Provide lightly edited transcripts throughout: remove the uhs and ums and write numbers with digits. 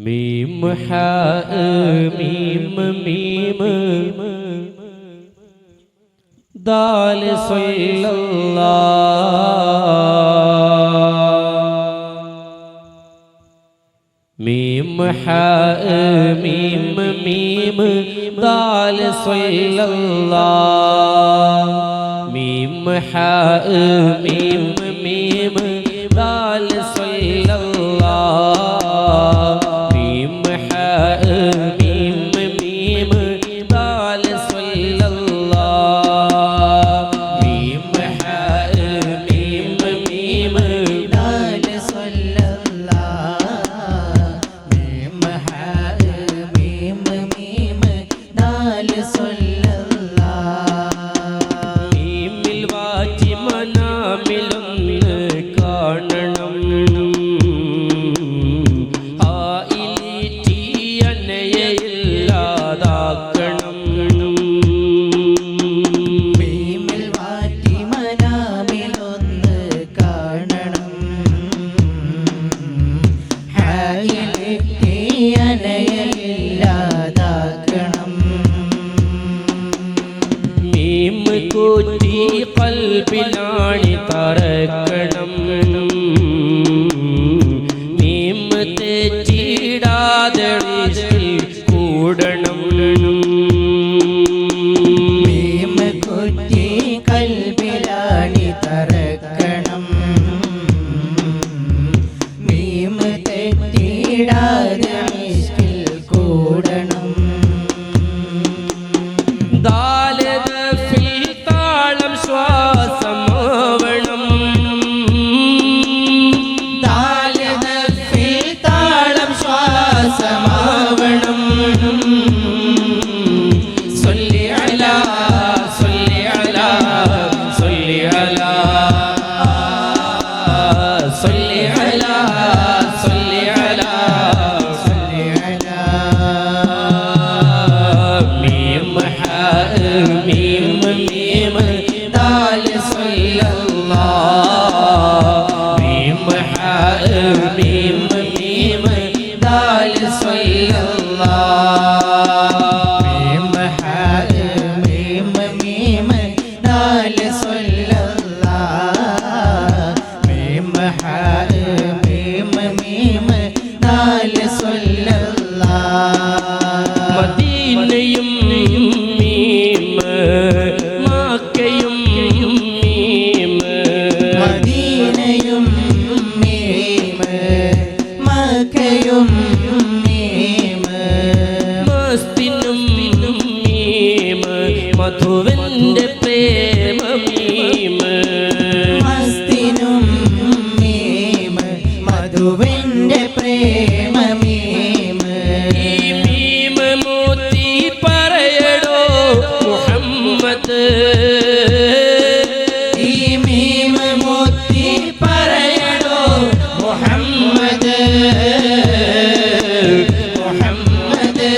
മീം ഹാ മീം മീം ദാൽ സല്ലല്ലാഹ് മീം ഹാ മീം മീം ദാൽ സല്ലല്ലാഹ് മീം ഹാ മീം മീം ദാൽ സല്ലല്ലാഹ് മീം ഹാ മീം മീം ദാൽ സല്ലല്ലാഹ് മീം ഹാ മീം മീം ദാൽ സല്ലല്ലാഹ് മീം ഹാ മീം മീം ദാൽ സല്ലല്ലാഹ് മീമിൽ വാറ്റി മനാമിലൊന്ന് കാണണം ആയിലിറ്റിയനയില്ലാതാക്കണം മീമിൽ വാറ്റി മനാമിലൊന്ന് കാണണം ആയിലിറ്റിയനയില്ലാതാക്കണം മീം കൂറ്റി ഖൽബിലാണി തറക്കണം മീം തെറ്റിടാതെ ഇഷ്കിൽ കൂടണം മീം കൂറ്റി ഖൽബിലാണി തറക്കണം മീം തെറ്റിടാതെ ഇഷ്കിൽ കൂടണം താളം ശ്വാസമാവണം താളം ശ്വാസമാവണം സല്ലി അലാ സല്ലി അലാ സല്ലി അലാ സല്ലി അലാ സല്ലി അലാ സല്ലി അലാ മീം ഹാ മീം മീം ദാൽ സല്ലല്ലാഹ് മീം ഹാ മീം മീം ദാൽ സല്ലല്ലാഹ് മീം ഹാ മീം മീം ദാൽ സല്ലല്ലാഹ് മീം ഹാ മീം മീം ദാൽ സല്ലല്ലാഹ് മദീനയും മീം മക്കയും മീം മദീനയും മീം മക്കയും മീം മസ്തിനും മീം മധുവിന്റെ പ്രേമ മീം മസ്തിനും മീം മധുവിന്റെ പ്രേമ മീം ഈ മീം മോത്തി പറയടോ മുഹമ്മദ് ഈ മീം മോത്തി പറയടോ മുഹമ്മദ് മുഹമ്മദ്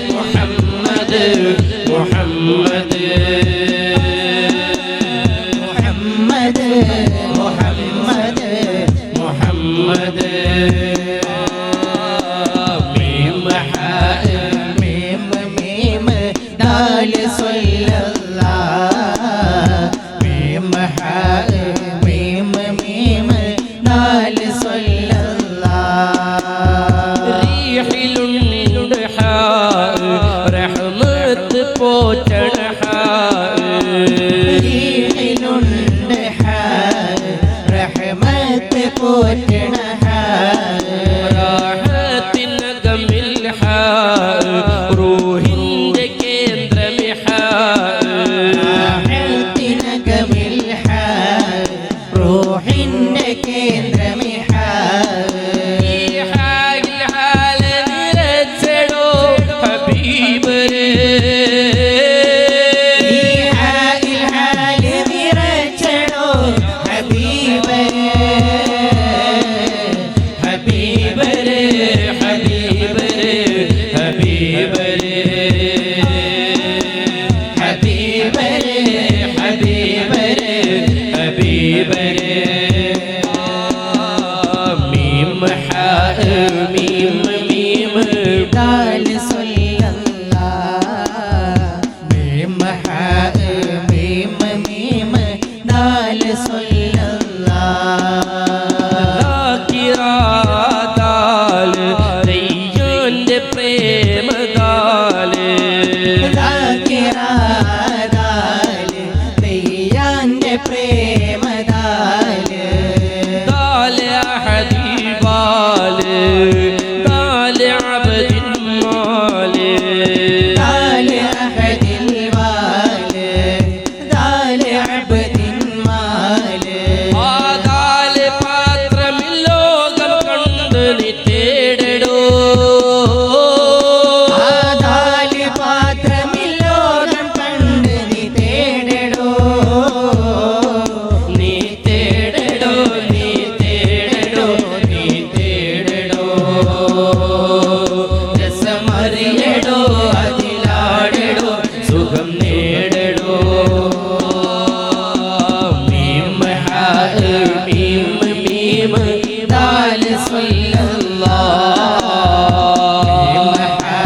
മുഹമ്മദ് മുഹമ്മദ് മുഹമ്മദ് മുഹമ്മദ് മുഹമ്മദ് രസമറിയടോ അതിലാടടോ സുഖം നേടടോ മീം ഹാ മീം മീം ദാൽ സ്വല്ലല്ലാഹ് മീം ഹാ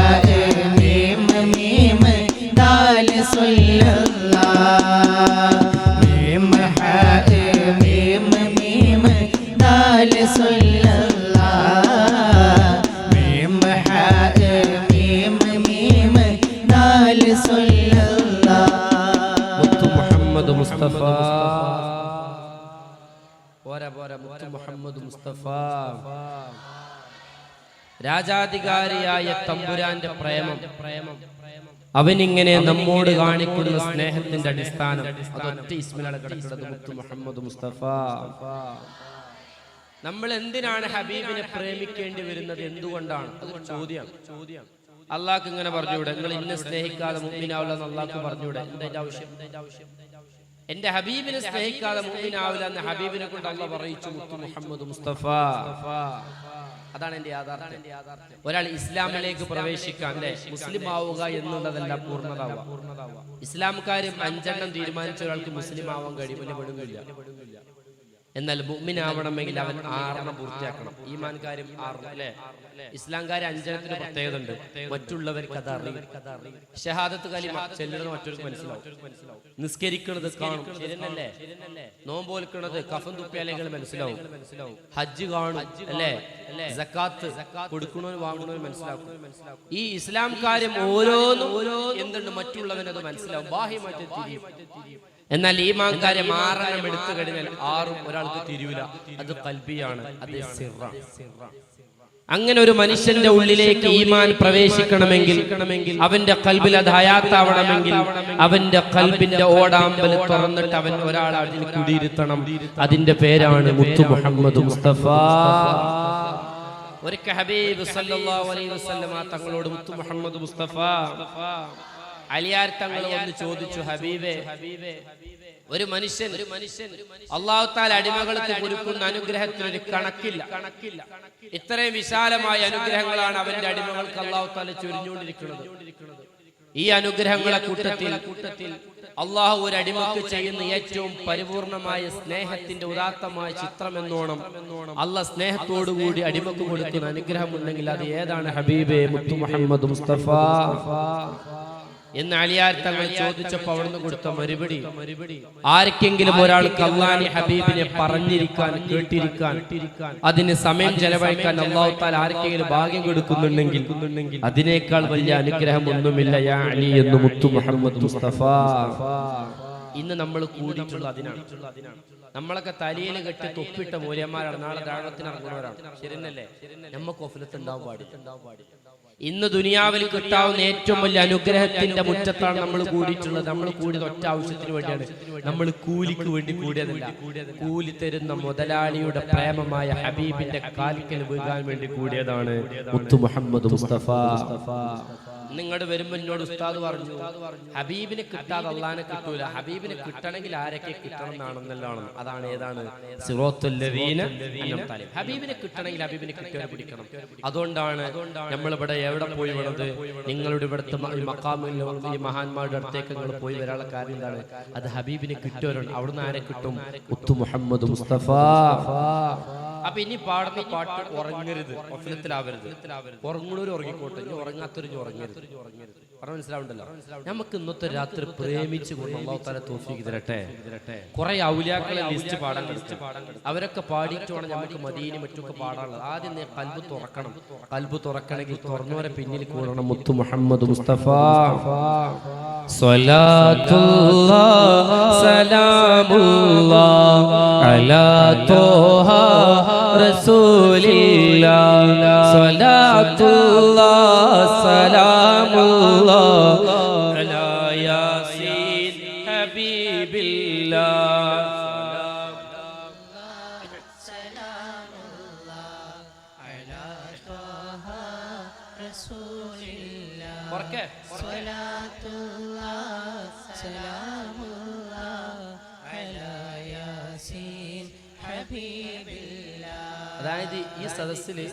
മീം മീം ദാൽ സ്വല്ലല്ലാഹ് മീം ഹാ മീം മീം ദാൽ സ്വല്ലല്ലാഹ് മീം ഹാ മീം മീം ദാൽ സ്വല്ലല്ലാഹ് മുത്തു മുഹമ്മദ് മുസ്തഫ പോരാ പോരാ മുത്തു മുഹമ്മദ് മുസ്തഫ രാജാധികാരിയായ തമ്പുരാന്റെ പ്രേമം അവനിങ്ങനെ നമ്മോട് കാണിക്കുന്ന സ്നേഹത്തിന്റെ അടിസ്ഥാനം അതൊറ്റ ഇസ്മിലാണ് കിടക്കുന്നത് മുത്തു മുഹമ്മദ് മുസ്തഫ നമ്മൾ എന്തിനാണ് ഹബീബിനെ പ്രേമിക്കേണ്ടി വരുന്നത് എന്തുകൊണ്ടാണ് അതൊരു ചോദ്യം അള്ളാഹ്ക്ക് ഇങ്ങനെ പറഞ്ഞൂടെ നിങ്ങൾ ഇന്നെ സ്നേഹിക്കാതെ മുഅ്മിനാവില്ല എന്ന് അള്ളാഹ്ക്ക് പറഞ്ഞൂടെ എന്താ ആവശ്യം എന്റെ ഹബീബിനെ സ്നേഹിക്കാതെ മുഅ്മിനാവില്ല എന്ന് ഹബീബിനെ കൊണ്ട് അള്ളാഹ് പറയിച്ചു മുത്തു മുഹമ്മദ് മുസ്തഫ അതാണ് എന്റെ യാഥാർത്ഥ്യം ഒരാൾ ഇസ്ലാമിലേക്ക് പ്രവേശിക്കാൻ അല്ലെ മുസ്ലിം ആവുക എന്നുള്ളതല്ല പൂർണ്ണതാവുക ഇസ്ലാംകാരും 5 തീരുമാനിച്ച ഒരാൾക്ക് മുസ്ലിം ആവാൻ കഴിയുമെന്ന് പെടുന്നില്ല എന്നാൽ മുഅ്മിൻ ആവണമെങ്കിൽ അവൻ 6 പൂർത്തിയാക്കണം ഈമാൻകാരും 6 അല്ലെ ഇസ്ലാംകാരെ 5 പ്രത്യേകത ഉണ്ട് മറ്റുള്ളവർക്ക് അത് അറിയും ഷഹാദത്ത് കലിമ ചെല്ലുന്നത് മറ്റൊരു മനസ്സിലാവും നിസ്കരിക്കുന്നത് കാണും ശരിയല്ലേ നോമ്പോൽക്കുന്നത് കഫൻ തുപ്പിയാലെങ്കിൽ മനസ്സിലാവും ഹജ്ജ് കാണും അല്ലെ സക്കാത്ത് കൊടുക്കണോ വാങ്ങണോ മനസ്സിലാക്കും ഈ ഇസ്ലാം കാര്യം ഓരോന്നും എന്തുണ്ട് മറ്റുള്ളവനത് മനസ്സിലാവും ബാഹ്യമായിട്ട് തിരിയും എന്നാൽ ഈമാൻ കാര്യം 6 എടുത്തു കഴിഞ്ഞാൽ 6 ഒരാൾക്ക് തിരിയൂല അത് ഖൽബിയാണ് അത് സിർറാണ് അങ്ങനെ ഒരു മനുഷ്യന്റെ ഉള്ളിലേക്ക് ഈമാൻ പ്രവേശിക്കണമെങ്കിൽ അവന്റെ ഖൽബിൽ അത് ഹയാത്താവണമെങ്കിൽ അവന്റെ ഖൽബിന്റെ ഓടാമ്പൽ തുറന്നിട്ട് അവൻ ഒരാൾ അതിൽ കുടിയിരുത്തണം അതിന്റെ പേരാണ് മുത്തു മുഹമ്മദ് മുസ്തഫ ഒരിക്കൽ ഹബീബ് സല്ലല്ലാഹു അലൈഹി വസല്ലമ തങ്ങളോട് മുത്തു മുഹമ്മദ് മുസ്തഫ അലിയാർ തങ്ങൾ വന്ന് ചോദിച്ചു ഹബീബേ ഒരു മനുഷ്യൻ അല്ലാഹു തആല അടിമകൾക്ക് കൊടുക്കുന്ന അനുഗ്രഹത്തിന് ഒരു കണക്കില്ല ഇത്രയും വിശാലമായ അനുഗ്രഹങ്ങളാണ് അവന്റെ അടിമകൾക്ക് അല്ലാഹു തആല ചൊരിഞ്ഞുകൊണ്ടിരിക്കുന്നത് ഈ അനുഗ്രഹങ്ങളെ കൂട്ടത്തിൽ അല്ലാഹു ഒരു അടിമക്ക് ചെയ്യുന്ന ഏറ്റവും പരിപൂർണമായ സ്നേഹത്തിന്റെ ഉദാത്തമായ ചിത്രമെന്നോണം അല്ലാഹ് സ്നേഹത്തോടുകൂടി അടിമക്ക് കൊടുക്കുന്ന അനുഗ്രഹം ഉണ്ടെങ്കിൽ അത് ഏതാണ് ഹബീബേ മുത്തു മുഹമ്മദ് മുസ്തഫ എന്ന് അലിയാർ തങ്ങൾ ചോദിച്ചപ്പോൾ അവിടുന്ന് കൊടുത്ത മറുപടി ആർക്കെങ്കിലും ഒരാൾക്ക് അല്ലാഹുവിന്റെ ഹബീബിനെ പറഞ്ഞിരിക്കാൻ കേട്ടിരിക്കാൻ അതിന് സമയം ചെലവഴിക്കാൻ അല്ലാഹു തആല ആർക്കെങ്കിലും ഭാഗ്യം കൊടുക്കുന്നുണ്ടെങ്കിൽ അതിനേക്കാൾ വലിയ അനുഗ്രഹം ഒന്നുമില്ല യാ അലി എന്ന് മുത്തു മുഹമ്മദ് മുസ്തഫ ഇന്ന് നമ്മൾ കൂടിയിട്ടുള്ള അതിനാണ് നമ്മളൊക്കെ തലയിൽ കെട്ടി തൊപ്പിട്ട മൂല്യന്മാരാണ് നാളെ ദാവത്തിന് ഇറങ്ങുന്നവരാണ് ശരിയല്ലേ നമുക്ക് ഒഫലത്ത് ഉണ്ടാവാൻ പാടില്ല ഇന്ന് ദുനിയാവിൽ കിട്ടാവുന്ന ഏറ്റവും വലിയ അനുഗ്രഹത്തിന്റെ മുറ്റത്താണ് നമ്മൾ കൂടിയിട്ടുള്ളത് നമ്മൾ കൂടിയത് ഒറ്റ ആവശ്യത്തിന് വേണ്ടിയാണ് നമ്മൾ കൂലിക്ക് വേണ്ടി കൂടിയതല്ല കൂലി തരുന്ന മുതലാളിയുടെ പ്രേമമായ ഹബീബിന്റെ കാലിക്കൽ വീഴാൻ വേണ്ടി കൂടിയതാണ് മുത്തു മുഹമ്മദ് മുസ്തഫ നിങ്ങളുടെ വരുമ്പോൾ എന്നോട് ഉസ്താദ് പറഞ്ഞു ഹബീബിനെ കിട്ടാതെ അള്ളാഹിനെ കിട്ടൂല ഹബീബിനെ കിട്ടണമെങ്കിൽ ആരൊക്കെ കിട്ടണം എന്നാണെന്നല്ലാണ് അതാണ് ഏതാണ് സിറാത്തുൽ ലദീന അൻഅംത അലൈഹിം ഹബീബിനെ കിട്ടണമെങ്കിൽ ഹബീബിനെ കിട്ടിയവരെ പിടിക്കണം അതുകൊണ്ടാണ് നമ്മൾ ഇവിടെ എവിടെ പോയി വേണത് നിങ്ങളുടെ ഇവിടുത്തെ മഖാമിൽ ഈ മഹാന്മാരുടെ അടുത്തേക്ക് നിങ്ങൾ പോയി വരാനുള്ള കാര്യം എന്താണ് അത് ഹബീബിനെ കിട്ടിയവരാണ് അവിടുന്ന് ആരെ കിട്ടും മുത്തു മുഹമ്മദ് മുസ്തഫ അപ്പൊ ഇനി പാടുന്ന പാട്ട് ഉറങ്ങരുത് ഒഫലത്തിലാവരുത് ഉറങ്ങണവര് ഉറങ്ങിക്കോട്ടെ ഇനി ഉറങ്ങാത്തൊരു ഉറങ്ങരുത് പറഞ്ഞ മനസ്സിലാവുണ്ടല്ലോ നമുക്ക് ഇന്നത്തെ രാത്രി പ്രേമിച്ചു കൊണ്ട് അല്ലാഹു തആല തൗഫീഖ് തരട്ടെ കുറെ ഔലിയാക്കളെ ലിസ്റ്റ് പാടാൻ കളിച്ചു അവരൊക്കെ പാടിയിട്ട് വേണം നമുക്ക് മദീന മറ്റൊക്കെ പാടാനുള്ളത് ആദ്യം നീ കൽബ് തുറക്കണം കൽബ് തുറക്കണമെങ്കിൽ തുറന്നവരെ പിന്നിൽ കൂടണം മുത്തു മുഹമ്മദ് മുസ്തഫ സ്വലാത്തുല്ലാഹ് സലാമുല്ലാഹ് അലാ ത്വാഹ റസൂലില്ലാഹ് സ്വലാത്തുല്ലാഹ് സലാമുല്ലാഹ് അലാ യാസീൻ ഹബീബില്ലാഹ് സലാമുല്ലാഹ് അലാ ത്വാഹ റസൂലില്ലാഹ് ഓർക്കേ സ്വലാത്തുല്ലാഹ് സലാമുല്ലാഹ് അലാ യാസീൻ ഹബീബില്ലാഹ് അതായത് ഈ സദസ്സില്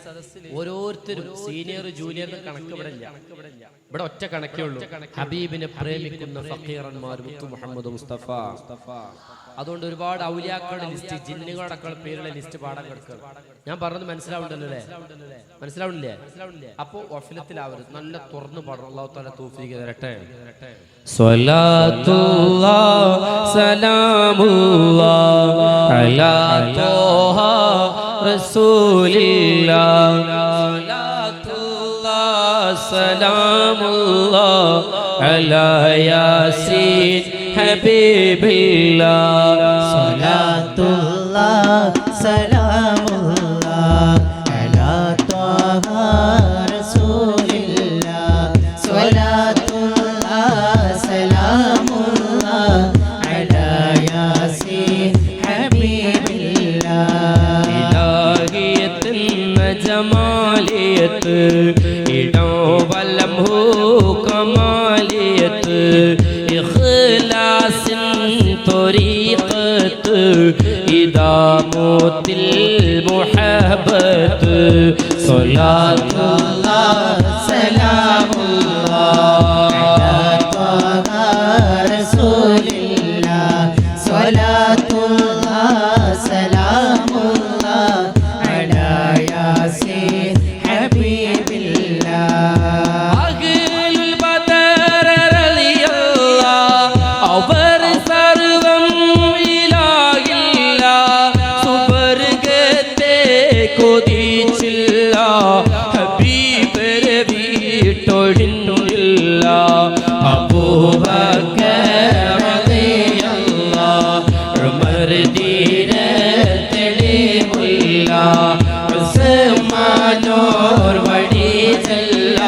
ഓരോരുത്തരും സീനിയർ ജൂനിയർ കണക്ക് ഇവിടെ ഇല്ല. ഇവിടെ ഒറ്റ കണക്കേ ഉള്ളൂ, ഹബീബിനെ പ്രേമിക്കുന്ന ഫഖീറന്മാർ മുത്തു മുഹമ്മദ് മുസ്തഫ. അതുകൊണ്ട് ഒരുപാട് ഔലിയാക്കളുടെ ലിസ്റ്റ്, ജിന്നുകളടക്കം പേരുള്ള ലിസ്റ്റ് പാടാൻ കിടക്കുക. ഞാൻ പറഞ്ഞത് മനസ്സിലാവുണ്ടല്ലോ അല്ലേ? മനസ്സിലാവുന്നില്ലേ? അപ്പോ വഫിലത്തിലാവരുത്, നല്ല തുറന്നു പാടണം. അല്ലാഹു തആല തൗഫീഖ് തരട്ടെ. സ്വലാത്തുല്ലാഹ് സലാമുല്ലാഹ് അലാ ത്വാഹ റസൂലില്ലാഹ്. സ്വലാത്തുല്ലാഹ് സലാമുല്ലാഹ് അലാ യാസീൻ ഹബീബില്ലാഹ്. സ്വലാത്തുല്ലാഹ് സലാമുല്ലാഹ് അലാ ത്വാഹ റസൂലില്ലാഹ്. സ്വലാത്തുല്ലാഹ് സലാമുല്ലാഹ് അലാ യാസീൻ ഹബീബില്ലാഹ്. ഇലാഹിയത്ത് ജമാലിയത്ത് ഇടോ വലം ഹോ കമാലിയത്ത് ഇഖ്ലാസിൻ ത്വരീഖത്ത് ഇദാമത്തിൽ മുഹബ്ബത്ത്. സ്വലാത്തുല്ലാഹ് സലാമുല്ലാഹ് അലാ ത്വാഹ റസൂലില്ലാഹ്. സ്വലാത്തുല്ലാഹ് സലാമുല്ലാഹ് അലാ യാസീൻ ഹബീബില്ലാഹ്. അഖിലുൽ ബദർ റളിയല്ലാഹ് അവർ സർവം ഇലാഹില്ല. സുവർഗത്തെ കൊതിച്ചില്ല, ഹബീബരെ വീട്ടൊഴിഞ്ഞില്ല. അബൂബക്കർ റളിയല്ലാഹ് ഉമർ ദീനത്തെളിമുല്ല. ഉസ്മാനോർ വടിച്ചല്ല,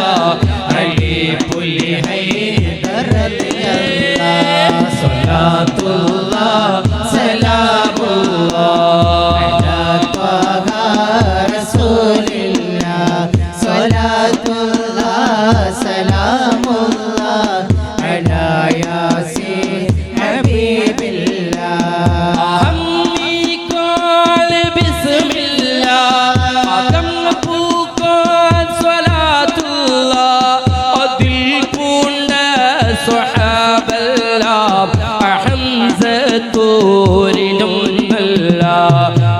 അലി പുലി ഹൈദർ റളിയല്ലാഹ്. സ്വലാത്തുല്ലാഹ് സലാമുല്ലാഹ് അലാ ത്വാഹ റസൂലില്ലാഹ്. സ്വലാത്തുല്ലാഹ് സലാമുല്ലാഹ് അലാ യാസീൻ ഹബീബില്ലാഹ്. അഹമ്മി ഖാൽ ബിസ്മില്ലാഹ് അകം പൂക്കാൻ സ്വലാത്തുല്ലാഹ്. അതിൽ പൂണ്ട സ്വഹാബല്ലാം ഹംസത്തോരിലും നല്ല.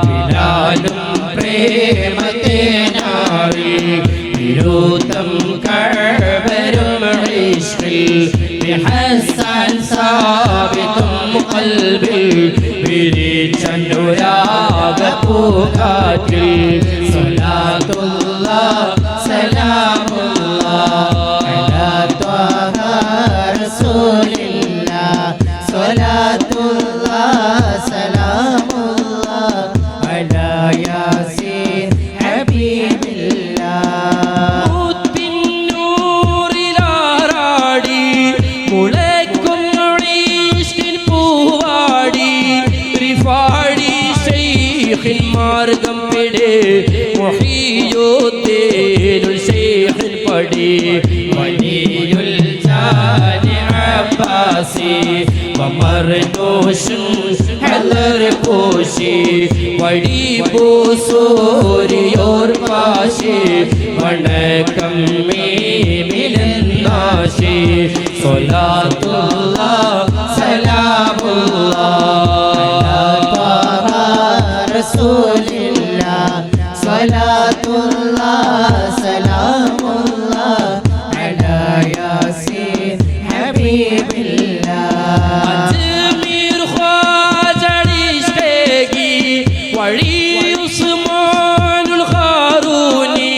ബിലാലും പ്രേമത്തേനായി വിരോധം കഴവരും ഇഷ്കിൽ. ബിഹസ്സൻ സാബിതും ഖൽബിൽ വിരിച്ചനുരാഗപ്പൂക്കാറ്റിൽ. സ്വലാത്തുല്ലാഹ് സലാമുല്ലാഹ് അലാ ത്വാഹ റസൂലില്ലാഹ്. സ്വലാത്തുല്ലാഹ് സലാമുല്ലാഹ് അലാ യാസീൻ ഹബീബില്ലാഹ്. മുത്തിന്നൂറിലാറാടി മുളയ്ക്കുന്നു ഈഷ്കിൻ പൂവാടി. റിഫാടി ശൈഖിൻ മാർഗം പിടി, മുഹിയുദ്ദീനുൽ ശൈഖിൻ പടി. വലിയുൽ ജാനി അബ്ബാസി വമർനൂഷുൻ ഹദർ പോഷി. വടി പൂസൂരിയോർ പാശി വണക്കം മീമിലന്നാശി. സ്വലാത്തുല്ലാഹ് സലാമുല്ലാഹ് അലാ ത്വാഹ റസൂലില്ലാഹ്. സ്വലാത്തുല്ലാഹ് സലാമുല്ലാഹ് അലാ യാസീൻ ഹബീബില്ലാഹ്. അജ്മീർ ഖ്വാജടിഷ്കേകി വഴി ഉസ്മാനുൽ ഖാറൂനി.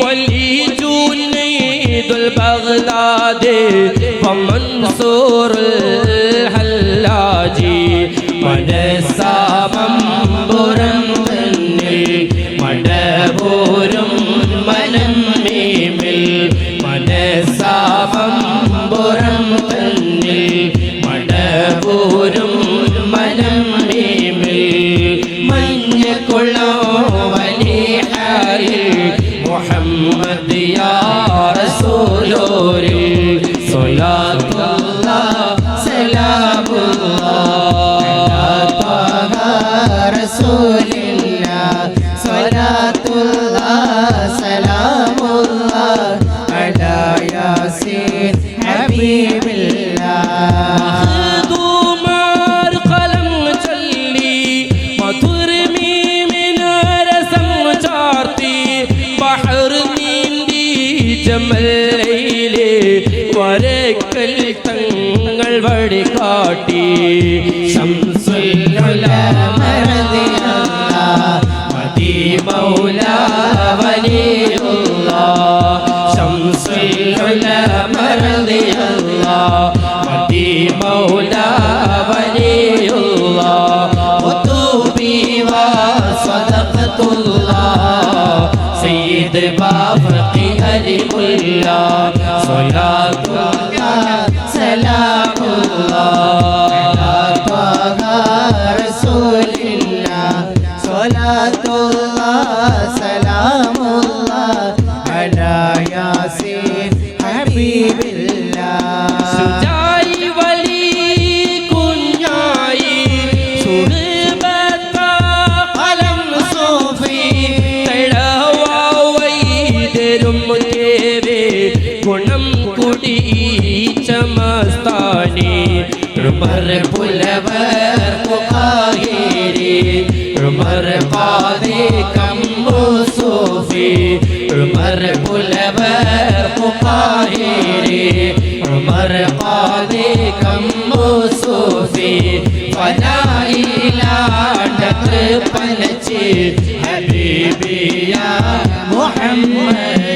വലി ജുനൈദുൽ ബഗ്ദാദി വമൻസൂറുൽ ഹല്ലാജി. മനസാമമ്പുരം തന്നിൽ മടപൂരും മനം മീമിൽ. മനസാമമ്പുരം തന്നിൽ മടപൂരും മനം മീമിൽ. മഞ്ഞക്കുള്ളോ വലിഹാരിൽ മുഹമ്മദ് യാ റസൂലോരിൽ. സ്വലാത്തുല്ലാഹ് സലാമുല്ലാഹ് അലാ ത്വാഹ റസൂലില്ലാഹ്. സ്വലാത്തുല്ലാഹ് അരക്കൽ തങ്ങൾ വഴി കാട്ടി ശംസുൽ ഉലമ മദീ മൗല വലിയുല്ലാഹ് ശംസുൽ ഉലമ മദീ മൗല വലിയുല്ലാഹ് വതുബി വസദഖതുല്ലാഹ് സയ്യിദ് ബാഫഖി അലിമുല്ലാഹ് സ്വലാത്തുല്ലാഹ് സലാമുല്ലാഹ് അലാ ത്വഹ റസൂലില്ലാഹ് സ്വലാത്തുല്ലാഹ് സലാമുല്ലാഹ് അലാ യാസീൻ ഹബീബില്ലാഹ് സുജായി വലി കുഞ്ഞായി സുഹബത അലം സൂഫി തഴവാവൈദരും കേവേ ഗുണം കുടി ചമസ്താനി ഉമർ പുലവർ മുഖാഹിരി ഉമർ ഖാദി കമ്മു സൂഫി ഉമർ പുലവർ മുഖാഹിരി ഉമർ ഖാദി കമ്മു സൂഫി ഫനായിലാണ്ടത്ത് പലച്ച് ഹബീബിയ മുഹമ്മദ്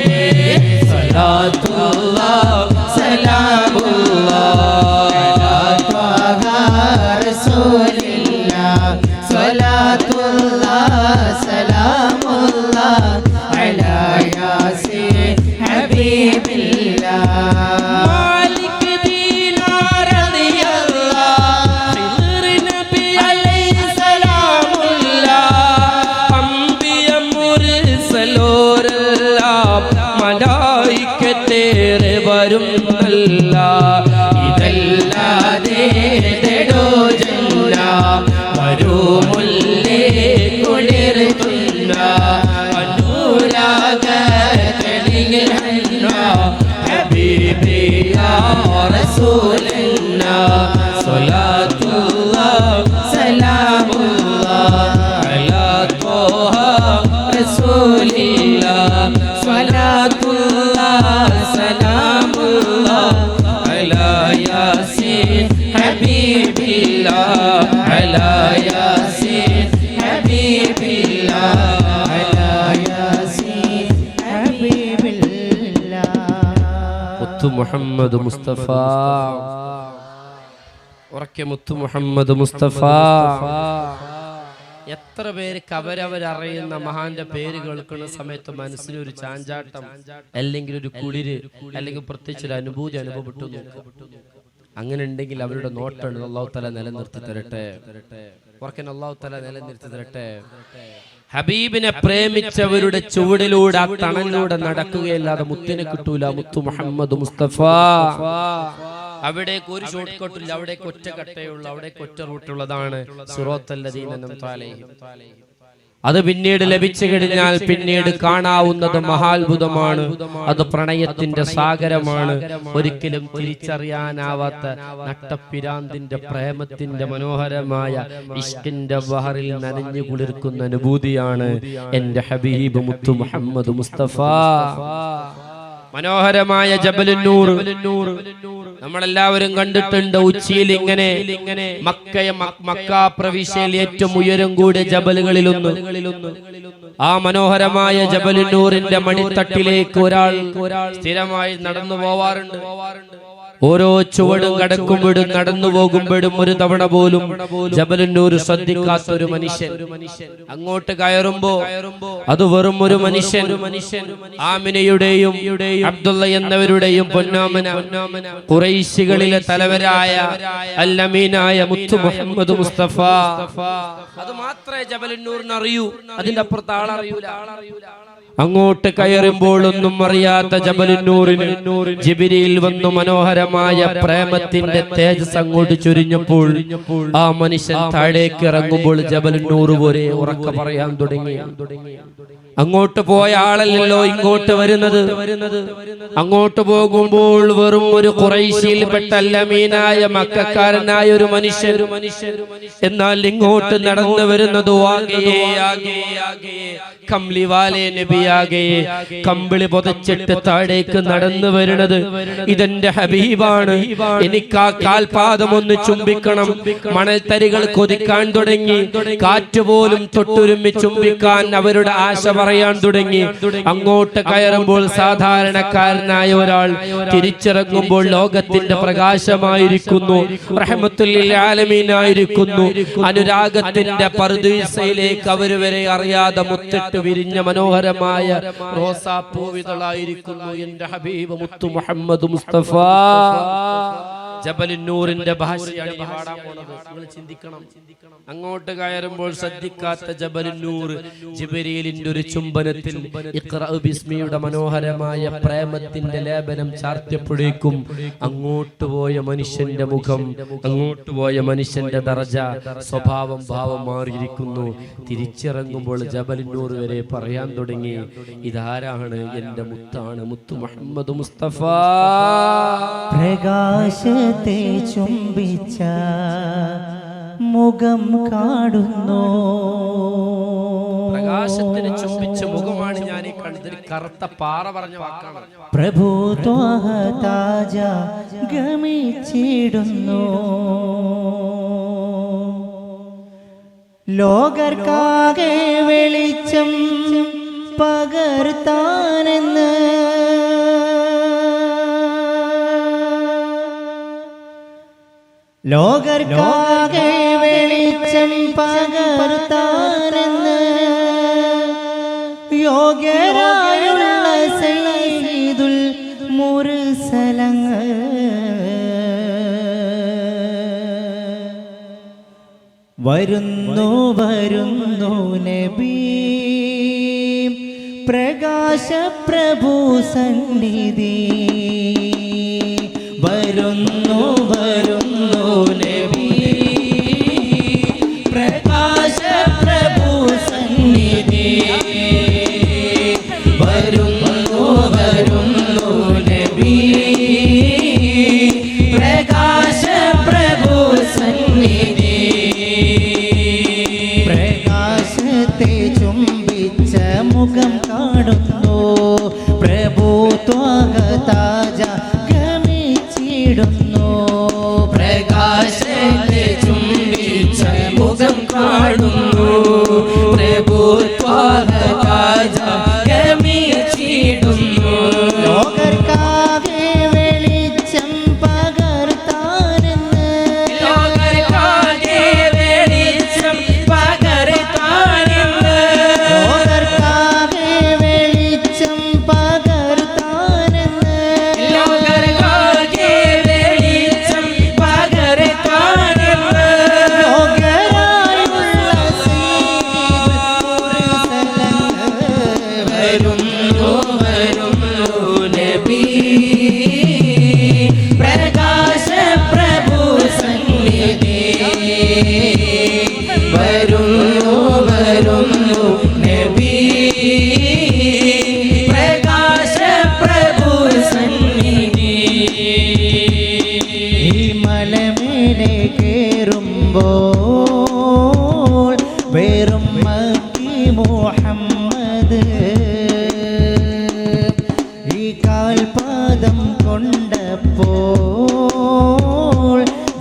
സലാത്തുല്ലാഹ് സലാമുല്ലാഹ് അലാ ത്വഹ റസൂലില്ലാഹ് സ്വലാത്തുല്ലാഹ് സലാമുല്ലാഹ് അലാ യാസീൻ ഹബീബില്ലാഹ് മാലിക് ദീനാർ റളിയല്ലാഹ് ഖിദ്ർ നബി അലൈഹി സലാമുല്ലാഹ് അംബിയ മുർസലോരെല്ലാം മലായികത്തേറെ വരുന്നല്ല ഇതല്ലാതെ തെടോ ജന്ന വരുമുല്ലേ കുളിർത്തുന്ന അനുരാഗ തെളിയിൽ ഹന്ന ഹബീബി യാ റസൂലന്ന സ്വലാത്തുല്ലാഹ് സലാമുല്ലാഹ് അലാ ത്വഹ റസൂലില്ലാഹ് സ്വലാത്തുല്ലാഹ് സലാമുല്ലാഹ് അലാ യാസീൻ ഹബീബില്ലാഹ് അലാ യാസീൻ ഹബീബില്ലാഹ് അലാ യാസീൻ ഹബീബില്ലാഹ് മുത്തു മുഹമ്മദ് മുസ്തഫ ഉറക്കെ മുത്തു മുഹമ്മദ് മുസ്തഫ എത്ര പേര് അവരറിയുന്ന മഹാന്റെ പേര് കേൾക്കുന്ന സമയത്ത് മനസ്സിലൊരു ചാഞ്ചാട്ടം അല്ലെങ്കിൽ ഒരു കുളിര് അല്ലെങ്കിൽ പ്രത്യേകിച്ച് ഒരു അനുഭൂതി അനുഭവപ്പെട്ടു അങ്ങനെ ഉണ്ടെങ്കിൽ അവരുടെ നോട്ടാണ് അല്ലാഹു തആല നിലനിർത്തി തരട്ടെ ഉറക്കെ അല്ലാഹു തആല നിലനിർത്തി തരട്ടെ ഹബീബിനെ പ്രേമിച്ചവരുടെ ചുവടിലൂടെ ആ തണലിലൂടെ നടക്കുകയല്ലാതെ മുത്തിനെ കിട്ടൂല മുത്തു മുഹമ്മദ് മുസ്തഫ അവിടേക്ക് ഒരു ഷോർട്ട് കട്ടില്ല അവിടേക്ക് ഒറ്റ കട്ടയുള്ള അവിടേക്ക് ഒറ്റ റൂട്ടുള്ളതാണ് സിറാത്തല്ലദീന അൻഅംത അലൈഹിം അത് പിന്നീട് ലഭിച്ചു കഴിഞ്ഞാൽ പിന്നീട് കാണാവുന്നത് മഹാത്ഭുതമാണ് അത് പ്രണയത്തിന്റെ സാഗരമാണ് ഒരിക്കലും തിരിച്ചറിയാനാവാത്ത നട്ടപ്പിരാന്തിന്റെ പ്രേമത്തിന്റെ മനോഹരമായ ഇഷ്കിന്റെ ബഹറിൽ നനഞ്ഞു കുളിർക്കുന്ന അനുഭൂതിയാണ് എന്റെ ഹബീബ് മുത്തു മുഹമ്മദ് മുസ്തഫ മനോഹരമായ ജബലുന്നൂർ നമ്മളെല്ലാവരും കണ്ടിട്ടുണ്ട് ഉച്ചിയിൽ ഇങ്ങനെ മക്ക പ്രവിശ്യയിൽ ഏറ്റവും ഉയരം കൂടിയ ജബലുകളിലൊന്ന് ആ മനോഹരമായ ജബലുന്നൂറിന്റെ മണിത്തട്ടിലേക്ക് ഒരാൾ സ്ഥിരമായി നടന്നു പോവാറുണ്ട് ഓരോ ചുവടും കടക്കുമ്പോഴും നടന്നു പോകുമ്പോഴും ഒരു തവണ പോലും ജബലുന്നൂർ ശ്രദ്ധിക്കാത്ത ഒരു മനുഷ്യൻ അങ്ങോട്ട് കയറുമ്പോ അത് വെറും ഒരു മനുഷ്യൻ ആമിനയുടെയും അബ്ദുള്ള എന്നവരുടെയും പൊന്നാമന ഖുറൈശികളിലെ തലവരായ അൽ-അമീനായ മുത്തു മുഹമ്മദ് മുസ്തഫ അത് മാത്രമേ ജബലുന്നൂറിന് അറിയൂ അതിന്റെ അപ്പുറത്ത് ആളറിയൂല അങ്ങോട്ട് കയറുമ്പോൾ ഒന്നും അറിയാത്ത ജബലുന്നൂറിന് ജിബ്രീൽ വന്നു മനോഹരമായ പ്രേമത്തിന്റെ തേജസ് അങ്ങോട്ട് ചൊരിഞ്ഞപ്പോൾ ആ മനുഷ്യൻ താഴേക്ക് ഇറങ്ങുമ്പോൾ ജബലുന്നൂർ പോലെ ഉറക്കെ പറയാൻ തുടങ്ങി അങ്ങോട്ട് പോയ ആളല്ലല്ലോ ഇങ്ങോട്ട് വരുന്നത്. അങ്ങോട്ട് പോകുമ്പോൾ വെറും ഒരു ഖുറൈശിയിൽപ്പെട്ട അല്ലമീനായ മക്കക്കാരനായ ഒരു മനുഷ്യൻ. എന്നാൽ ഇങ്ങോട്ട് നടന്നു വരുന്നത് കംലിവാലേ നബിയാകെ കമ്പിളി പൊതച്ചിട്ട് താഴേക്ക് നടന്നു വരുന്നത് ഇതെന്റെ ഹബീബാണ്. എനിക്ക് ആ കാൽപാദം ഒന്ന് ചുംബിക്കണം. മണൽത്തരികൾ കൊതിക്കാൻ തുടങ്ങി. കാറ്റുപോലും തൊട്ടുരുമ്മി ചുംബിക്കാൻ അവരുടെ ആശ പറയാൻ തുടങ്ങി. അങ്ങോട്ട് കയറുമ്പോൾ സാധാരണക്കാരനായ ഒരാൾ, തിരിച്ചിറങ്ങുമ്പോൾ ലോകത്തിന്റെ പ്രകാശമായിരിക്കുന്നു, റഹ്മത്തുൽ ലിൽ ആലമീനായിരിക്കുന്നു. അനുരാഗത്തിന്റെ പർദീസയിലേക്ക് അവർ വരെ അറിയാതെ മുത്തിട്ട് വിരിഞ്ഞ മനോഹരമായ റോസാപ്പൂവിതളായിരിക്കുന്നു എന്റെ ഹബീബ് മുത്തു മുഹമ്മദ് മുസ്തഫ. ജബലുന്നൂറിന്റെ ഭാഷയാണ് ഈ പാടാൻ പോണത്. നിങ്ങൾ ചിന്തിക്കണം. അങ്ങോട്ട് കയറുമ്പോൾ ശ്രദ്ധിക്കാത്ത ജബലുന്നൂർ ജിബ്രീലിന്റെ ഒരു ചുംബനത്തിൽ ഇഖ്റ ബിസ്മിയുടെ മനോഹരമായ പ്രേമത്തിന്റെ ലേപനം ചാർത്തിയപ്പോഴേക്കും അങ്ങോട്ട് പോയ മനുഷ്യന്റെ മുഖം, അങ്ങോട്ട് പോയ മനുഷ്യന്റെ ദർജ, സ്വഭാവം, ഭാവം മാറിയിരിക്കുന്നു. തിരിച്ചിറങ്ങുമ്പോൾ ജബലുന്നൂർ വരെ പറയാൻ തുടങ്ങി, ഇതാരാണ്? എന്റെ മുത്താണ്, മുത്തു മുഹമ്മദ് മുസ്തഫ. പ്രകാശത്തെ ചുംബിച്ച മുഖം കാണുന്നു. പ്രകാശത്തിന് ചുംബിച്ച മുഖമാണ് ഞാൻ ഈ കണ്ടത്. കറുത്ത പാറ പറഞ്ഞ വാക്കാണ്. പ്രഭു ത്വഹ താജ ഗമിച്ചിടുന്നു. ലോകർക്കാകെ വെളിച്ചം പകർത്താനെന്ന് ലോകർക്കാകെ വെളിച്ചം പകർത്താനെന്ന് യോഗ്യരായുള്ള സയ്യിദുൽ മുർസലങ്ങൾ വരുന്നു വരുന്നു നബി പ്രകാശപ്രഭു സന്നിധി. വരുന്നു വരുന്നു നബി പ്രകാശപ്രഭു സന്നിധി. വരുന്നു വരുന്നു നബി പ്രകാശപ്രഭു സന്നിധി. പ്രകാശത്തെ ചുംബിച്ച മുഖം കാണുന്നു. പ്രഭു ത്വഹ താജ ഗമിച്ചിടുന്നു. പ്രകാശത്തെ ചുംബിച്ച മുഖം കാണുന്നു. പ്രഭു ത്വഹ താജ ഗമിച്ചിടുന്നു. ലോകർക്കാകെ വെളിച്ചം പകർത്താനെന്ന് ലോകർക്കാകെ വെളിച്ചം പകർത്താനെന്ന് ലോകർക്കാകെ വെളിച്ചം പകർത്താനെന്ന് ലോകർക്കാകെ വെളിച്ചം പകർത്താനെന്ന് യോഗ്യരായുള്ള വരുന്നു വരുന്നു നബി പ്രകാശപ്രഭു സന്നിധി. വരുന്നു വരുന്നു നബി പ്രകാശപ്രഭു സന്നിധി. ഈ മലമേലെ കേറുമ്പോൾ വെറും മക്കി മുഹമ്മദ് ഈ കാൽപാദം കൊണ്ടപ്പോൾ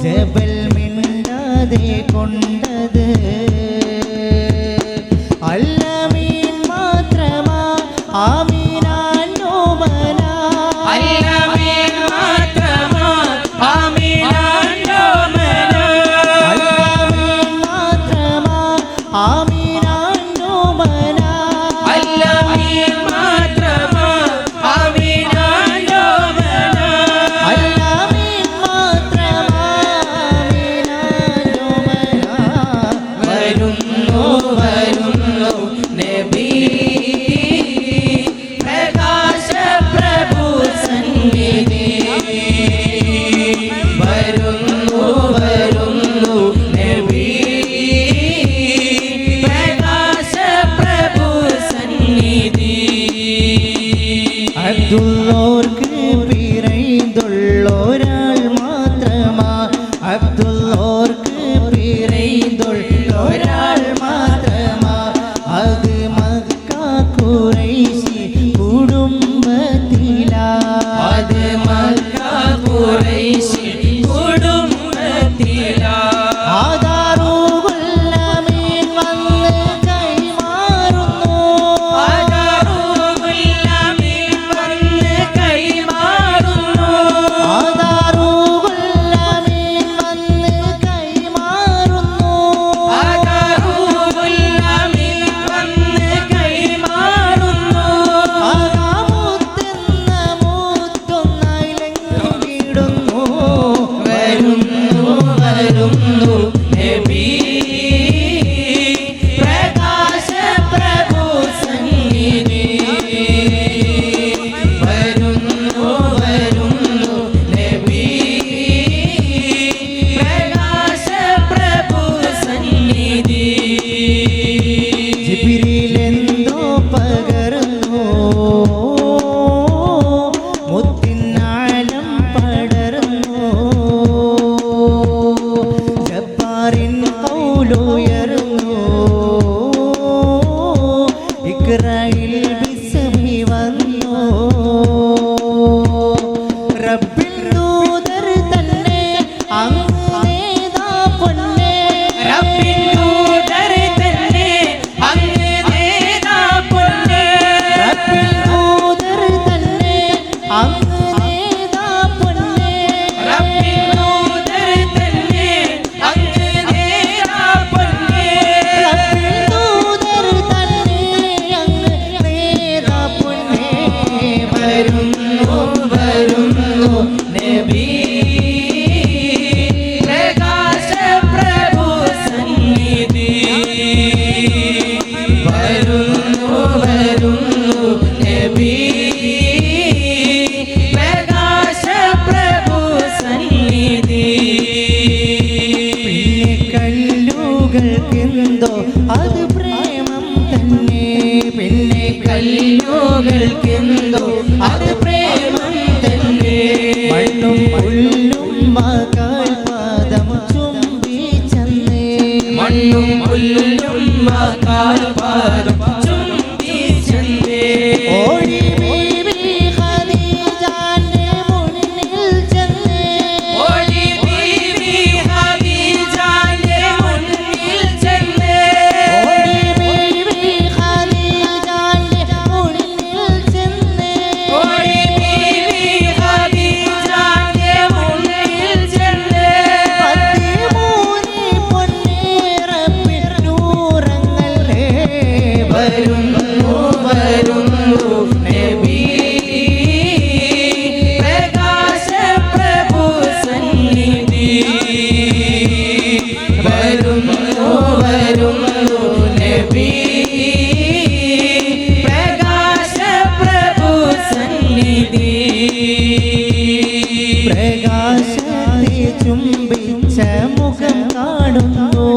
ജബൽ മിണ്ടാതെ കൊണ്ടത് അല്ലമീൻ മാത്രമാ ആമീനാനോമന അല്ലമീൻ മാത്രമാ ആമീനാനോമന അല്ലമീൻ മാത്രമാ ആമീനാനോമന അല്ലമീൻ മാത്രമാ ആമീനാനോമന അല്ലമീൻ മാത്രമാ ആമീനാനോമന അബ്ദുള്ളോർക്ക് പിറൈന്തുള്ളൊരാൾ മാത്രമാ അബ്ദുള്ളോർക്ക് പിറൈന്തുള്ളൊരാൾ മാത്രമാ അത് മക്ക ഖുറൈശി കുടുംബത്തിലാ അത് മക്ക ഖുറൈശി കുടുംബത്തിലാ ആദാറുൽ അമീൻ വന്ന് കൈമാറുന്നു ആദാറുൽ അമീൻ വന്ന് കൈമാറുന്നു ആദാറുൽ അമീൻ വന്ന് കൈമാറുന്നു ആദാറുൽ കല്ലുകൾക്കെന്തോ അത് പ്രേമം തന്നെ പിന്നെ കല്ലുകൾക്കെന്തോ അത് പ്രേമം തന്നെ മണ്ണും പുല്ലും മകൾ പാദം ചുംബിച്ചെന്നേ മണ്ണും പുല്ലും മകൾ പാദം ചുംബിച്ചെന്നേ ഓടി ബീബി ഖദീജാന്റെ മുന്നിൽ ചെന്നേ ഓടി ബീബി ഖദീജാന്റെ മുന്നിൽ ചെന്നേ ഓടി ബീബി ഖദീജാന്റെ മുന്നിൽ ചെന്നേ ഓടി ബീബി ഖദീജാന്റെ മുന്നിൽ ചെന്നേ പത്തിമൂനി പൊന്നേറപ്പിൻ നൂറങ്ങളേ വരുന്നു വരുന്നു നബി പ്രകാശ പ്രഭു സന്നിധി വരുന്നു വരുന്നു നബി പ്രകാശ പ്രഭു സന്നിധി പ്രകാശത്തെ ചുംബിച്ച മുഖം കാണുന്നു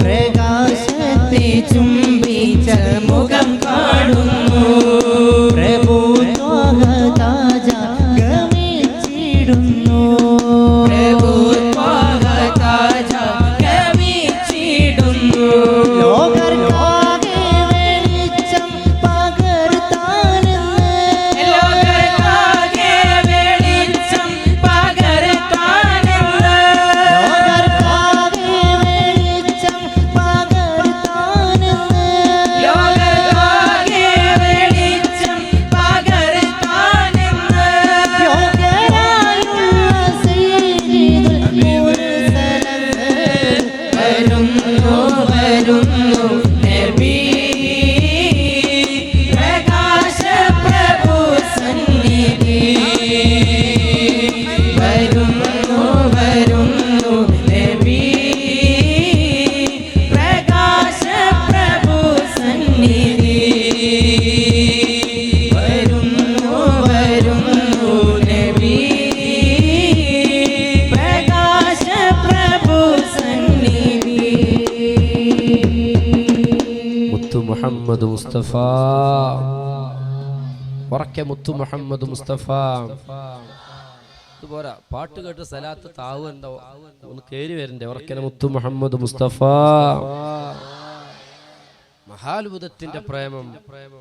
പ്രകാശത്തെ ചുംബിച്ച മുഖം കാണുന്നു പ്രഭു താജ ഗമിച്ചിടുന്നു പ്രഭു താജ ഗമിച്ചിടുന്നു ലോകർക്കാകെ വെളിച്ചം പകർത്താനെന്ന് ലോകർക്കാകെ വെളിച്ചം പകർത്താനെന്ന് ലോകർക്കാകെ വെളിച്ചം പകർത്താനെന്ന് ലോകർക്കാകെ വെളിച്ചം പകർത്താനെന്ന് യോഗ്യരായുള്ള സയ്യിദുൽ മുർസലങ്ങൾ വരുന്നു വരുന്നു നബി പ്രകാശ പ്രഭു സന്നിധി വരുന്നു വരുന്നു നബി പ്രകാശ പ്രഭു സന്നിധി വരുന്നു വരുന്നു നബി പ്രകാശ പ്രഭു സന്നിധി മുത്തു മുഹമ്മദ് മുസ്തഫ ഉറക്കെ മുത്തു മുഹമ്മദ് മുസ്തഫ. ഇതുപോരാ, പാട്ട് കേട്ട് സലാത്ത് താവ് എന്താ ഒന്ന് കേറി വരണ്ടേ? ഉറക്കെ മുത്തു മുഹമ്മദ് മുസ്തഫ. മഹാത്ഭുതത്തിന്റെ പ്രേമം.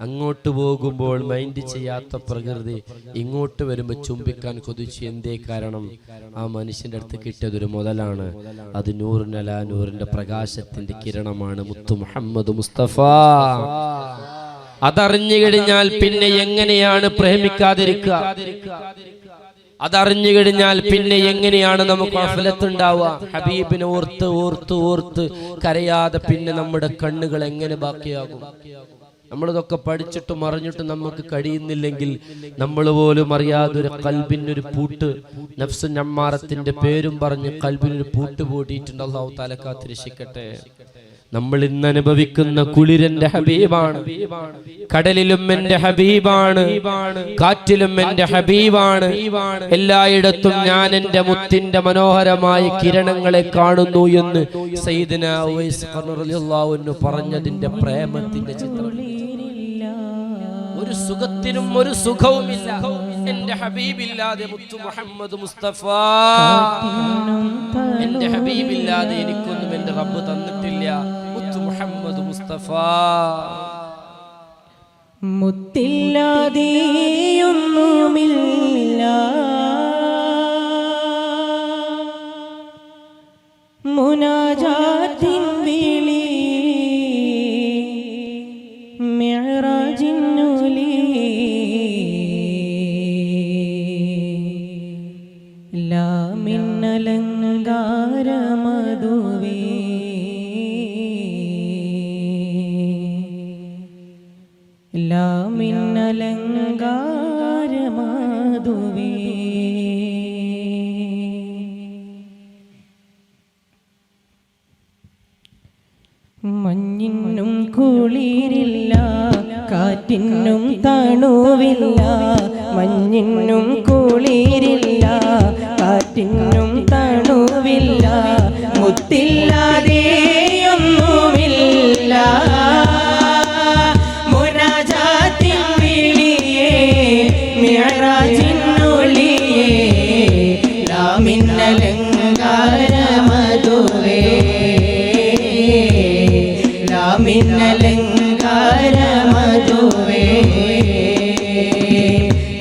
അങ്ങോട്ട് പോകുമ്പോൾ മൈൻഡ് ചെയ്യാത്ത പ്രകൃതി ഇങ്ങോട്ട് വരുമ്പോ ചുംബിക്കാൻ കൊതിച്ചു. എന്തേ കാരണം? ആ മനുഷ്യന്റെ അടുത്ത് കിട്ടിയതൊരു മുതലാണ്. അത് നൂറിനല നൂറിന്റെ പ്രകാശത്തിന്റെ കിരണമാണ് മുത്തു മുഹമ്മദ് മുസ്തഫ. അതറിഞ്ഞു കഴിഞ്ഞാൽ പിന്നെ എങ്ങനെയാണ് പ്രേമിക്കാതിരിക്കുക? അതറിഞ്ഞു കഴിഞ്ഞാൽ പിന്നെ എങ്ങനെയാണ് നമുക്ക് അഫലത്തുണ്ടാവുക? ഹബീബിനെ ഓർത്ത് ഓർത്ത് ഓർത്ത് കരയാതെ പിന്നെ നമ്മുടെ കണ്ണുകൾ എങ്ങനെ ബാക്കിയാകും? നമ്മളിതൊക്കെ പഠിച്ചിട്ടും അറിഞ്ഞിട്ടും നമുക്ക് കഴിയുന്നില്ലെങ്കിൽ നമ്മൾ പോലും അറിയാതൊരു കൽബിനൊരു പൂട്ട്, നഫ്സു അമ്മാറത്തിന്റെ പേരും പറഞ്ഞ് കൽബിനൊരു പൂട്ട് പൂട്ടിയിട്ടുണ്ട്. അല്ലാഹു തആല കാത്തിരക്ഷിക്കട്ടെ. നമ്മൾ ഇന്ന് അനുഭവിക്കുന്ന കുളിരന്റെ ഹബീബാണ്. കടലിലും എന്റെ ഹബീബാണ്, കാറ്റിലും എന്റെ ഹബീബാണ്. എല്ലായിടത്തും ഞാൻ എന്റെ മുത്തിന്റെ മനോഹരമായ കിരണങ്ങളെ കാണുന്നു എന്ന് സയ്യിദുനാ ഉവൈസ് റളിയല്ലാഹു അൻഹു പറഞ്ഞതിന്റെ പ്രേമത്തിന്റെ ചിത്രം. ഒരു സുഖത്തിനും ഒരു സുഖവുമില്ല എന്റെ ഹബീബില്ലാതെ. മുത്തു മുഹമ്മദ് മുസ്തഫ. എന്റെ ഹബീബില്ലാതെ എനിക്കൊന്നും എന്റെ റബ്ബ് തന്നിട്ടില്ല. മുത്തു മുഹമ്മദ് മുസ്തഫ. മുത്തില്ലാതെയൊന്നുമില്ല, മുനാജാത്തിൻ വിളി, മിഅ്റാജിനുലി, ലാ മിന്നലങ്കാരമധുവേ, ലാ മിന്നലങ്കാരമധുവേ. മഞ്ഞിനും കുളിരില്ല, കാറ്റിനും തണുവില്ല. മഞ്ഞിനും കുളിരില്ല, കാറ്റിനും തണുവില്ല. മുത്തില്ലാതെയൊന്നുമില്ല, മുനാജാത്തിൻ വിളിയേ, മിഅ്റാജിനുലിയേ, ലാ മിന്നലങ്കാരമധുവേ, ലാ മിന്നലങ്കാരമധുവേ.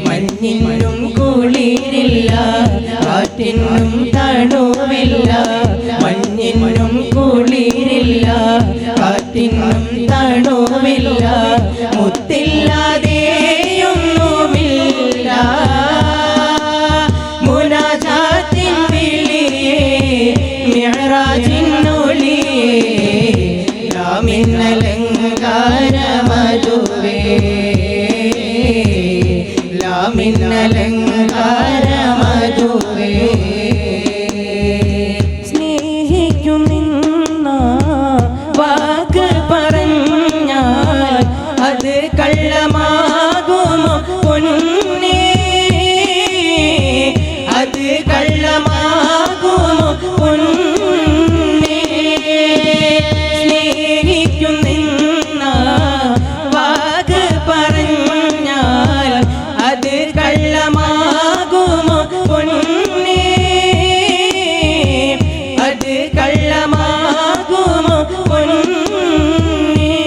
മഞ്ഞിനും കുളിരില്ല, കാറ്റിനും തണുവില്ല. മഞ്ഞിനും കുളിരില്ല, കാറ്റിനും തണുവില്ല. മുത്തില്ലാതെയൊന്നുമില്ല, മുനാജാത്തിൻ വിളിയേ, മിഅ്റാജിനുലിയേ, ലാ മിന്നലങ്കാരമധുവേ, ലാ മിന്നലങ്കാരമധുവേ. സ്നേഹിക്കുന്നിന്ന വാക്ക് പറഞ്ഞാൽ അത് കള്ളമാകുമോ പൊന്നേ? അത് കള്ളമാകുമോ പൊന്നേ? സ്നേഹിക്കുന്നിന്ന വാക്ക് പറഞ്ഞാൽ അത് കള്ളമാകുമോ പൊന്നേ? അത് കള്ളമാകുമോ പൊന്നേ?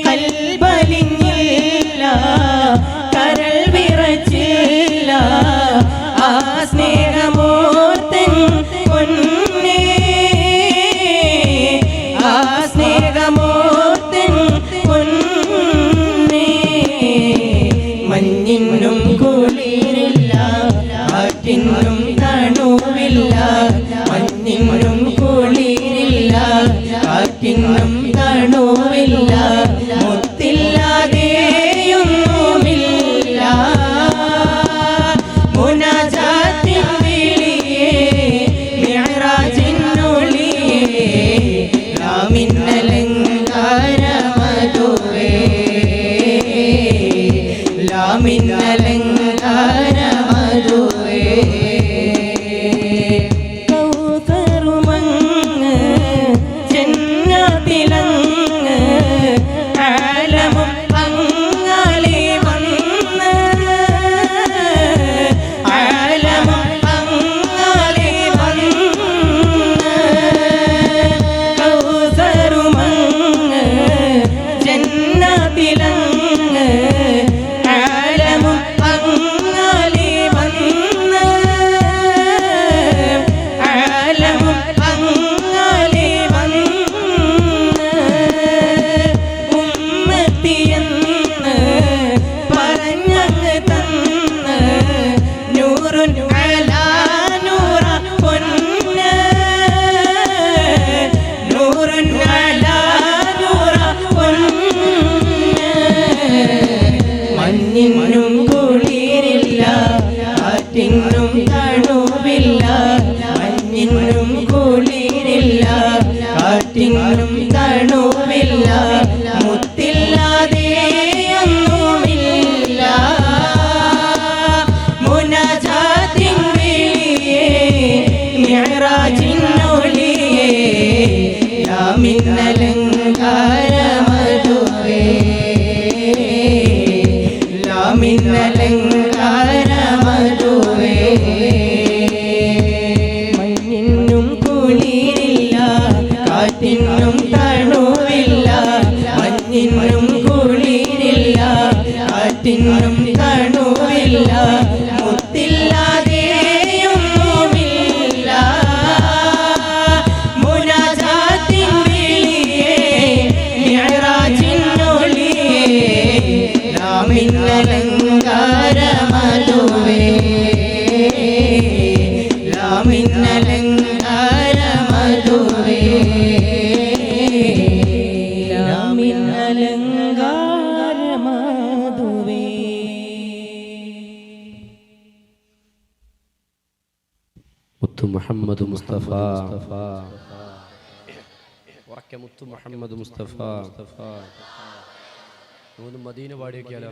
കൽബലിഞ്ഞില്ല, കരൾ വിറച്ചില്ല, ആ സ്നേഹമോർത്തൻ പൊന്നേ, ആ സ്നേഹമോർത്തൻ പൊന്നേ. മഞ്ഞിനും കുളിരില്ല, കാറ്റിനും തണുവില്ല. മഞ്ഞിനും കുളിരില്ല, കാറ്റിനും തണുവില്ല. മുത്തില്ലാതെയൊന്നുമില്ല, മുനാജാത്തിൻ വിളിയേ, മിഅ്റാജിനുലിയേ, ലാ മിന്നലങ്കാരമധുവേ, ലാ മിന്നലങ്കാരമധുവേ. കൗസറുമങ്ങ് ജന്നത്തിലങ്ങ് ആലമും അങ്ങാലെ വന്ന് കാറ്റിനും തണുവില്ല മഞ്ഞിനും കുളിരില്ല കാറ്റിനും തണുവില്ല മുത്തില്ലാതെ ഒന്നുമില്ല മുനാജാത്തിൻ വിളിയേ മിഅ്റാജിനൊലിയേ യാ മിന്നലങ്കാരമധുവേ യാ മിന്നലങ്കാരമധുവേ മഞ്ഞിനും കുളിരില്ല കാറ്റിനും തണുവില്ല മഞ്ഞിനും കുളിരില്ല കാറ്റിനും തണുവില്ല മുത്തില്ലാതെയൊന്നുമില്ല മുനാജാത്തിൻ വിളിയേ മിഅ്റാജിനൊലിയേ യാ മിന്നലങ്കാരമധുവേ യാ മിന്നലങ്കാരമധുവേ യാ മിന്നലങ്കാരമധുവേ. മുത്തു മുഹമ്മദ് മുസ്തഫ ഉറക്കെ മുത്തു മുഹമ്മദ് മുസ്തഫ നമുക്ക് മദീന പാടി വെക്കാലോ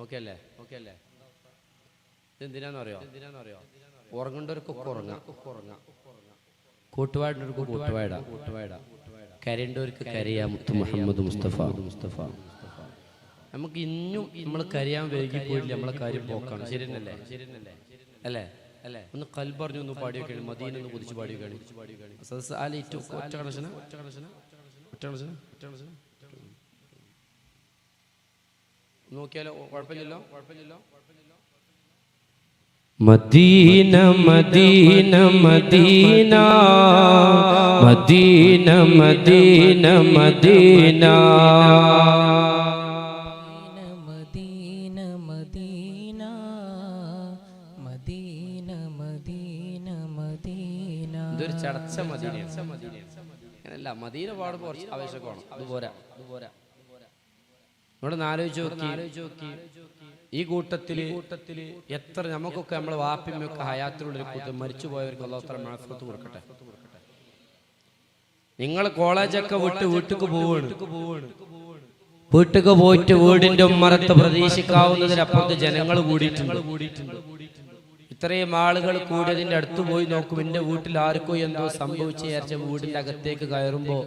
ഓക്കെ അല്ലേ ഇതെന്തിനാന്നറിയോ ഉറങ്ങേണ്ടവർക്കൊക്കെ ഉറങ്ങാം കൂട്ടുവാടവർക്ക് കൂട്ടുവാട കരയേണ്ടവർക്ക് കരയാ മുത്തു മുഹമ്മദ് മുസ്തഫ നമുക്ക് ഇന്നും നമ്മൾ കരയാൻ വൈകി പോയില്ല നമ്മളെ കാര്യം പോക്കാണ് ശരിയല്ലേ അല്ലേ ഒന്ന് കൽബറിഞ്ഞ് ഒന്ന് പാടിയൊക്കെയാണ് മദീന ഒന്ന് കുതിച്ച് പാടിയൊക്കെയാണ് ഒറ്റ കണക്ഷന നോക്കിയാലോ കുഴപ്പമില്ലല്ലോ Medina Medina Medina Medina Medina Medina Medina Medina Medina Medina Medina ഇതൊരു ചടച്ച മദീനയാണ് അങ്ങനല്ല മദീന പാടുമ്പോൾ കുറച്ച് ആവേശമൊക്കെ വേണം അതുപോരാ ഇവിടെ ആലോചിച്ച് നോക്കി ഈ കൂട്ടത്തില് എത്ര നമുക്കൊക്കെ നമ്മളെ വാപ്പിമ്മയൊക്കെ ഹയാത്തിലുള്ളൊരു കൂട്ടം മരിച്ചു പോയവർക്ക് അല്ലാഹു തആല മഅഫറത്ത് കൊടുക്കട്ടെ. നിങ്ങൾ കോളേജൊക്കെ വിട്ട് വീട്ടിക്ക് പോവാണ് വീട്ടിക്ക് പോയിട്ട് വീടിന്റെ ഉമ്മറത്ത് പ്രതീക്ഷിക്കാവുന്നതിനപ്പുറത്ത് ജനങ്ങൾ കൂടിയിട്ടുണ്ട്. ഇത്രയും ആളുകൾ കൂടിയതിന്റെ അടുത്ത് പോയി നോക്കും എന്റെ വീട്ടിൽ ആർക്കോ എന്തോ സംഭവിച്ചു വിചാരിച്ച വീടിന്റെ അകത്തേക്ക് കയറുമ്പോ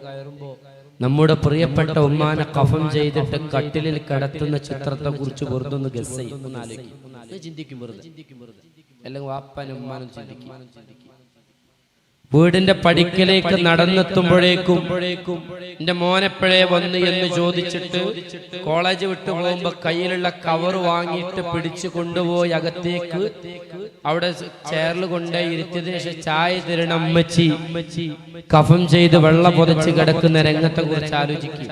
നമ്മുടെ പ്രിയപ്പെട്ട ഉമ്മാനെ കഫം ചെയ്തിട്ട് കട്ടിലിൽ കിടത്തുന്ന ചിത്രത്തെ കുറിച്ച് വെറുതെ ഒന്ന് ഗസ് ചെയ്യും, ചിന്തിക്കും വെറുതെ, അല്ലെങ്കിൽ വാപ്പാനും ഉമ്മാനും ചിന്തിക്കും. വീടിന്റെ പടിക്കലേക്ക് നടന്നെത്തുമ്പോഴേക്കും എന്റെ മോനെപ്പോഴേ വന്ന് എന്ന് ചോദിച്ചിട്ട് കോളേജ് വിട്ടു പോകുമ്പോ കയ്യിലുള്ള കവർ വാങ്ങിയിട്ട് പിടിച്ചു കൊണ്ടുപോയി അകത്തേക്ക് അവിടെ ചെയറിൽ കൊണ്ടുപോയി ഇരുത്തിയതിനു ശേഷം ചായ തരണം അമ്മച്ചി കഫം ചെയ്ത് വെള്ളം പൊതച്ച് കിടക്കുന്ന രംഗത്തെ കുറിച്ച് ആലോചിക്കും.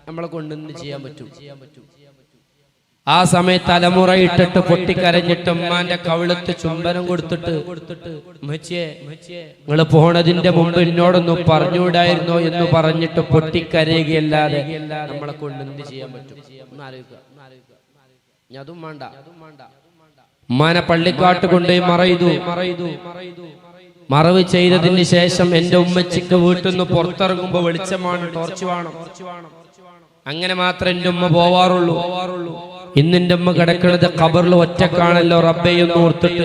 നമ്മളെ കൊണ്ടൊന്നും ചെയ്യാൻ പറ്റും. ആ സമയത്ത് തലമുറയിട്ടിട്ട് പൊട്ടിക്കരഞ്ഞിട്ട് ഉമ്മാന്റെ കവിളത്ത് ചുംബനം കൊടുത്തിട്ട് നിങ്ങൾ പോണതിന്റെ മുമ്പ് എന്നോടൊന്നും പറഞ്ഞുകൂടായിരുന്നോ എന്ന് പറഞ്ഞിട്ട് പൊട്ടിക്കരയുകയല്ലാതെ നമ്മളെ കൊണ്ട് എന്ത് ചെയ്യാൻ പറ്റും? അതും വേണ്ട. ഉമ്മാനെ പള്ളിക്കാട്ട് കൊണ്ടുപോയി മറവ് ചെയ്തതിന് ശേഷം എന്റെ ഉമ്മച്ചിക്ക് വീട്ടിൽ നിന്ന് പുറത്തിറങ്ങുമ്പോ വെളിച്ചമാണ്, ടോർച്ച് വേണം. അങ്ങനെ മാത്രം എന്റെ ഉമ്മ പോവാറുള്ളൂ. ഇന്നിന്റെ ഉമ്മ കിടക്കുന്നത് ഖബറിൽ ഒറ്റക്കാണല്ലോ റബ്ബെയൊന്ന് ഓർത്തിട്ട്.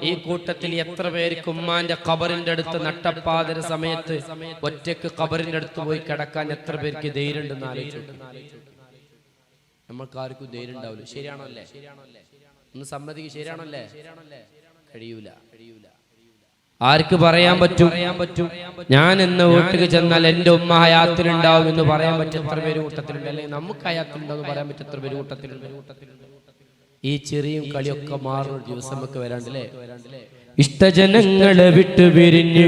ഈ കൂട്ടത്തിൽ എത്ര പേർക്ക് ഉമ്മാന്റെ ഖബറിന്റെ അടുത്ത് നട്ടപ്പാതിര സമയത്ത് ഒറ്റക്ക് ഖബറിന്റെ അടുത്ത് പോയി കിടക്കാൻ എത്ര പേർക്ക് ധൈര്യം ഉണ്ടെന്ന് ആലോചിച്ചു. നമ്മൾക്ക് ആർക്കും ധൈര്യം ഉണ്ടാവില്ല. ശരിയാണല്ലേ? ഒന്ന് സമ്മതിക്ക്. ശരിയാണല്ലേ? കഴിയൂല. ആർക്ക് പറയാൻ പറ്റും ഞാൻ എന്ന വീട്ടിൽ ചെന്നാൽ എന്റെ ഉമ്മ ഹയാത്തിലുണ്ടാവും എന്ന് പറയാൻ പറ്റും എത്ര പേര് കൂട്ടത്തിലുണ്ട്? അല്ലെങ്കിൽ നമുക്ക് ഹയാത്തിലുണ്ടാവും എന്ന് പറയാൻ പറ്റും എത്ര പേര് കൂട്ടത്തിലുണ്ട്? ഈ ചെറിയ കളിയൊക്കെ മാറുന്ന ദിവസം ഒക്കെ വരാണ്ടല്ലേ? ഇഷ്ടജനങ്ങളെ വിട്ടു വിരിഞ്ഞ്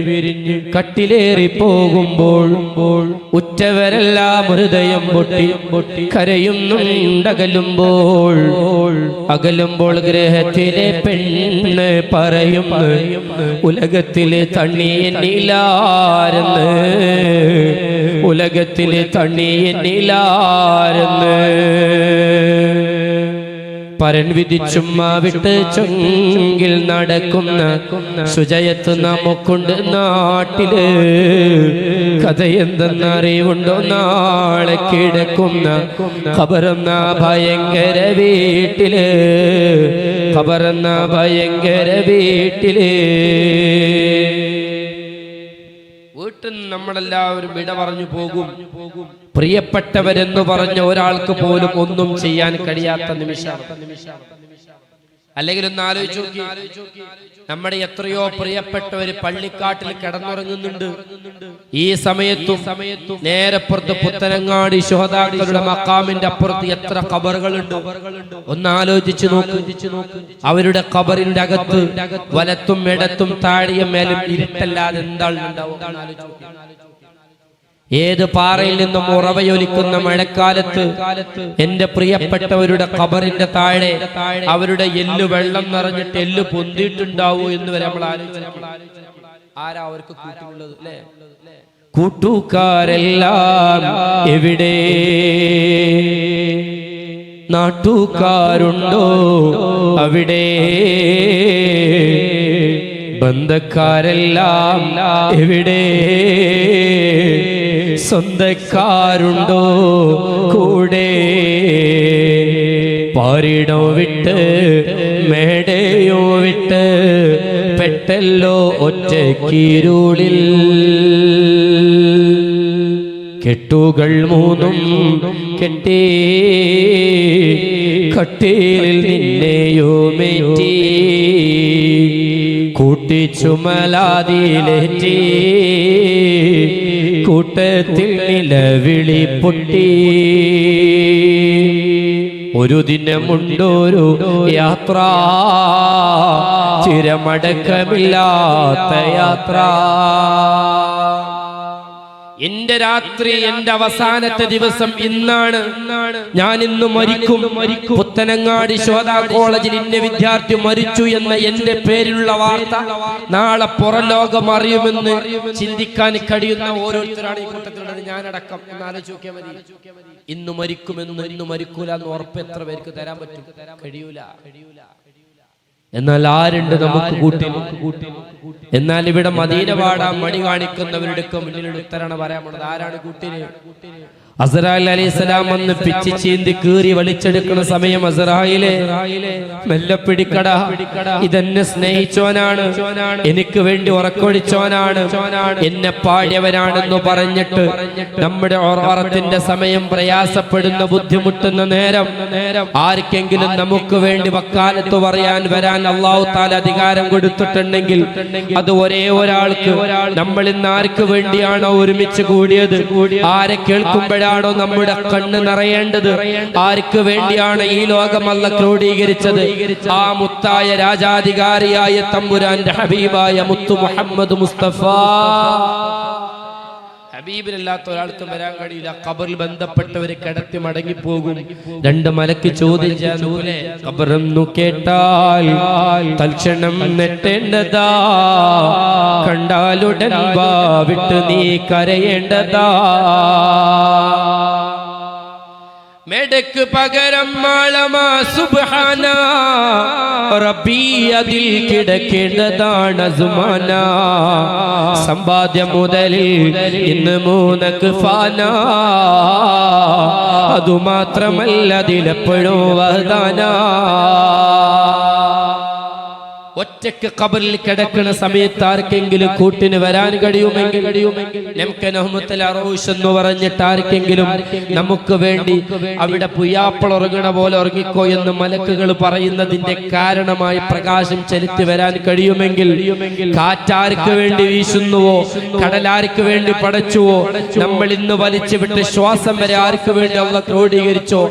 കട്ടിലേറി പോകുമ്പോൾ ഉറ്റവരെല്ലാം ഹൃദയം പൊട്ടി കരയുന്നുണ്ടകലുമ്പോൾ ഗ്രഹത്തിലെ പെണ്ണ് പറയും ഉലകത്തിലെ തണ്ണീനിലാരെന്ന്, ഉലകത്തിലെ തണ്ണീനിലാരെന്ന്. പരൻ വിധിച്ചുമ്മ വിട്ട് ചൊങ്കിൽ നടക്കുന്ന ശുചയത്ത് നമുക്കുണ്ട് നാട്ടില്. കഥയെന്തെന്നറിവുണ്ടോ നാളെ കിടക്കുന്ന ഖബറെന്ന ഭയങ്കര വീട്ടില്, ഖബറെന്ന ഭയങ്കര വീട്ടില്. വീട്ടിൽ നമ്മളെല്ലാവരും വിട പറഞ്ഞു പോകും. പ്രിയപ്പെട്ടവരെന്ന് പറഞ്ഞ ഒരാൾക്ക് പോലും ഒന്നും ചെയ്യാൻ കഴിയാത്ത നിമിഷം. അല്ലെങ്കിൽ ഒന്ന് ആലോചിച്ചു നോക്കി, നമ്മുടെ എത്രയോ പ്രിയപ്പെട്ടവര് പള്ളിക്കാട്ടിൽ കിടന്നുറങ്ങുന്നുണ്ട്. ഈ സമയത്തും നേരപ്പുറത്ത് പുത്തനങ്ങാടി ശുഹദാക്കളുടെ മഖാമിന്റെ അപ്പുറത്ത് എത്ര ഖബറുകളുണ്ട്. ഒന്ന് ആലോചിച്ചു നോക്ക്. അവരുടെ ഖബറിന്റെ അകത്ത് വലത്തും ഇടത്തും താഴെയും മേലും ഇരുട്ടല്ലാതെ എന്താണ് ഉണ്ടാവും? ഏത് പാറയിൽ നിന്നും ഉറവയൊലിക്കുന്ന മഴക്കാലത്ത് എന്റെ പ്രിയപ്പെട്ടവരുടെ ഖബറിന്റെ താഴെ അവരുടെ എല്ല് വെള്ളം നിറഞ്ഞിട്ട് എല്ല് പൊന്തിയിട്ടുണ്ടാവോ എന്ന് വരെ നമ്മൾ ആലോചിച്ചു. ആരാ അവർക്ക് കൂട്ടുള്ളത്? അല്ലേ? കൂട്ടുകാരെല്ലാം എവിടെ? നാട്ടുകാരുണ്ടോ അവിടെ? ബന്ധക്കാരെല്ലാം എവിടെ? സ്വന്തക്കാരുണ്ടോ കൂടെ? പാരിടോ വിട്ട് മേടയോ വിട്ട് പെട്ടല്ലോ ഒറ്റക്കിരുളിൽ. കെട്ടുകൾ മൂന്നും കെട്ടി കട്ടിലിൽ നിന്നെയുമേറ്റി കൂട്ടിച്ചുമലാതിലേറ്റി കൂട്ടത്തിൽ നിലവിളി പൊട്ടി. ഒരു ദിനമുണ്ടൊരു യാത്ര, ചിരമടക്കമില്ലാത്ത യാത്ര. എന്റെ രാത്രി, എന്റെ അവസാനത്തെ ദിവസം ഇന്നാണ്. ഞാൻ ഇന്ന് മരിക്കും. പുത്തനങ്ങാടി ശോധാ കോളേജിൽ ഇന്ന വിദ്യാർത്ഥി മരിച്ചു എന്ന എന്റെ പേരിലുള്ള വാർത്ത നാളെ പുറം ലോകം അറിയുമെന്ന് ചിന്തിക്കാൻ കഴിയുന്ന ഓരോരുത്തരാണ് ഈ കൂട്ടത്തിലുള്ളത്, ഞാനടക്കം. എന്ന് ആലോചിച്ച് നോക്കിയാൽ മതി. ഇന്ന് മരിക്കുമെന്ന്, ഇന്ന് മരിക്കൂല എന്ന് ഉറപ്പ് എത്ര പേർക്ക് തരാൻ പറ്റും? കഴിയൂല. എന്നാൽ ആരുണ്ട് നമുക്ക് കൂട്ടി? എന്നാൽ ഇവിടെ മദീന പാടാൻ മണി കാണിക്കുന്നവരുടെ മുന്നിലുള്ള ഉത്തരാണ് പറയാനുള്ളത്. ആരാണ് കൂട്ടിന്? അസ്റായിൽ അലൈഹിസ്സലാം വന്ന് പിച്ചി ചീന്തി കീറി വലിച്ചെടുക്കുന്ന സമയം അസ്റായിലെ മെല്ലെ പിടിക്കട, ഇതെന്നെ സ്നേഹിച്ചോനാണ്, എനിക്ക് വേണ്ടി ഉറക്കൊഴിച്ചോനാണ്, എന്നെ പാടിയവനാണെന്ന് പറഞ്ഞിട്ട് നമ്മുടെ ഉറവറത്തിന്റെ സമയം പ്രയാസപ്പെടുന്ന ബുദ്ധിമുട്ടുന്ന നേരം ആർക്കെങ്കിലും നമുക്ക് വേണ്ടി വക്കാലത്ത് പറയാൻ വരാൻ അല്ലാഹു തആല അധികാരം കൊടുത്തിട്ടുണ്ടെങ്കിൽ അത് ഒരേ ഒരാൾക്ക്. നമ്മൾ ഇന്ന് ആർക്ക് വേണ്ടിയാണോ ഒരുമിച്ച് കൂടിയത്, ആരെ കേൾക്കുമ്പോഴാണ് നമ്മുടെ കണ്ണ് നിറയേണ്ടത്, ആർക്ക് വേണ്ടിയാണ് ഈ ലോകം അല്ലാഹു ക്രോഡീകരിച്ചത്, ആ മുത്തായ രാജാധികാരിയായ തമ്പുരാന്റെ ഹബീബായ മുത്തു മുഹമ്മദ് മുസ്തഫ. ഹബീബിനല്ലാത്ത ഒരാൾക്കും വരാൻ കഴിയില്ല. ഖബറിൽ ബന്ധപ്പെട്ടവരെ കിടത്തി മടങ്ങിപ്പോകും. രണ്ട് മലക്ക് ചോദിച്ചൂലെ, ഖബറെന്നു കേട്ടാൽ തൽക്ഷണം നെട്ടേണ്ടതാ, കണ്ടാലുടൻ വാ വിട്ട് നീ കരയേണ്ടതാ. മെടക്ക് പകരം മാളമാ സുബ്ഹാന റബ്ബി, അതിൽ കിടക്കേണ്ടതാണ് സുമാന. സമ്പാദ്യം മുതലിൽ ഇന്ന് മൂന്നക്ക് ഫാന, അതുമാത്രമല്ല അതിലെപ്പോഴും വഹദാന. ഒറ്റക്ക് ഖബറിൽ കിടക്കുന്ന സമയത്ത് ആർക്കെങ്കിലും കൂട്ടിന് വരാൻ കഴിയുമെങ്കിൽ എന്ന് പറഞ്ഞിട്ട് ആർക്കെങ്കിലും നമുക്ക് വേണ്ടി അവിടെ പുയ്യാപ്പൾ ഉറങ്ങണ പോലെ ഉറങ്ങിക്കോ എന്ന് മലക്കുകൾ പറയുന്നതിന്റെ കാരണമായി പ്രകാശം ചെലുത്തി വരാൻ കഴിയുമെങ്കിൽ, കാറ്റാർക്ക് വേണ്ടി വീശുന്നുവോ, കടലാർക്ക് വേണ്ടി പടച്ചുവോ, നമ്മൾ ഇന്ന് വലിച്ചു വിട്ട് ശ്വാസം വരെ ആർക്ക് വേണ്ടി അല്ലാഹു ക്രോഡീകരിച്ചോ,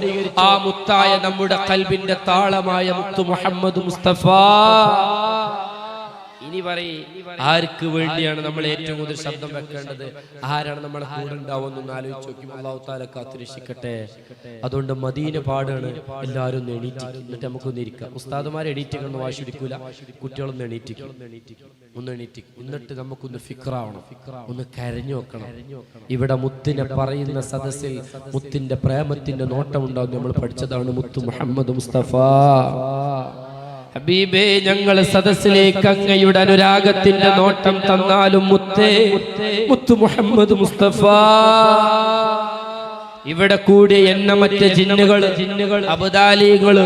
ആ മുത്തായ നമ്മുടെ ഖൽബിന്റെ താളമായ മുത്തു മുഹമ്മദ് മുസ്തഫ ഇനി പറയും, ആർക്ക് വേണ്ടിയാണ് നമ്മൾ ഏറ്റവും കൂടുതൽ ശബ്ദം വെക്കേണ്ടത്? ആരാണ് നമ്മളെ കൂടെ ഉണ്ടാവുമെന്നൊന്ന് ആലോചിച്ച് നോക്കി. അല്ലാഹു തആല കാത്തുരക്ഷിക്കട്ടെ. അതുകൊണ്ട് മദീന പാടാണ്. എല്ലാവരും ഒന്ന് എണീറ്റ്, എന്നിട്ട് നമുക്കൊന്ന് ഇരിക്കാം. ഉസ്താദുമാരെ എണീറ്റിക്കൊന്നും വാശി പിടിക്കൂല, കുട്ടികളൊന്ന് എണീറ്റിക്കും, ഒന്ന് എണീറ്റിക്കും. എന്നിട്ട് നമുക്കൊന്ന് ഫിക്റാവണം, ഒന്ന് കരഞ്ഞു വെക്കണം. ഇവിടെ മുത്തിനെ പറയുന്ന സദസ്സിൽ മുത്തിന്റെ പ്രേമത്തിന്റെ നോട്ടം ഉണ്ടാവും. നമ്മൾ പഠിച്ചതാണ് മുത്തു മുഹമ്മദ് മുസ്തഫ. ഹബീബേ, ഞങ്ങൾ സദസ്സിലേക്ക് അങ്ങയുടെ അനുരാഗത്തിന്റെ നോട്ടം തന്നാലും മുത്തേ, മുത്തു മുഹമ്മദ് മുസ്തഫ. ഇവിടെ കൂടിയ എണ്ണമറ്റ ജിന്നുകൾ, അബ്ദാലികൾ,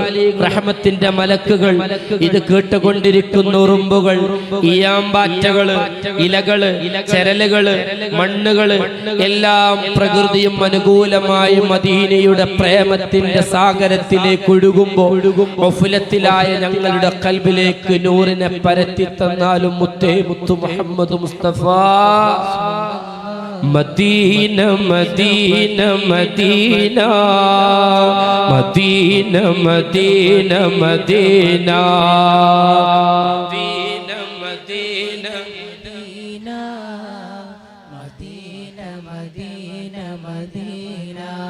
റഹ്മത്തിന്റെ മലക്കുകൾ, ഇത് കേട്ടുകൊണ്ടിരിക്കുന്ന ഉറുമ്പുകൾ, ഈയാമ്പാറ്റകൾ, ഇലകള്, ചരലുകള്, മണ്ണുകള്, എല്ലാം പ്രകൃതിയും അനുകൂലമായി മദീനയുടെ പ്രേമത്തിന്റെ സാഗരത്തിലേക്ക് ഒഴുകുമ്പോൾ ഗഫലത്തിലായ ഞങ്ങളുടെ ഖൽബിലേക്ക് നൂറിനെ പരത്തി തന്നാലും മുത്തേ, മുത്തു Muhammad Mustafa. Medina Medina Medina Medina Medina Medina Medina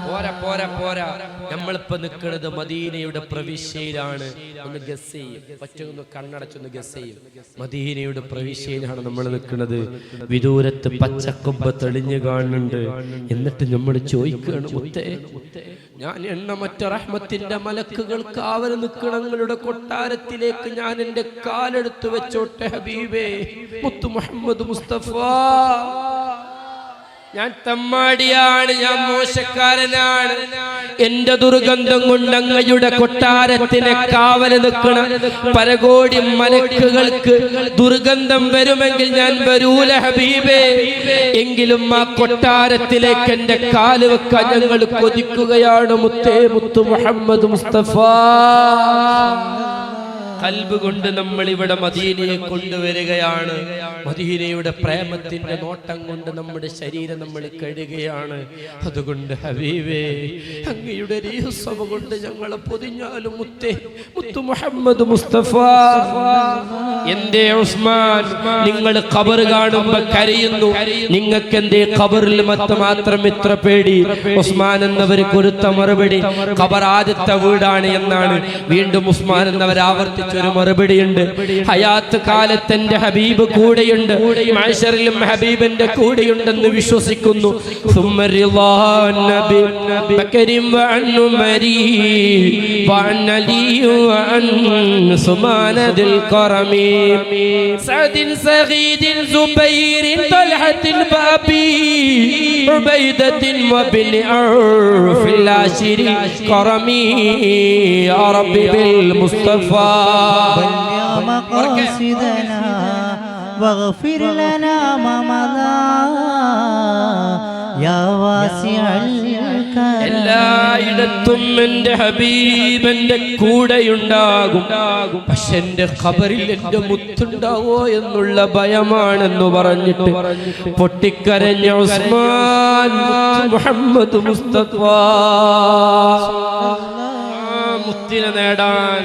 പോരാ പോരാ പോരാ. നമ്മളിപ്പോ നിൽക്കുന്നത് മദീനയുടെ പ്രവിശ്യയിലാണ്. ഒന്ന് ഗസ് ചെയ്യും, പറ്റൊന്ന് കണ്ണടച്ചൊന്ന് ഗസ് ചെയ്യും. മദീനയുടെ പ്രവിശ്യയിലാണ് നമ്മൾ നിൽക്കുന്നത്. വിദൂരത്ത് പച്ചക്കൊമ്പ് തെളിഞ്ഞു കാണുന്നുണ്ട്. എന്നിട്ട് നമ്മൾ ചോദിക്കുകയാണ്, മുത്തേ, ഞാൻ എണ്ണമറ്റ റഹ്മത്തിന്റെ മലക്കുകൾ കാവൽ നിൽക്കണങ്ങളുടെ കൊട്ടാരത്തിലേക്ക് ഞാൻ എന്റെ കാലെടുത്ത് വെച്ചോട്ടെ ഹബീബേ, മുത്തു മുഹമ്മദ് മുസ്തഫ. ഞാൻ തമ്മാടിയാണ്, ഞാൻ മോശക്കാരനാണ്. എന്റെ ദുർഗന്ധം കൊണ്ട് അങ്ങയുടെ കൊട്ടാരത്തിനെ കാവല് നിൽക്കണ പരകോടി മലക്കുകൾക്ക് ദുർഗന്ധം വരുമെങ്കിൽ ഞാൻ വരൂല ഹബീബേ. എങ്കിലും ആ കൊട്ടാരത്തിലേക്ക് എന്റെ കാല് വെക്കാൻ ഞങ്ങൾ കൊതിക്കുകയാണ് മുത്തേ, മുത്തു മുഹമ്മദ് മുസ്തഫ. ഖൽബ് കൊണ്ട് നമ്മൾ ഇവിടെ മദീനയെ കൊണ്ടുവരികയാണ്. മദീനയുടെ പ്രേമത്തിന്റെ നോട്ടം കൊണ്ട് നമ്മുടെ ശരീരം നമ്മൾ കഴുകുകയാണ്. അതുകൊണ്ട് ഹബീബേ, അങ്ങയുടെ റീഹ്സവ കൊണ്ട് ഞങ്ങളെ പൊതിഞ്ഞാലും മുത്തേ, മുത്തു മുഹമ്മദ് മുസ്തഫ. എന്തേ ഉസ്മാൻ, നിങ്ങൾ ഖബർ കാണുമ്പോ കരയുന്നു, നിങ്ങൾക്ക് എന്തേ ഖബറിൽ മാത്രം ഇത്ര പേടി? ഉസ്മാൻ എന്നവർ കൊടുത്ത മറുപടി, ഖബർ ആദ്യത്തെ വീടാണ് എന്നാണ്. വീണ്ടും ഉസ്മാൻ എന്നവർ ആവർത്തിച്ചു ഒരു മറുപടിയുണ്ട്, ഹയാത്ത് കാലത്ത് എന്റെ ഹബീബ് കൂടെയുണ്ട്, മഹ്ശറിലും ഹബീബിന്റെ കൂടെയുണ്ടെന്ന് വിശ്വസിക്കുന്നു. مقاصدنا واغفر لنا ما مضى يا واسع الكرم. എല്ലായിടത്തും എന്റെ ഹബീബ് എന്റെ കൂടെയുണ്ടാകും. പക്ഷെ എന്റെ ഖബറിൽ എന്റെ മുത്തുണ്ടാവോ എന്നുള്ള ഭയമാണെന്ന് പറഞ്ഞിട്ട് പൊട്ടിക്കരഞ്ഞ ഉസ്മാൻ മുഹമ്മദ് മുസ്തഫ. മുത്തിനെ നേടാൻ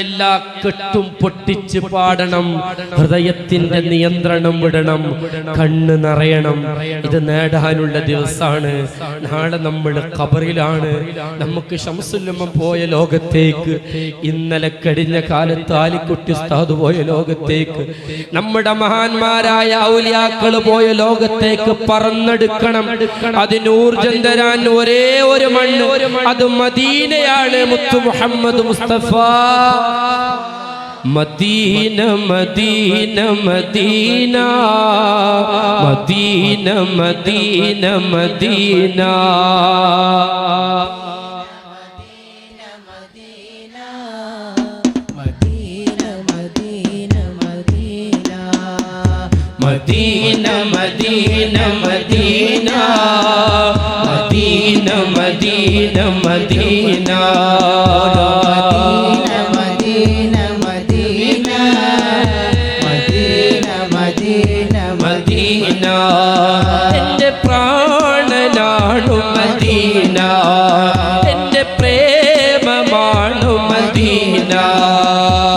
എല്ലാ കെട്ടും പൊട്ടിച്ച് പാടണം, ഹൃദയത്തിന്റെ നിയന്ത്രണം വിടണം, കണ്ണ് നിറയണം. ഇത് നേടാനുള്ള ദിവസമാണ്. നാളെ നമ്മൾ ഖബറിലാണ്. നമുക്ക് ശംസുലുമ്മ പോയ ലോകത്തേക്ക്, ഇന്നലെ കഴിഞ്ഞ കാലത്ത് ആലിക്കുട്ടി ഉസ്താദ് പോയ ലോകത്തേക്ക്, നമ്മുടെ മഹാന്മാരായ ഔലിയാക്കൾ പോയ ലോകത്തേക്ക് പറന്നെടുക്കണം. അതിന് ഊർജം തരാൻ ഒരേ ഒരു മണ്ണ്, അത് മദീനയാണ്. മുത്തു Muhammad Mustafa. Medina Medina Medina Medina Medina Medina Medina Medina Medina Medina Medina Medina Medina എന്റെ പ്രാണനാണു മദീന, എന്റെ പ്രേമമാണു മദീന,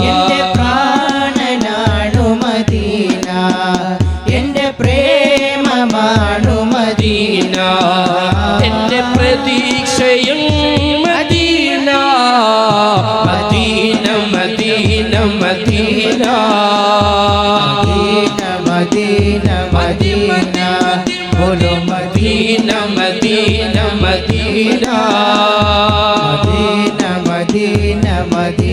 എന്റെ പ്രാണനാണു മദീന,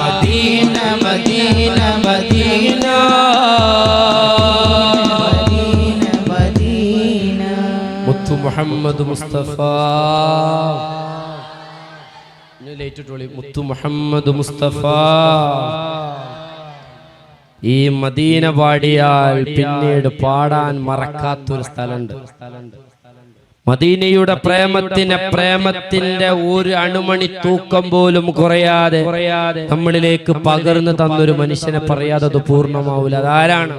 മദീന മദീന മദീന മുത്തു മുഹമ്മദ് മുസ്തഫ മുത്തു മുഹമ്മദ് മുസ്തഫ ഈ മദീന പാടിയാൽ പിന്നീട് പാടാൻ മറക്കാത്തൊരു സ്ഥലമുണ്ട്. മദീനയുടെ പ്രേമത്തിന്റെ ഒരു അണുമണി തൂക്കം പോലും കുറയാതെ നമ്മളിലേക്ക് പകർന്നു തന്നൊരു മനുഷ്യനെ പറയാതെ അത് പൂർണ്ണമാവൂല. അതാരാണ്?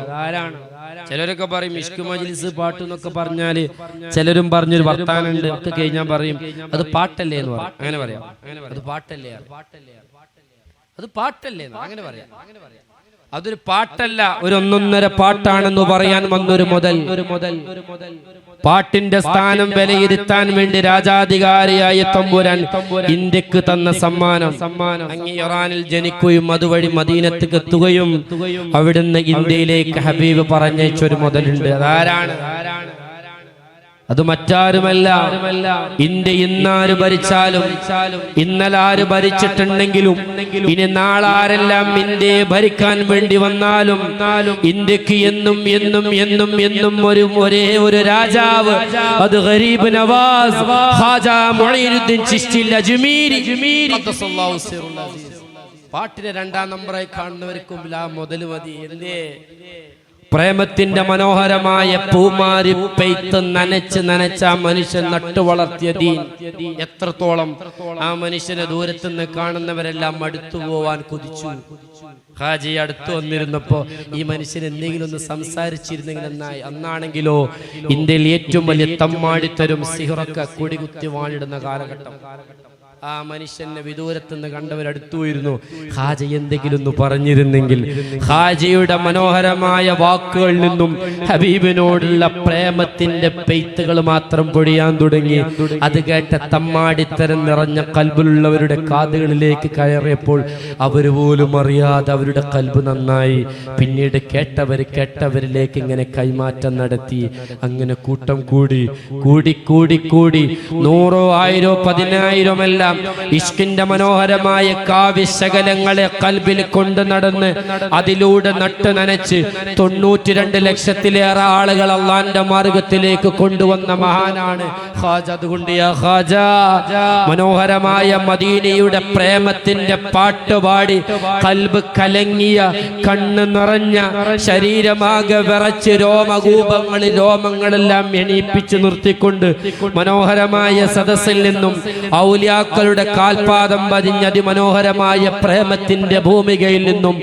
ചിലരൊക്കെ പറയും ഇഷ്ക് മജ്ലിസ് പാട്ട് എന്നൊക്കെ പറഞ്ഞാല്, ചിലരും പറഞ്ഞൊരു വർത്താനുണ്ട് ഒക്കെ കഴിഞ്ഞാൽ പറയും അത് പാട്ടല്ലേ എന്ന് പറയും. അങ്ങനെ പറയാം, അത് പാട്ടല്ലേ, അത് പാട്ടല്ലേ അങ്ങനെ പറയാം. അതൊരു പാട്ടല്ല, ഒരു ഒന്നൊന്നര പാട്ടാണെന്ന് പറയാൻ വന്നൊരു മുതൽ പാട്ടിന്റെ സ്ഥാനം വിലയിരുത്താൻ വേണ്ടി രാജാധികാരിയായ തമ്പുരാൻ ഇന്ത്യക്ക് തന്ന സമ്മാനം. അങ്ങ് ഇറാനിൽ ജനിക്കുകയും അതുവഴി മദീനത്തേക്ക് എത്തുകയും അവിടുന്ന് ഇന്ത്യയിലേക്ക് ഹബീബ് പറഞ്ഞയച്ചൊരു മുതലുണ്ട്. അതാരാണ്? അത് മറ്റാരുമല്ല, ഇന്ത്യ ഇന്നാര് ഭരിച്ചാലും ഇന്നലെ ആര് ഭരിച്ചിട്ടുണ്ടെങ്കിലും ഇനി നാളാരെല്ലാം ഇന്ത്യയെ ഭരിക്കാൻ വേണ്ടി വന്നാലും ഇന്ത്യക്ക് എന്നും എന്നും എന്നും എന്നും ഒരേ ഒരു രാജാവ്, അത് ഗരീബ് നവാസ് ഖാജ മുഈനുദ്ദീൻ ചിശ്തി അജ്മീരി. പാട്ടിനെ രണ്ടാം നമ്പറായി കാണുന്നവർക്കും മുതൽ മതി. എന്തേ? പ്രേമത്തിന്റെ മനോഹരമായ പൂമാരി പെയ്ത്ത് നനച്ച് ആ മനുഷ്യൻ നട്ടു വളർത്തിയ ദീൻ എത്രത്തോളം ആ മനുഷ്യനെ ദൂരത്തുനിന്ന് കാണുന്നവരെല്ലാം അടുത്തു പോവാൻ കൊതിച്ചു. ഹാജി അടുത്തു വന്നിരുന്നപ്പോ ഈ മനുഷ്യൻ എന്തെങ്കിലും ഒന്ന് സംസാരിച്ചിരുന്നെങ്കിൽ എന്നായി. അന്നാണെങ്കിലോ ഇന്ത്യയിൽ ഏറ്റവും വലിയ തമ്മാടിത്തരും സിഹറൊക്കെ കൊടികുത്തി വാണിടുന്ന കാലഘട്ടം. ആ മനുഷ്യനെ വിദൂരത്തുനിന്ന് കണ്ടവരടുത്തു പോയിരുന്നു. ഹാജ എന്തെങ്കിലും ഒന്ന് പറഞ്ഞിരുന്നെങ്കിൽ. ഹാജയുടെ മനോഹരമായ വാക്കുകളിൽ നിന്നും ഹബീബിനോടുള്ള പ്രേമത്തിന്റെ പെയ്ത്തുകൾ മാത്രം പൊഴിയാൻ തുടങ്ങി. അത് കേട്ട തമ്മാടിത്തരം നിറഞ്ഞ കൽബിലുള്ളവരുടെ കാതുകളിലേക്ക് കയറിയപ്പോൾ അവർ പോലും അറിയാതെ അവരുടെ കൽബ് നന്നായി. പിന്നീട് കേട്ടവരിലേക്ക് ഇങ്ങനെ കൈമാറ്റം നടത്തി. അങ്ങനെ കൂട്ടം കൂടി 100 1000 10,000 ഇഷ്കിന്റെ മനോഹരമായ കാവ്യശകലങ്ങളെ കൽബിൽ കൊണ്ട് നടന്ന് അതിലൂടെ നട്ട് നനച്ച് 92 ലക്ഷത്തിലേറെ ആളുകൾ അള്ളാന്റെ മാർഗത്തിലേക്ക് കൊണ്ടുവന്ന മഹാനാണ് ഖാജ. അതുകൊണ്ട് യാ ഖാജ, മനോഹരമായ മദീനയുടെ പ്രേമത്തിന്റെ പാട്ടുപാടി കൽബ് കലങ്ങിയ, കണ്ണ് നിറഞ്ഞ, ശരീരമാകെ വിറച്ച് രോമങ്ങളെല്ലാം എണീപ്പിച്ചു നിർത്തിക്കൊണ്ട് മനോഹരമായ സദസ്സിൽ നിന്നും ഔലിയാക്കളുടെ കാൽപാദം പതിഞ്ഞ അതിമനോഹരമായ പ്രേമത്തിന്റെ ഭൂമികയിൽ നിന്നും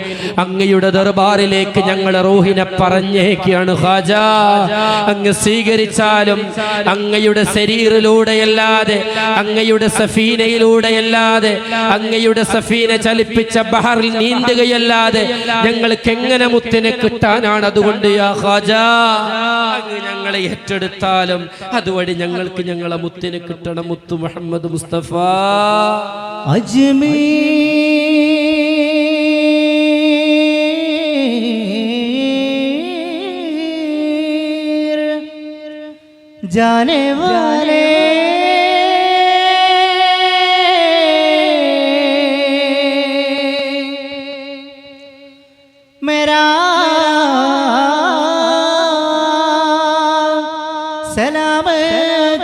അങ്ങയുടെ ദർബാറിലേക്ക് ഞങ്ങൾ റൂഹിനെ പറഞ്ഞേക്കാണ് ഖാജ. അങ്ങ് സ്വീകരിച്ചാലും അങ്ങയുടെ ശരീരത്തിലൂടെയല്ലാതെ, അങ്ങയുടെ സഫീനയിലൂടെയല്ലാതെ, അങ്ങയുടെ സഫീന ചലിപ്പിച്ച ബഹറിൽ നീന്തുകയല്ലാതെ ഞങ്ങൾക്ക് എങ്ങനെ മുത്തിനെ കിട്ടാനാണ്? അതുകൊണ്ട് യാ ഖാജ, ഞങ്ങളെ ഏറ്റെടുത്താലും അതുവഴി ഞങ്ങൾക്ക് ഞങ്ങളെ മുത്തിനെ കിട്ടണം. മുത്തു മുഹമ്മദ് മുസ്തഫ अजमेर जाने वाले मेरा सलाम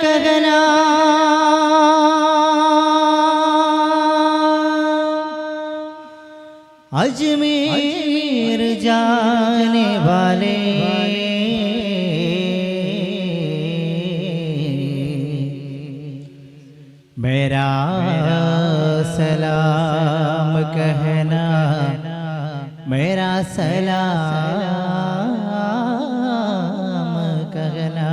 कहना। अजमेर जाने वाले मेरा सलाम कहना, मेरा सलाम कहना।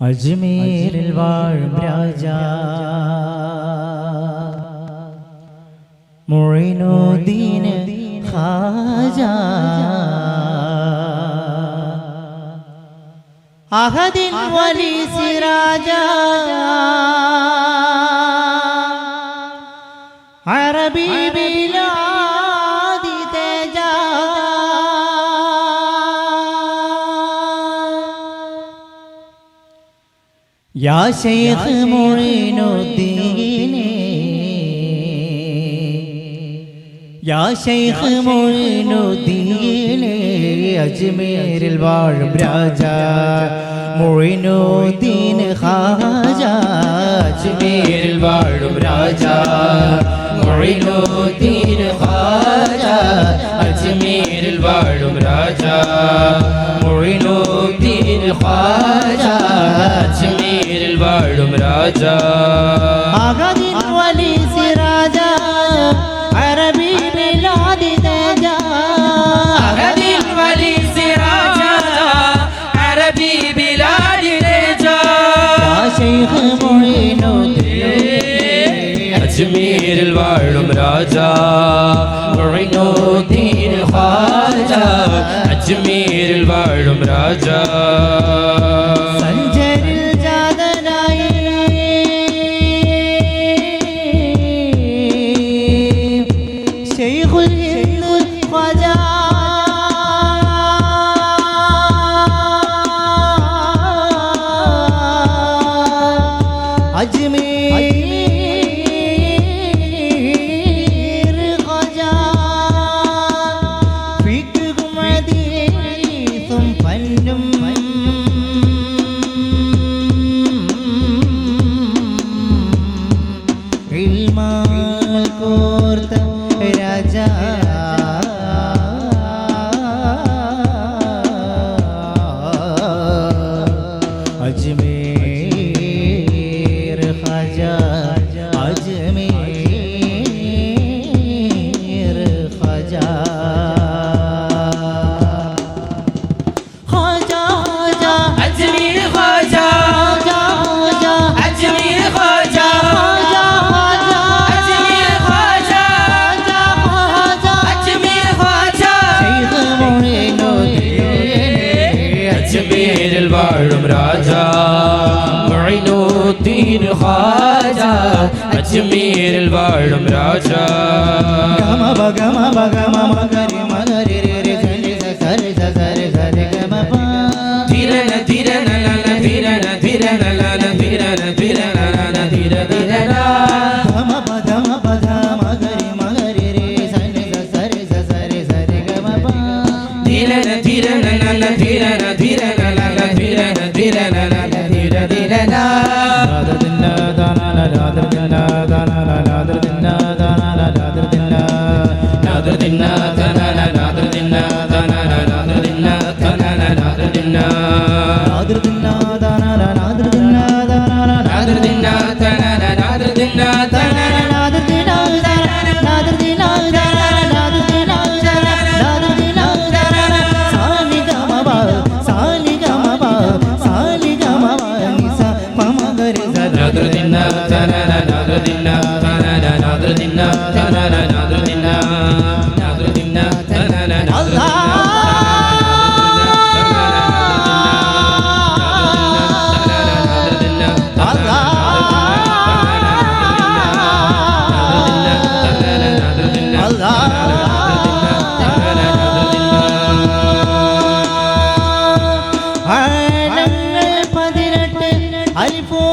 അജ്മീരിൽ വാഴും രാജാ മുഈനുദ്ദീൻ ഖാജ, അഹദിൻ വലി സിറാജ, അറബി ബിലാദി തേജ, യാ ശൈഖ് മുഈനുദ്ദീനെ യാ ശൈഖ് മുഈനുദ്ദീനെ അജ്മീരിൽ വാഴും രാജ മുഈനുദ്ദീൻ ഖാജ അജ്മീരിൽ വാഴും രാജ മുഈനുദ്ദീൻ ഖാജ അജ്മീരിൽ വാഴും രാജ മുഈനുദ്ദീൻ ഖാജ അജ്മീരിൽ വാഴും രാജ അഗദിൻ വലി സിറാജ അറബി ബിലാദി തജ അഗദിൻ വലി സിറാജ അറബി ബിലാദി തജ യാ ശൈഖ് മുഈനുദ്ദീൻ അജ്മീരിൽ വാഴും രാജ മുഈനുദ്ദീൻ ഖാജ അജ്മീരിൽ വാഴും രാജ സഞ്ചരിൽ ജാതനായി ശൈഖുൽ ഹിന്ദ് ഖാജ അജ്മീർ ഖാജ ഫിഖ്ഹും ഹദീസും ഫന്നും ഇൽമാൽ കോർത്ത രാജ അജ്മീർ ഖാജ അജ്മീർ ഖാജ ഖാജ അജ്മീർ ഖാജ അജ്മീർ ഖാജ അജ്മീർ ഖാജ അജ്മീർ ഖാജ ശൈഖ് മുഈനുദ്ദീൻ അജ്മീരിൽ വാഴും രാജ മുഈനുദ്ദീൻ ഖാജ അജ്മീരിൽ വാഴും രാജ ഗമ ബഗമ ബഗമ മഗരി മഗരി രി സരി സരി സരി സരി ഗമ പ ധിരന ധിരന ലന ധിരന ധിരന ലന ധിരന ധിരന ലന ധിര ധിരന ഗമ ബഗമ ബഗ മഗരി മഗരി രി സരി സരി സരി സരി ഗമ പ ധിരന ധിരന ലന ധിരന ധിരന ലന ധിരന ധിരന ലന ധിര ധിരന നാദദിന്ന ദാനന നാദദിന്ന ദാനന നാദദിന്ന ദാനന നാദദിന്ന നാദദിന്ന തനന നാദദിന്ന തനന നാദദിന്ന തനന നാദദിന്ന നാദദിന്ന ദാനന നാദദിന്ന ദാനന നാദദിന്ന തനന നാദദിന്ന തനന നാദദിന്ന നാദദിന്ന നാദദിന്ന നാദദിന്ന സാനി ഗമ ബ സാനി ഗമ ബ സാനി ഗമ ബ നിസ മമ ഗരി സദ നാദദിന്ന തനന നാദദിന്ന തനന നാദദിന്ന തനന നാദദിന്ന നാദദിന്ന തനന അല്ലാഹ് ആഴങ്ങൾ 18 അൽഫോ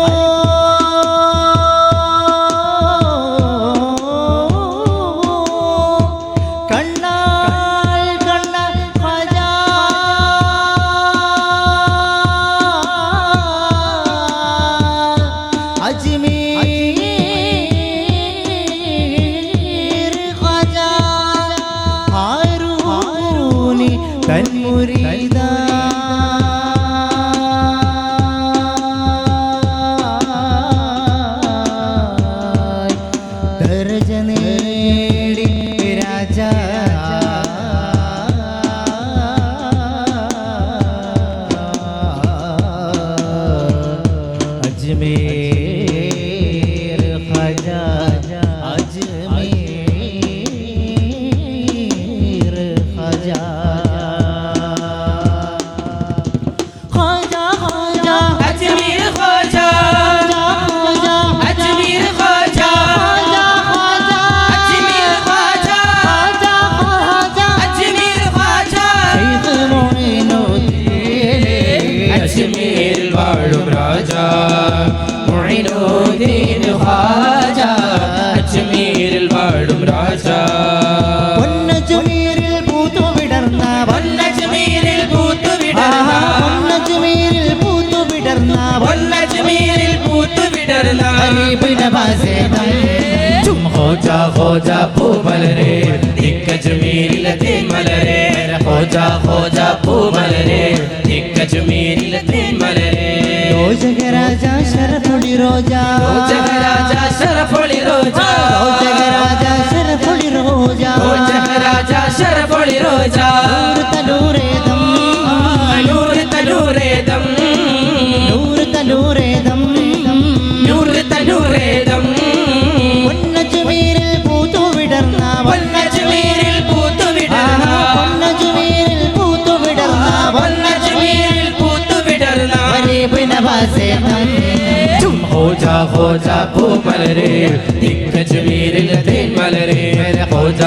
കണ്ണാൽ കണ്ണ ഖാജ അജ്മീർ ഖാജ ഹാറൂനി തൻമുരീദ ദർജ നേടി രാജ അജ്മീർ ഖാജ അജ്മീർ ഖാജ ഖാജ ഖാജ അജ്മീർ ഖാജ അജ്മീർ ഖാജ അജ്മീർ ഖാജ അജ്മീർ ഖാജ ശൈഖ് മുഈനുദ്ദീൻ അജ്മീരിൽ വാഴും രാജ മൊയ്നൂദ്ദീൻ ഖാജ അജ്മീരിൽ വാഴും രാജ പൊന്നജ്മീരിൽ പൂത്തുവിടർന്ന പൊന്നജ്മീരിൽ പൂത്തുവിടർന്ന പൊന്നജ്മീരിൽ പൂത്തുവിടർന്ന പൊന്നജ്മീരിൽ പൂത്തുവിടർന്ന ഗരീബ് നവാസേ തും ഖോജ പൂമലരെ ദിക്കജ്മീരിലെ തേന്മലരെ ഖോജ പൂമലരെ ദിക്കജ്മീരിലെ തേന്മലരെ ജഗരാജ ശരഫുളി റോജ ജഗരാജ ശരഫുളി റോജ ജഗരാജ ശരഫുളി റോജ ജഗരാജ ശരഫുളി റോജ തലൂരേദം നൂർ തലൂരേദം നൂർ തലൂരേദം നൂർ തലൂരേദം പൊന്നജ്മീരിൽ പൂത്തുവിടർന്ന പൊന്നജ്മീരിൽ പൂത്തുവിടർന്ന പൊന്നജ്മീരിൽ പൂത്തുവിടർന്ന പൊന്നജ്മീരിൽ പൂത്തുവിടർന്ന ഗരീബ് നവാസേ തും ഖോജ പൂമലരെ ദിക്കജ്മീരിലെ തേന്മലരെ ഖോജ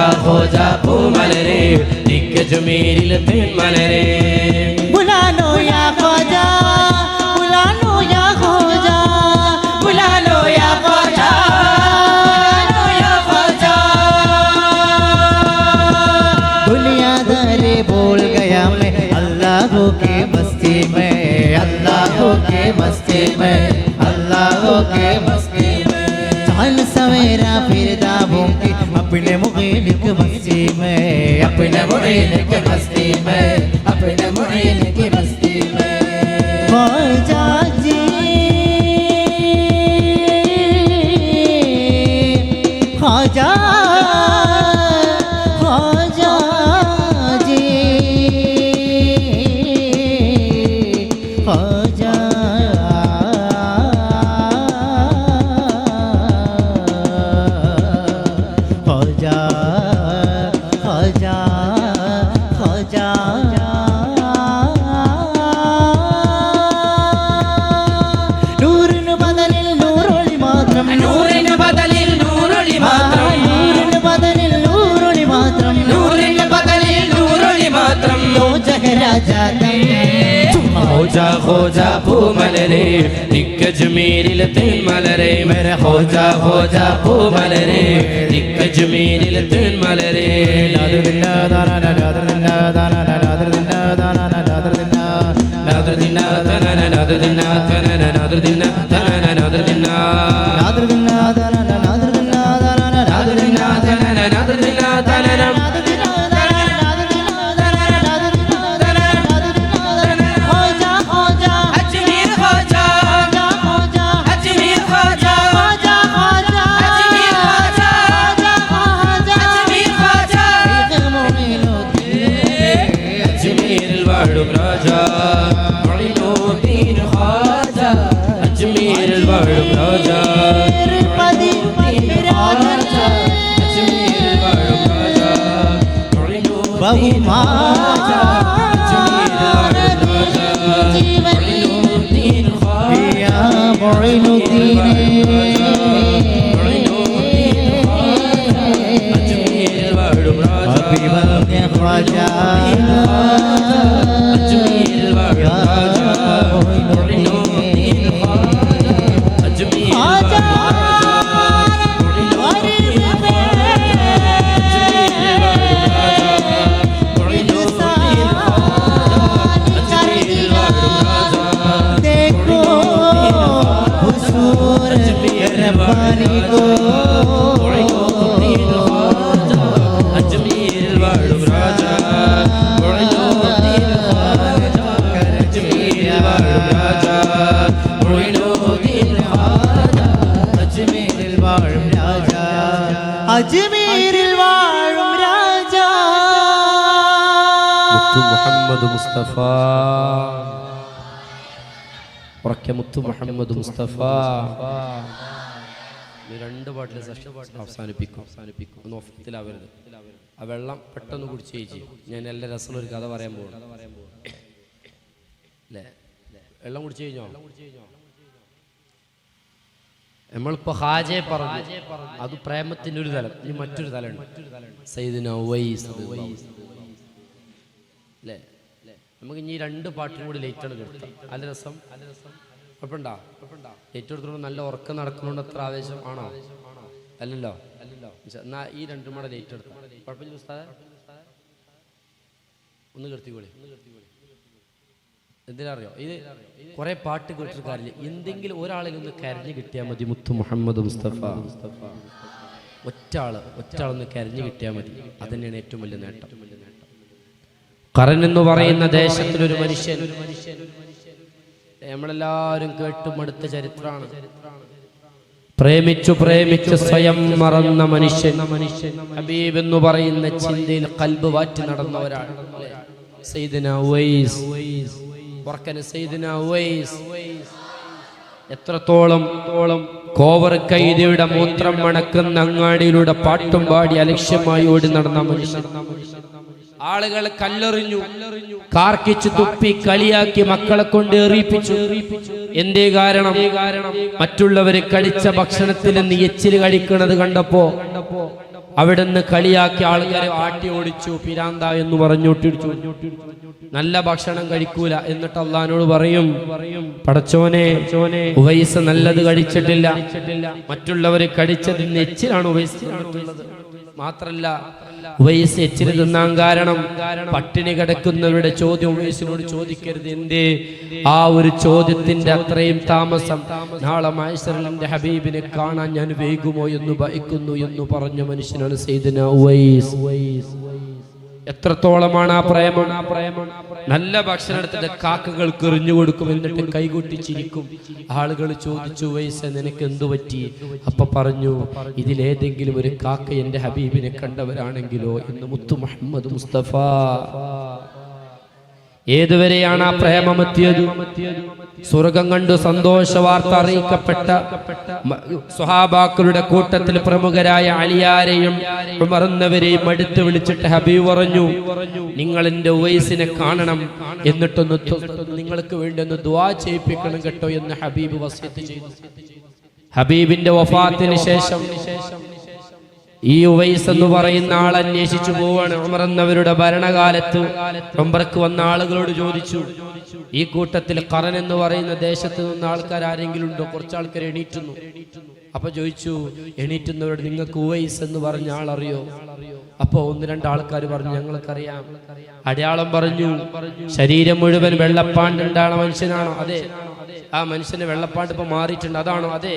പൂമലരെ ദിക്കജ്മീരിലെ തേന്മലരെ बुला लो या ख्वाजा बुला लो या ख्वाजा बुला लो या ख्वाजा बुला लो या ख्वाजा दुनियादारी बोल गया मैं अल्लाह के मस्ती में अल्लाह के मस्ती में अल्लाह के मस्ती में चाल सवेरा फिर दाबों की अपने मुगीन की मस्ती में अपने मुगीन की मस्ती में अपने मुगीन की मस्ती में ख्वाजा जी ख्वाजा ख्वाजा जी ख्वाजा ख्वाजा ख्वाजा ख्वाजा നൂറിന് ബദലിൽ നൂറൊളി മാത്രം നൂറിന് ബദലിൽ നൂറൊളി മാത്രം നൂറിന് ബദലിൽ നൂറൊളി മാത്രം നൂറിന് ബദലിൽ നൂറൊളി മാത്രം ഖോജ പൂമലരെ ദിക്കജ്മീരിലെ തേന്മലരെ മേരെ ഖോജ പൂമലരെ ദിക്കജ്മീരിലെ തേന്മലരെ अजमीर ख्वाजा अजमीर ख्वाजा अजमीर ख्वाजा अजमीर ख्वाजा അജ്മീരിൽ വാഴും രാജ മൊയ്നൂദ്ദീൻ ഖാജ അജ്മീരിൽ വാഴും രാജ മൊയ്നൂദ്ദീൻ ഖാജ അജ്മീരിൽ വാഴും രാജ മൊയ്നൂദ്ദീൻ ഖാജ അജ്മീരിൽ വാഴും രാജ മൊയ്നൂദ്ദീൻ ഖാജ മൊയ്നുദ്ദീൻ അജ്മീരിൽ വാഴും രാജ അഭിമന്യ ഖ്വാജ അജ്മീരിൽ വാഴും രാജ മൊയ്നൂദ്ദീൻ ഖാജ അജ്മീരിൽ വാഴും देखो हुजूर रब्बानी को അജ്മീരിൽ വാഴും രാജ മൊയ്നൂദ്ദീൻ ഖാജ അജ്മീരിൽ വാഴും രാജ മൊയ്നൂദ്ദീൻ ഖാജ അജ്മീരിൽ വാഴും രാജ അജ്മീരിൽ വാഴും രാജ മുഹമ്മദ് മുസ്തഫ ഉറക്കെ മുത്തു മുഹമ്മദ് മുസ്തഫ രണ്ട് പാട്ടിലെ അവസാനിപ്പിക്കും ഒന്ന് ഒഫത്തിലാവരുത് ആ വെള്ളം പെട്ടെന്ന് കുടിച്ച് ചേച്ചി ഞാൻ എല്ലാ രസമുള്ള ഒരു കഥ പറയാൻ പോകും അല്ലേ വെള്ളം കുടിച്ചു കഴിഞ്ഞോ നമ്മളിപ്പോ ഹാജയെ പറഞ്ഞു അത് പ്രേമത്തിന്റെ ഒരു തലം ഇനി മറ്റൊരു തലമുണ്ട് സയ്യിദുനാ ഉവൈസ് അല്ലേ നമുക്ക് ഇനി രണ്ട് പാട്ടും കൂടി ലേറ്റാണ് കേൾക്കാം അല്ല രസം കുഴപ്പമുണ്ടോ? ഏറ്റെടുത്തോണ്ട് നല്ല ഉറക്കം നടക്കുന്നുണ്ട്. അത്ര ആവേശം ആണോ? അല്ലല്ലോ. എന്നാ ഈ രണ്ടും കൂടെ ലേറ്റ് എടുത്ത കുഴപ്പമില്ല ഉസ്താദേ. ഒന്ന് നിർത്തിക്കോളി. എന്തിനറിയോ, ഇത് കുറെ പാട്ട് കേട്ടിട്ട് കാര്യമില്ല. എന്തെങ്കിലും ഒരാളിൽ ഒന്ന് കരഞ്ഞു കിട്ടിയാൽ മതി. മുത്തു മുഹമ്മദ് മുസ്തഫ ഒറ്റാളൊന്ന് കരഞ്ഞു കിട്ടിയാൽ മതി. അതന്നെയാണ് ഏറ്റവും വലിയ നേട്ടം. ഖറൻ എന്ന് പറയുന്ന ദേശത്തിലൊരു മനുഷ്യൻ, നമ്മളെല്ലാവരും കേട്ടുമടുത്ത ചരിത്രമാണ്. പ്രേമിച്ചു സ്വയം മറന്ന മനുഷ്യൻ, ഹബീബ് എന്ന് പറയുന്ന ചിന്തയിൽ ഖൽബ് വാറ്റി നടന്ന ഒരാൾ. സയ്യിദുനാ ഉവൈസ്, സയ്യിദുനാ ഉവൈസ് എത്രത്തോളം കോവർ കൈദിയുടെ മൂത്രം മണക്കുന്ന അങ്ങാടിയിലൂടെ പാട്ടും പാടി അലക്ഷ്യമായി ഓടി നടന്ന മനുഷ്യൻ. ആളുകൾ കല്ലെറിഞ്ഞു, കാർക്കിച്ചു, തുപ്പി, കളിയാക്കി, മക്കളെ കൊണ്ട് എറിയിപ്പിച്ചു. എന്തേ കാരണം? മറ്റുള്ളവര് കഴിച്ച ഭക്ഷണത്തിൽ നിന്ന് എച്ചില് കഴിക്കുന്നത് കണ്ടപ്പോ അവിടുന്ന് കളിയാക്കി ആളുകളെ ആട്ടി ഓടിച്ചു. പിരാന്ത എന്ന് പറഞ്ഞോട്ടിടിച്ചു. നല്ല ഭക്ഷണം കഴിക്കൂല. എന്നിട്ട് അള്ളാഹിനോട് പറയും, പടച്ചോനെ, ഉവൈസ് നല്ലത് കഴിച്ചിട്ടില്ല, മറ്റുള്ളവര് കഴിച്ചതിന് എച്ചിലാണ് ഉവൈസ് തിന്നിട്ടുള്ളത്. മാത്രല്ല ഉവൈസ് എച്ചില് തിന്നാൻ കാരണം പട്ടിണി കിടക്കുന്നവരുടെ ചോദ്യം ഉവൈസിനോട് ചോദിക്കരുത്. എന്തേ? ആ ഒരു ചോദ്യത്തിന്റെ അത്രയും താമസം നാളെ മഹ്ശറിൽ ഹബീബിനെ കാണാൻ ഞാൻ വൈകുമോ എന്ന് ഭയക്കുന്നു എന്ന് പറഞ്ഞ മനുഷ്യനാണ് സയ്യിദുനാ ഉവൈസ്. എത്രത്തോളമാണ് ആ പ്രേമം! നല്ല ഭക്ഷണം എടുത്തിട്ട് കാക്കകൾക്ക് എറിഞ്ഞു കൊടുക്കും, എന്നിട്ട് കൈകൊട്ടി ചിരിക്കും. ആളുകൾ ചോദിച്ചു, ഉവൈസ് നിനക്ക് എന്തു പറ്റി? അപ്പൊ പറഞ്ഞു, ഇതിലേതെങ്കിലും ഒരു കാക്ക എന്റെ ഹബീബിനെ കണ്ടവരാണെങ്കിലോ എന്ന് മുത്തു മുഹമ്മദ് മുസ്തഫ. ഏതുവരെയാണ് ആ പ്രേമമെത്തിയത്? സ്വർഗം കണ്ടു സന്തോഷ വാർത്ത അറിയിക്കപ്പെട്ട സ്വഹാബാക്കളുടെ കൂട്ടത്തിൽ പ്രമുഖരായ അലിയാരെയും ഉമറുന്നവരെയും അടുത്ത് വിളിച്ചിട്ട് ഹബീബ് പറഞ്ഞു, നിങ്ങൾ എന്റെ ഉവൈസിനെ കാണണം, എന്നിട്ടൊന്ന് നിങ്ങൾക്ക് വേണ്ടി ഒന്ന് ദുആ ചെയ്യിപ്പിക്കണം കേട്ടോ എന്ന് ഹബീബ് വസിയത്ത് ചെയ്തു. ഹബീബിന്റെ വഫാത്തിന് ശേഷം ഈ ഉവൈസ് എന്ന് പറയുന്ന ആൾ അന്വേഷിച്ചു പോവാണ്. ഉമർ എന്നവരുടെ ഭരണകാലത്ത് ഉംറക്ക് വന്ന ആളുകളോട് ചോദിച്ചു, ഈ കൂട്ടത്തിൽ ഖറൻ എന്ന് പറയുന്ന ദേശത്ത് നിന്ന് ആൾക്കാർ ആരെങ്കിലും ഉണ്ടോ? കുറച്ച് ആൾക്കാർ എണീറ്റുന്നു. അപ്പൊ ചോദിച്ചു, എണീറ്റുന്നവരോട് നിങ്ങൾക്ക് ഉവൈസ് എന്ന് പറഞ്ഞ ആളറിയോ? അപ്പൊ ഒന്ന് രണ്ട് ആൾക്കാർ പറഞ്ഞു, ഞങ്ങൾക്കറിയാം. അടയാളം പറഞ്ഞു, ശരീരം മുഴുവൻ വെള്ളപ്പാണ്ടുണ്ടാണ് മനുഷ്യനാണോ? അതെ. ആ മനുഷ്യന് വെള്ളപ്പാണ്ട് ഇപ്പൊ മാറിയിട്ടുണ്ട്, അതാണോ? അതെ.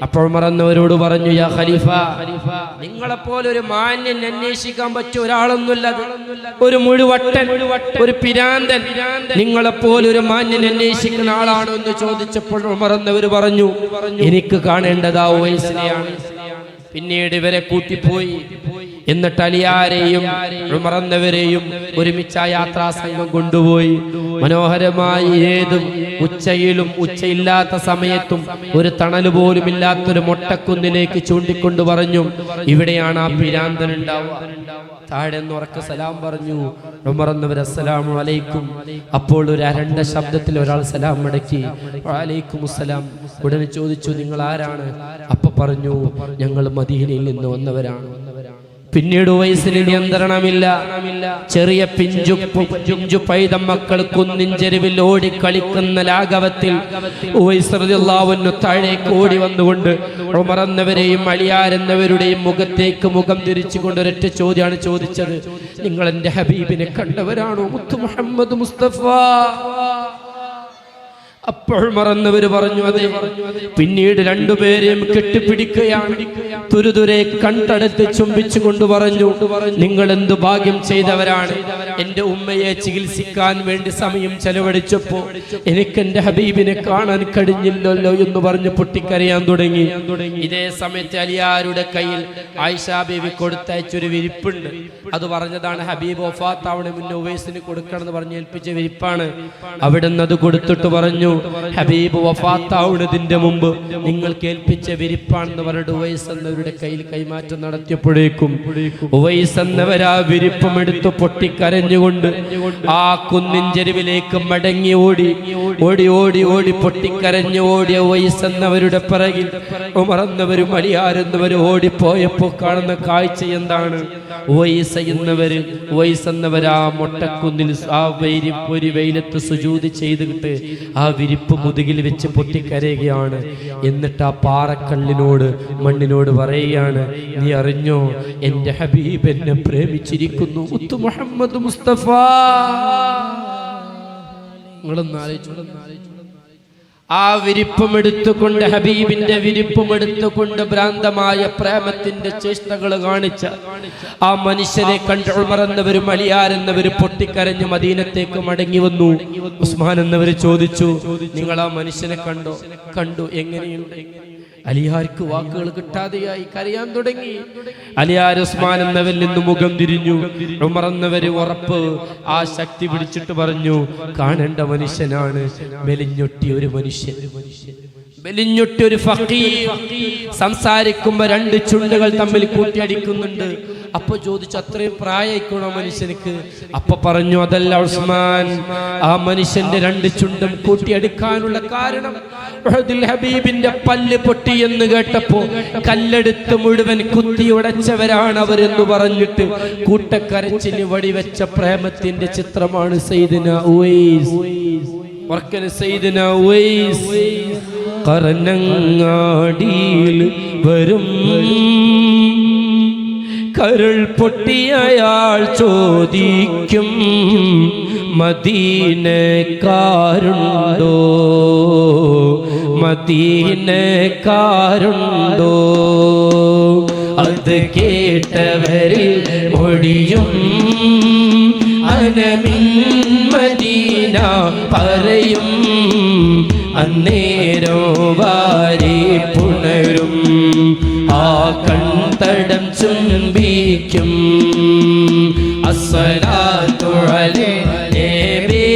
അപ്പോൾ മറന്നവരോട് പറഞ്ഞു, യാ ഖലീഫ, നിങ്ങളെപ്പോലെ ഒരു മാന്യൻ അന്വേഷിക്കാൻ പറ്റിയ ഒരാളൊന്നുമില്ല, ഒരു മുഴുവട്ടൻ, ഒരു പിരാന്തൻ നിങ്ങളെപ്പോലെ ഒരു മാന്യൻ അന്വേഷിക്കുന്ന ആളാണോ എന്ന് ചോദിച്ചപ്പോൾ മറന്നവർ പറഞ്ഞു, എനിക്ക് കാണേണ്ടതാ ഉവൈസിനെയാണ്. പിന്നീട് ഇവരെ കൂട്ടിപ്പോയി. എന്നിട്ട് അലിയാരെയും ഉമറന്നവരെയും ഒരുമിച്ച് ആ യാത്രാ സംഘം കൊണ്ടുപോയി. മനോഹരമായി ഏതും ഉച്ചയിലും ഉച്ചയില്ലാത്ത സമയത്തും ഒരു തണല് പോലും ഇല്ലാത്തൊരു മൊട്ടക്കുന്നിലേക്ക് ചൂണ്ടിക്കൊണ്ട് പറഞ്ഞു, ഇവിടെയാണ് ആ പിരാന്തൻ ഉണ്ടാവുക. താഴെ ഉറക്കെ സലാം പറഞ്ഞു. ഉമറന്നവർ അസ്സലാമു അലൈക്കും. അപ്പോൾ ഒരു അരണ്ട ശബ്ദത്തിൽ ഒരാൾ സലാം മടക്കി, വഅലൈക്കും അസ്സലാം. ഉടനെ ചോദിച്ചു, നിങ്ങൾ ആരാണ്? അപ്പൊ പറഞ്ഞു, ഞങ്ങൾ മദീനയിൽ നിന്ന് വന്നവരാണ്. പിന്നീട് ഉവൈസിന് നിയന്ത്രണമില്ല. ചെറിയ പിഞ്ചു പൈതം മക്കൾ കുന്നിൻ ചെരുവിൽ ഓടിക്കളിക്കുന്ന ലാഘവത്തിൽ ഉവൈസ് റളിയല്ലാഹു അൻഹു താഴേക്ക് ഓടി വന്നുകൊണ്ട് ഉമർ എന്നവരെയും അലിയാരെന്നവരുടെയും മുഖത്തേക്ക് മുഖം തിരിച്ചുകൊണ്ട് ഒരൊറ്റ ചോദ്യമാണ് ചോദിച്ചത്, നിങ്ങൾ എന്റെ ഹബീബിനെ കണ്ടവരാണോ? മുത്തു മുഹമ്മദ് മുസ്തഫ. അപ്പോൾ മറന്നവര് പറഞ്ഞു, അതെ. പിന്നീട് രണ്ടുപേരെയും കെട്ടിപ്പിടിക്കുകയാണ്. തുരുതുരെ കണ്ടടുത്ത് ചുംബിച്ചു കൊണ്ട് പറഞ്ഞു, നിങ്ങൾ എന്തു ഭാഗ്യം ചെയ്തവരാണ്. എന്റെ ഉമ്മയെ ചികിത്സിക്കാൻ വേണ്ടി സമയം ചെലവഴിച്ചപ്പോ എനിക്ക് എന്റെ ഹബീബിനെ കാണാൻ കഴിഞ്ഞില്ലല്ലോ എന്ന് പറഞ്ഞ് പൊട്ടിക്കരയാൻ തുടങ്ങി. ഇതേ സമയത്ത് അലിയാരുടെ കയ്യിൽ ആയിഷ ബീവി കൊടുത്തയച്ചൊരു വിരിപ്പുണ്ട്. അത് പറഞ്ഞതാണ് ഹബീബ് വഫാത്താവണ മുന്നേ ഉവൈസിന് കൊടുക്കണം എന്ന് പറഞ്ഞ് ഏൽപ്പിച്ച വിരിപ്പാണ്. അവിടുന്ന് അത് കൊടുത്തിട്ട് പറഞ്ഞു, ഹബീബ് വഫാത്താവുന്നതിന്റെ മുമ്പ് നിങ്ങൾ കേൾപ്പിച്ച വിരിപ്പാണെന്ന് പറഞ്ഞിട്ട് ഉവൈസ് എന്നവരുടെ കയ്യിൽ കൈമാറ്റം നടത്തിയപ്പോഴേക്കും ഉവൈസ് എന്നവർ ആ വിരിപ്പം എടുത്ത് പൊട്ടിക്കരഞ്ഞുകൊണ്ട് ആ കുന്നിൻ ചെരുവിലേക്ക് മടങ്ങി ഓടി ഓടി ഓടി ഓടി പൊട്ടിക്കരഞ്ഞു ഓടിയ ഉവൈസ് എന്നവരുടെ പിറകിൽ ഉമർ എന്നവരും അലിയാരെന്നവരും ഓടിപ്പോയപ്പോ കാണുന്ന കാഴ്ച എന്താണ്? ഉവൈസ് എന്നവർ ആ മൊട്ടക്കുന്നിൽ ആ ഒരു വെയിലത്ത് സുജൂദ് ചെയ്തിട്ട് ആ വിരിപ്പ് മുതുകിൽ വെച്ച് പൊട്ടിക്കരയുകയാണ്. എന്നിട്ട് ആ പാറക്കല്ലിനോട് മണ്ണിനോട് പറയുകയാണ്, നീ അറിഞ്ഞോ, എന്റെ ഹബീബ് എന്നെ പ്രേമിച്ചിരിക്കുന്നു. മുത്തു മുഹമ്മദ് മുസ്തഫ. നിങ്ങളൊന്ന് ആലോചിച്ചു. ആ വിരിപ്പും എടുത്തുകൊണ്ട്, ഹബീബിന്റെ വിരിപ്പും എടുത്തുകൊണ്ട് ഭ്രാന്തമായ പ്രേമത്തിന്റെ ചേഷ്ടകൾ കാണിച്ച ആ മനുഷ്യരെ കണ്ട് ഉമർ എന്നവരും അലിയാർ എന്നവരും പൊട്ടിക്കരഞ്ഞ് മദീനത്തേക്ക് മടങ്ങി വന്നു. ഉസ്മാൻ എന്നവർ ചോദിച്ചു, നിങ്ങൾ ആ മനുഷ്യനെ കണ്ടോ? കണ്ടു. എങ്ങനെയുണ്ട്? അലിയാർക്ക് വാക്കുകൾ കിട്ടാതെയായി, കരയാൻ തുടങ്ങി. അലിയാർ ഉസ്മാൻ എന്നവരിൽ നിന്ന് മുഖം തിരിഞ്ഞു. ഉമർ എന്നവര് ഉറപ്പ് ആ ശക്തി പിടിച്ചിട്ട് പറഞ്ഞു, കാണേണ്ട മനുഷ്യനാണ്, മെലിഞ്ഞൊട്ടി ഒരു മനുഷ്യൻ, മെലിഞ്ഞൊട്ടി ഒരു ഫഖീർ. സംസാരിക്കുമ്പോ രണ്ട് ചുണ്ടുകൾ തമ്മിൽ കൂട്ടിയടിക്കുന്നുണ്ട്. അപ്പൊ ചോദിച്ചു, അത്രയും പ്രായമായിക്കണോ മനുഷ്യനിക്ക്? അപ്പൊ പറഞ്ഞു, അതല്ല ഉസ്മാൻ, ആ മനുഷ്യന്റെ രണ്ട് ചുണ്ടും കൂട്ടിയടിക്കാനുള്ള കാരണം ഹബീബിന്റെ പല്ല് പൊട്ടി എന്ന് കേട്ടപ്പോ കല്ലെടുത്ത് മുഴുവൻ കുത്തി ഉടച്ചവരാണ് അവരെന്ന് പറഞ്ഞിട്ട് കൂട്ടക്കരച്ചിന് വടിവെച്ച പ്രേമത്തിന്റെ ചിത്രമാണ് സയ്യിദുന ഉവൈസ്. വർക്കന് സയ്യിദുന ഉവൈസ് കറനങ്ങാടിയിൽ വരും, കരൾ പൊട്ടിയയാൾ ചോദിക്കും, മദീനക്കാരുണ്ടോ, മദീനക്കാരുണ്ടോ? അത് കേട്ടവരിൽ മൊഴിയും അനമിൻ മദീന പറയും, അന്നേരോ വാരി പുണരും, ആ കൺതടം ചുംബിക്കും. അസ്സലാത്തു അലൈഹി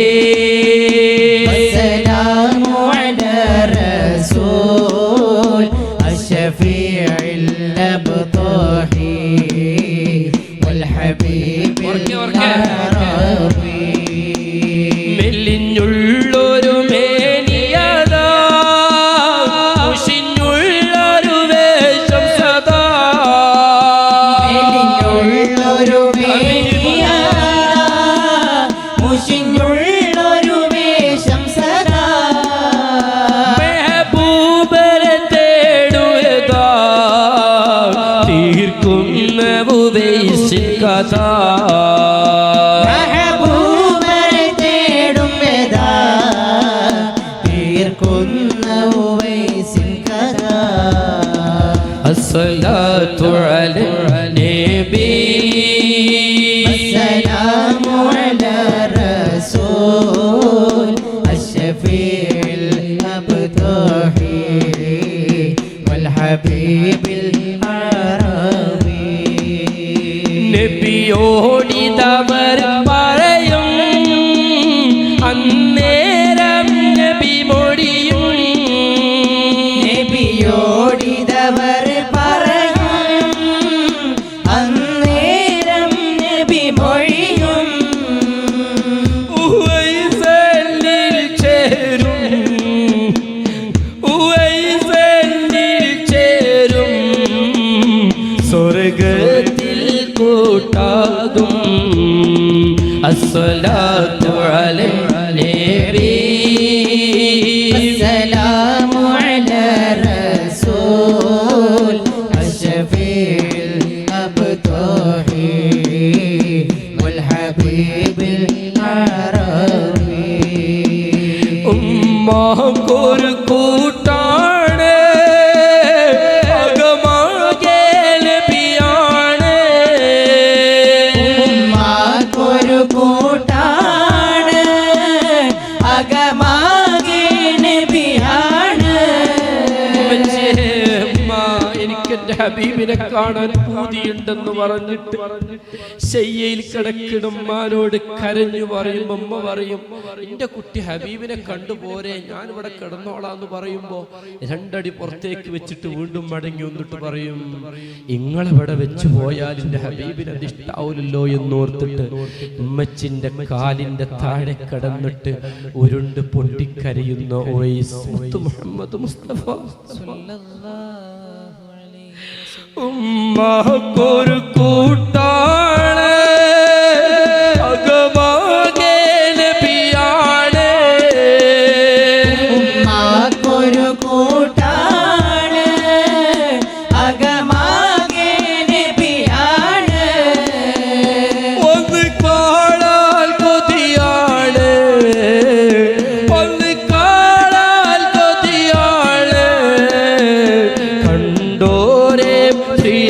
അസ്സലാമു അലാ റസൂൽ അശ്ശഫീഉൽ അബ്താഹി വൽ ഹബീബിൽ അറബി. മെലിഞ്ഞുള്ളൊരു മേനിയതാ, മുഷിഞ്ഞുള്ളൊരു വേഷം സദാ, മെലിഞ്ഞുള്ളൊരു മേനിയതാ, മുഷിഞ്ഞുള്ളൊരു വേഷം സദാ, മെഹബൂബരെ തേടുവതാ, തീർക്കുന്ന ഉവൈസിൻ കഥ. മെഹബൂബരെ തേടും വേദാ, തീർക്കുന്ന ഉവൈസിൻ കഥ. അസ്സലാത്തു അലൈ നബി അസ്സലാമു അലാ റസൂൽ അശ്ശഫീഉൽ അബ്താഹി വൽ ഹബീബിൽ അറബി. നബിയോടിതവർ പറയും, അന്നേരം നബി മൊഴിയും, നബിയോടിതവർ പറയും, അന്നേരം നബി മൊഴിയും. ഉവൈസലിൽ ചേരും, ഉവൈസലിൽ ചേരും, സ്വർഗത്തിൽ കൂട്ടാകും. അസ്സലാത്തു അലൈഹി നബി അസ്സലാമു അലാ റസൂൽ അശ്ശഫീഉൽ അബ്താഹി വൽ ഹബീബിൽ അറബി. ഉമ്മാക്കൊരു കൂട്ടാണ്, അകമാകെ നബിയാണ്. ഉമ്മാക്കൊരു കൂട്ടാണ്, അകമാകെ നബിയാണ്. ഉമ്മ, എനിക്ക് എന്റെ ഹബീബിനെ കാണാൻ പൂതിയുണ്ടെന്ന് പറഞ്ഞിട്ട് ശയ്യയിൽ കിടക്കിടുമ്മാനോട് കരഞ്ഞു പറയും. അമ്മ പറയും, എന്റെ കുട്ടി ഹബീബിനെ കണ്ടുപോരെ, ഞാനിവിടെ കിടന്നോളാന്ന് പറയുമ്പോ രണ്ടടി പുറത്തേക്ക് വെച്ചിട്ട് വീണ്ടും മടങ്ങി വന്നിട്ട് പറയും, ഇങ്ങളെവിടെ വെച്ച് പോയാൽ എന്റെ ഹബീബിന് അത് ഇഷ്ടാവില്ലല്ലോ എന്നോർത്തിട്ട് ഉമ്മച്ചിന്റെ കാലിന്റെ താഴെ കിടന്നിട്ട് ഉരുണ്ട് പൊട്ടിക്കരയുന്ന ഉവൈസ് മുത്തു മുഹമ്മദ് മുസ്തഫ. ഉമ്മക്കൊരു കൂട്ടാണ്, അകമാകെ നബിയാണ്.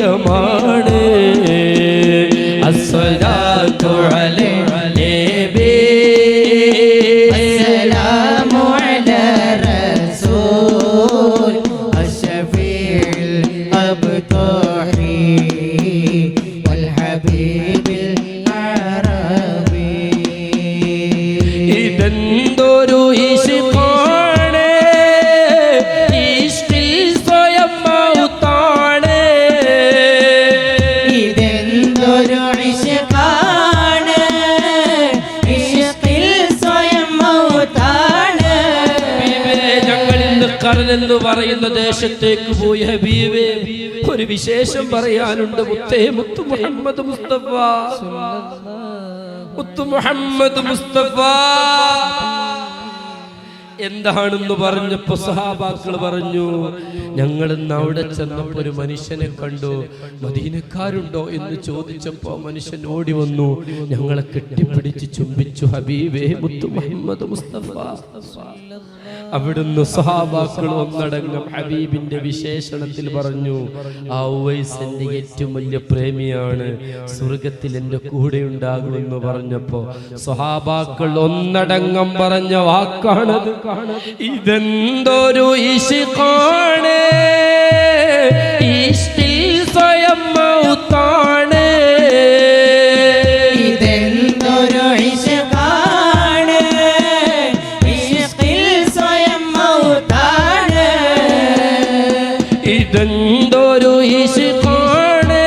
പ്രിയമാണ്. അസ്സലാത്തു അലൈഹി അസ്സലാമു അലാ റസൂൽ അശ്ശഫീഉൽ അബ്താഹി വൽ ഹബീബിൽ അറബി. ഇതെന്തൊരു ഇശ്ഖാണ്, ഇശ്ഖിൽ സ്വയം മൗത്താണ്. ഇതെന്തൊരു ഇശ്ഖാണ്, ഇശ്ഖിൽ സ്വയം മൗത്താണ്. ഞങ്ങൾ ഇന്ന് കർണെന്ന് പറയുന്ന ദേശത്തേക്ക് പോയി ഹബീബേ, ഒരു വിശേഷം പറയാനുണ്ട്. മുത്തേ മുത്തു മുഹമ്മദ് മുസ്തഫ, മുത്തു മുഹമ്മദ് മുസ്തഫ എന്താണെന്ന് പറഞ്ഞപ്പോ സഹാബാക്കൾ പറഞ്ഞു, ഞങ്ങൾ ഇന്ന് അവിടെ ചെന്നപ്പോ ഒരു മനുഷ്യനെ കണ്ടു. മദീനക്കാരുണ്ടോ എന്ന് ചോദിച്ചപ്പോ മനുഷ്യൻ ഓടി വന്നു, ഞങ്ങളെ കെട്ടിപ്പിടിച്ച് ചുംബിച്ചു. ഹബീബേ മുത്തു മുഹമ്മദ് മുസ്തഫ. അവിടുന്ന് സഹാബാക്കൾ ഒന്നടങ്കം ഹബീബിന്റെ വിശേഷണത്തിൽ പറഞ്ഞു, ആ ഉവൈസ് എന്റെ ഏറ്റവും വലിയ പ്രേമിയാണ്, സ്വർഗത്തിൽ എന്റെ കൂടെ ഉണ്ടാകുമെന്ന് പറഞ്ഞപ്പോ സഹാബാക്കൾ ഒന്നടങ്കം പറഞ്ഞ വാക്കാണത്. ഇതെന്തൊരു ഇശ്ഖാണ്, ഇശ്ഖിൽ സ്വയം മൗത്താണ്. ഇതെന്തൊരു ഇശ്ഖാണ്, ഇശ്ഖിൽ സ്വയം മൗത്താണ്. ഇതെന്തൊരു ഇശ്ഖാണ്,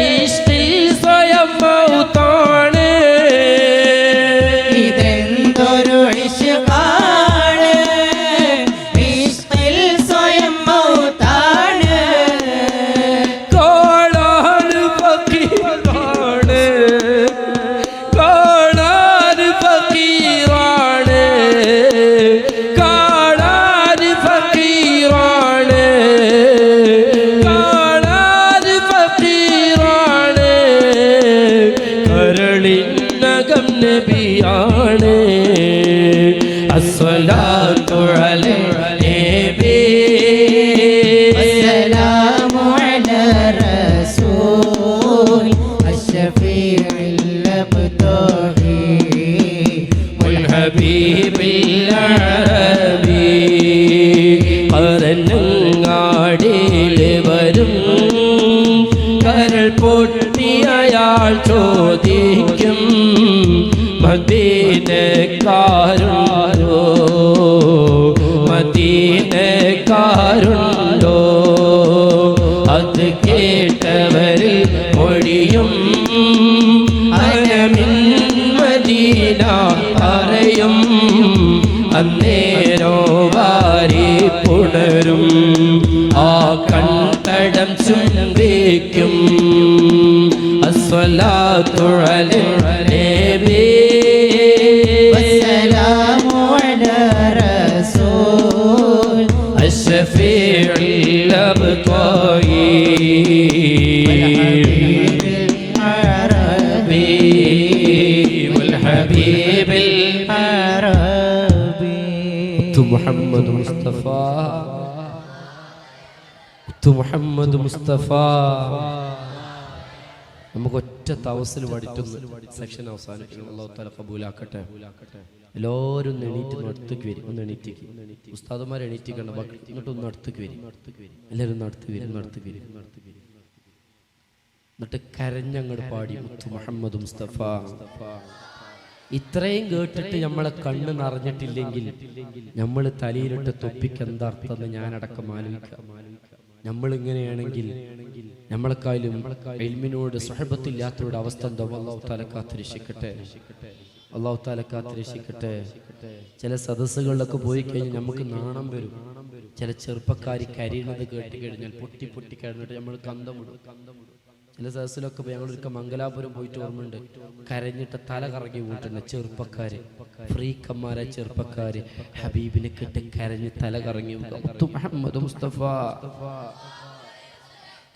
ഇശ്ഖിൽ സ്വയം മൗത്താണ്. ഇതെന്തൊരു ഇശ്ഖാണ്, ഇശ്ഖിൽ സ്വയം മൗത്താണ്. കാണാൻ ഫക്കീറാണ്, കാണാൻ ഫക്കീറാണ്, കാണാൻ ഫക്കീറാണ്, കാണാൻ ഫക്കീറാണ്. കരളിനകം നബിയാണ്. അസ്സലാത്തു അലൈഹി അസ്സലാമു അലാ റസൂൽ അശ്ശഫീഉൽ അബ്താഹി വൽ ഹബീബിൽ അറബി. കരനങ്ങാടിയിൽ വരും കരൾ പൊട്ടിയയാൾ ചോദിക്കും, മദീനക്കാരുണ്ടോ, മദീനക്കാരുണ്ടോ. അത് കേട്ടവരിൽ മൊഴിയും, അനമിൻ മദീന പറയും. അന്നേരോ വാരി പുണരും, ആ കണ്ടടം ചുംബിക്കും. അസ്സലാത്തു അലൈഹി വസ്സലാമു അലാ റസൂൽ അശ്ശഫീഉൽ അബ്താഹി അറബി വൽ ഹബീബിൽ അറബി. മുഹമ്മദ് മുസ്തഫ, മുഹമ്മദ് മുസ്തഫ. നമുക്ക് ഒറ്റ തവസ്സിൽ പഠിറ്റുന്നു സെക്ഷൻ അവസാനിപ്പിക്കണം. അല്ലാഹു തആല ഖബൂലാക്കട്ടെ. എല്ലാവരും ഒന്ന് എണീറ്റ് അടുത്തേക്ക് വരും. ഒന്ന് എണീറ്റേക്ക് ഉസ്താദുമാർ എണീറ്റിക്കണ്ട, ഇങ്ങോട്ട് ഒന്ന് അടുത്തേക്ക് വരും. എല്ലാവരും ഒന്ന് അടുത്ത് വരും, അടുത്തേക്ക് വരും. എന്നിട്ട് കരഞ്ഞങ്ങോട്ട് പാടി മുത്തു മുഹമ്മദ് മുസ്തഫ. ഇത്രയും കേട്ടിട്ട് നമ്മളെ കണ്ണ് നിറഞ്ഞിട്ടില്ലെങ്കിൽ നമ്മൾ തലയിലിട്ട് തൊപ്പിക്ക് എന്താ അർത്ഥം ഞാനടക്കം ആലോചിക്കാം. നമ്മളിങ്ങനെയാണെങ്കിൽ നമ്മളെക്കാളും ഇൽമിനോട് സുഹബത്തില്ലാത്തവരുടെ അവസ്ഥ എന്താ? അല്ലാഹു തആല കാത്തിരക്ഷിക്കട്ടെ, അല്ലാഹു തആല കാത്തിരക്ഷിക്കട്ടെ. ചില സദസ്സുകളിലൊക്കെ പോയി കഴിഞ്ഞാൽ നമുക്ക് നാണം വരും. ചില ചെറുപ്പക്കാരി കരയുന്നത് കേട്ട് കഴിഞ്ഞാൽ പൊട്ടി പൊട്ടി കഴിഞ്ഞിട്ട് നമ്മൾ കന്തമിടും. ചില സദസ്സിലൊക്കെ പോയി ഞങ്ങളൊക്കെ മംഗലാപുരം പോയിട്ട് ഓർമ്മയുണ്ട്, കരഞ്ഞിട്ട് തല കറങ്ങി വീട്ടുന്ന ചെറുപ്പക്കാര്, ഫ്രീക്കന്മാരെ ചെറുപ്പക്കാര് ഹബീബിനെ കിട്ടി കരഞ്ഞ് തല കറങ്ങി. മുഹമ്മദ് മുസ്തഫ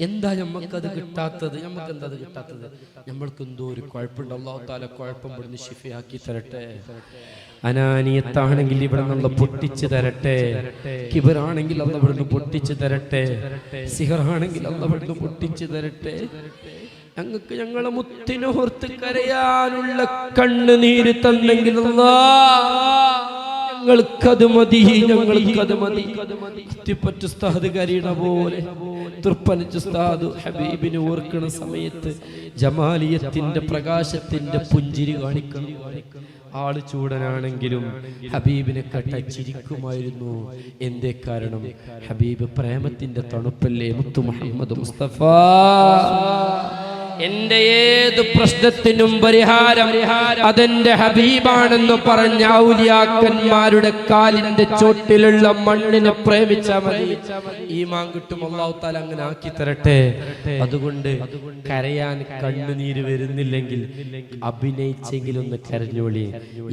എന്താ നമ്മക്കത് കിട്ടാത്തത്? നമുക്ക് എന്താ കിട്ടാത്തത്? നമ്മൾക്ക് എന്തോ ഒരു കുഴപ്പമുണ്ട്. അല്ലാഹു തആല കുഴപ്പം ഇവിടുന്ന് ശിഫയാക്കി തരട്ടെ. അനാനിയത്താണെങ്കിൽ ഇവിടെ നിന്ന് പൊട്ടിച്ചു തരട്ടെ. കിബറാണെങ്കിൽ അല്ലാഹു ഇവിടുന്ന് പൊട്ടിച്ചു തരട്ടെ. സിഹറാണെങ്കിൽ അല്ലാഹു ഇവിടുന്ന് പൊട്ടിച്ചു തരട്ടെ. ഞങ്ങൾക്ക് ഞങ്ങളെ മുത്തിനോർത്ത് കരയാനുള്ള കണ്ണുനീര് തന്നെങ്കിൽ ഞങ്ങൾക്കത് മതി, ഞങ്ങൾക്കത് മതി. കുത്തിപ്പറ്റ ഉസ്താദ് കരീണ പോലെ തൃപ്പനച്ച ഉസ്താദ് ഹബീബിനെ ഓർക്കണ സമയത്ത് ജമാലിയത്തിന്റെ പ്രകാശത്തിന്റെ പുഞ്ചിരി കാണിക്കണം. ആള് ചൂടനാണെങ്കിലും ഹബീബിനെ കട്ടച്ചിരിക്കുമായിരുന്നു. എന്തേ കാരണം? ഹബീബ് പ്രേമത്തിന്റെ തണുപ്പല്ലേ മുത്തു മുഹമ്മദ് മുസ്തഫ. എന്റെ ഏത് പ്രശ്നത്തിനും പരിഹാരം അതെന്റെ ഹബീബാണെന്ന് പറഞ്ഞ ഔലിയാക്കന്മാരുടെ കാലിന്റെ ചോട്ടിലുള്ള മണ്ണിനെ പ്രേമിച്ചാൽ മതി. ഈമാൻ കിട്ടും. അല്ലാഹു തആല അങ്ങനെ ആക്കി തരട്ടെ. അതുകൊണ്ട് കരയാൻ കണ്ണുനീര് വരുന്നില്ലെങ്കിൽ അഭിനയിച്ചെങ്കിലും ഒന്ന് കരഞ്ഞോളി.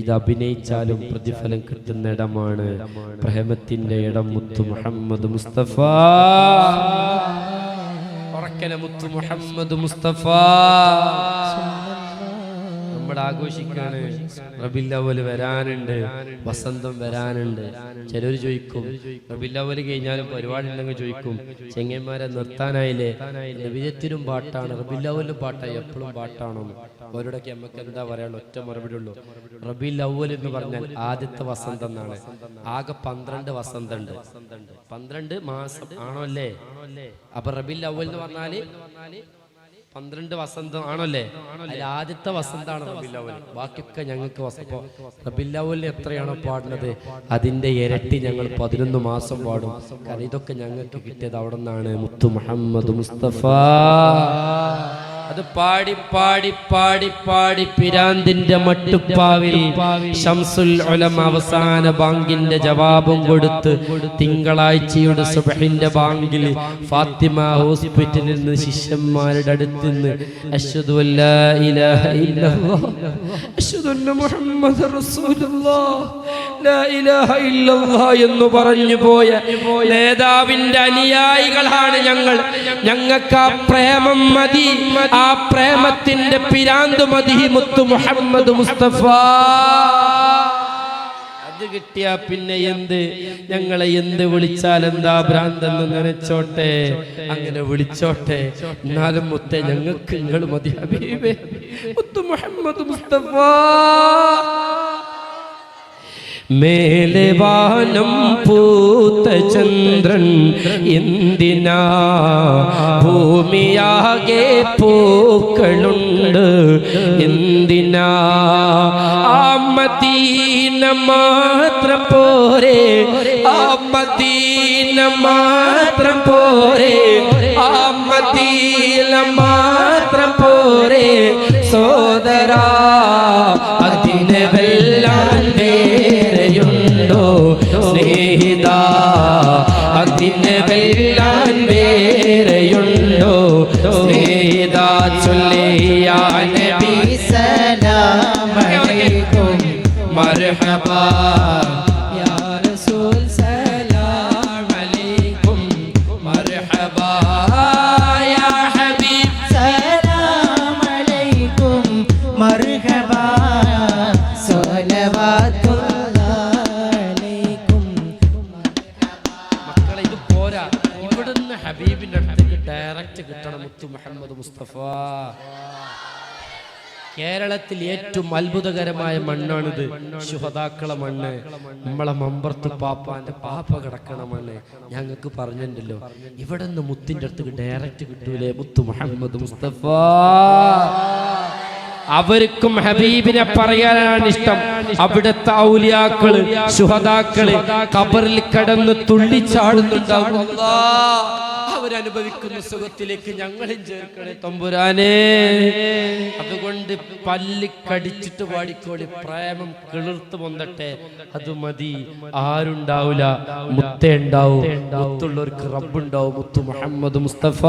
ഇത് അഭിനയിച്ചാലും പ്രതിഫലം കിട്ടുന്ന ഇടമാണ് പ്രേമത്തിന്റെ ഇടം മുത്തു മുഹമ്മദ് മുസ്തഫ. മുത്തു മുഹമ്മദ് മുസ്തഫ നമ്മുടെ ആഘോഷിക്കാണ്. റബീഉൽ അവ്വൽ വരാനുണ്ട്, വസന്തം വരാനുണ്ട്. ചിലർ ചോദിക്കും റബീഉൽ അവ്വൽ കഴിഞ്ഞാലും പരിപാടി ഉണ്ടെങ്കിൽ ചോദിക്കും ചെങ്ങന്മാരെ നിർത്താനായില്ലേ? നബിയത്തിനും പാട്ടാണ്, റബീഉൽ അവ്വലും പാട്ടായി, എപ്പോഴും പാട്ടാണോ? അവരോടൊക്കെ നമുക്ക് എന്താ പറയാനുള്ള ഒറ്റ മറുപടി ഉള്ളൂ. റബീഉൽ അവ്വൽ എന്ന് പറഞ്ഞാൽ ആദ്യത്തെ വസന്തം എന്നാണ്. ആകെ 12 വസന്തമുണ്ട്. 12 മാസം ആണോ അല്ലേ? അപ്പൊ റബീഉൽ അവ്വൽ എന്ന് പറഞ്ഞാല് 12 വസന്തം ആണല്ലേ? അതിൽ ആദ്യത്തെ വസന്താണ് റബീഉൽ അവ്വൽ. ബാക്കിയൊക്കെ ഞങ്ങൾക്ക് വസന്തം. റബീഉൽ അവ്വലിന് എത്രയാണോ പാടുന്നത് അതിന്റെ ഇരട്ടി ഞങ്ങൾ 11 മാസം പാടും. കാരണം ഇതൊക്കെ ഞങ്ങൾക്ക് കിട്ടിയത് അവിടെ നിന്നാണ് മുത്തു മുഹമ്മദ് മുസ്തഫ. അത് പാടി പാടി പാടി പാടി പിരാന്തിന്റെ മട്ടുപ്പാവിൽ ശംസുൽ ഉലമ അവസാന ബാങ്കിന്റെ ജവാബും കൊടുത്ത് തിങ്കളാഴ്ചയുടെ സുബ്ഹിന്റെ ബാങ്കിൽ ഫാത്തിമ ഹോസ്പിറ്റലിൽ നിന്ന് ശിഷ്യന്മാരുടെ അടുത്ത് നിന്ന് അശ്ഹദു അല്ലാ ഇലാഹ ഇല്ലല്ലാഹ് അശ്ഹദു അന്ന മുഹമ്മദർ റസൂലുള്ളാഹ് ലാ ഇലാഹ ഇല്ലല്ലാഹ് എന്ന് പറഞ്ഞു പോയ നേതാവിന്റെ അനുയായികളാണ് ഞങ്ങൾ. ഞങ്ങൾക്ക് ആ പ്രേമം മതി, ആ പ്രേമത്തിന്റെ പിരാന്ത് മതി മുത്തു മുഹമ്മദ് മുസ്തഫ. അത് കിട്ടിയാ പിന്നെ എന്ത്, ഞങ്ങളെ എന്ത് വിളിച്ചാൽ എന്താ ഭ്രാന്തെന്ന് നനച്ചോട്ടെ, അങ്ങനെ വിളിച്ചോട്ടെ. എന്നാലും മുത്തേ ഞങ്ങൾക്ക് നിങ്ങൾ മതി ഹബീബേ മുത്തു മുഹമ്മദ് മുസ്തഫ. മേലെ വാനം പൂത്ത ചന്ദ്രൻ എന്തിനാ, ഭൂമിയാകെ പൂക്കളുണ്ട് എന്തിനാ, ആ മദീന മാത്രം പോരെ, ആ മദീന മാത്രം പോരെ, ആ മദീന മാത്രം പോരെ സോദരാ, അതിനെ വെല്ലാൻ വേറെയുണ്ടോ സ്നേഹിത, അതിനെ വെല്ലാൻ വേറെയുണ്ടോ സ്നേഹിത. ചൊല്ലിയാ നബി സലാം അലൈക്കും മർഹബാ യാ റസൂൽ സലാം അലൈക്കും മർഹബാ യാ ഹബീബ് സലാം അലൈക്കും മർഹബാ സ്വലവാത്തുല്ലൈക്കും. മക്കളെ ഇത് പോരാ, ഇവിടുന്ന് ഹബീബിന്റെ അടുത്തേക്ക് ഡയറക്റ്റ് കിട്ടണം മുത്തു മുഹമ്മദ് മുസ്തഫ. കേരളത്തിൽ ഏറ്റവും അത്ഭുതകരമായ മണ്ണാണിത്, ശുഹദാക്കളെ മണ്ണ്, നമ്മളെ മമ്പർത്ത് പാപ്പാന്റെ പാപ്പ കിടക്കണ മണ്ണ്. ഞങ്ങൾക്ക് പറഞ്ഞിട്ടുണ്ടല്ലോ ഇവിടെ നിന്ന് മുത്തിന്റെ അടുത്തേക്ക് ഡയറക്റ്റ് കിട്ടൂലേ മുത്തു മുഹമ്മദ് മുസ്തഫ. അവർക്കും ഹബീബിനെ പറയാനാണ് ഇഷ്ടം. അവിടുത്തെ ഔലിയാക്കള് ശുഹദാക്കള് ഖബറിൽ കിടന്ന് തുള്ളിച്ചാടുന്നുണ്ടാവും. അവരനുഭവിക്കുന്ന സുഖത്തിലേക്ക് ഞങ്ങളും ചേർക്കണേ തമ്പുരാനേ. അതുകൊണ്ട് പല്ല് കടിച്ചിട്ട് പാടിക്കോളി, പ്രേമം കിളിർത്ത് പൊന്തട്ടെ, അത് മതി. ആരുണ്ടാവൂല, മുത്തേ ഉണ്ടാവും, മുത്തുള്ളവർക്ക് റബ്ബുണ്ടാവും. മുത്തു മുഹമ്മദ് മുസ്തഫ.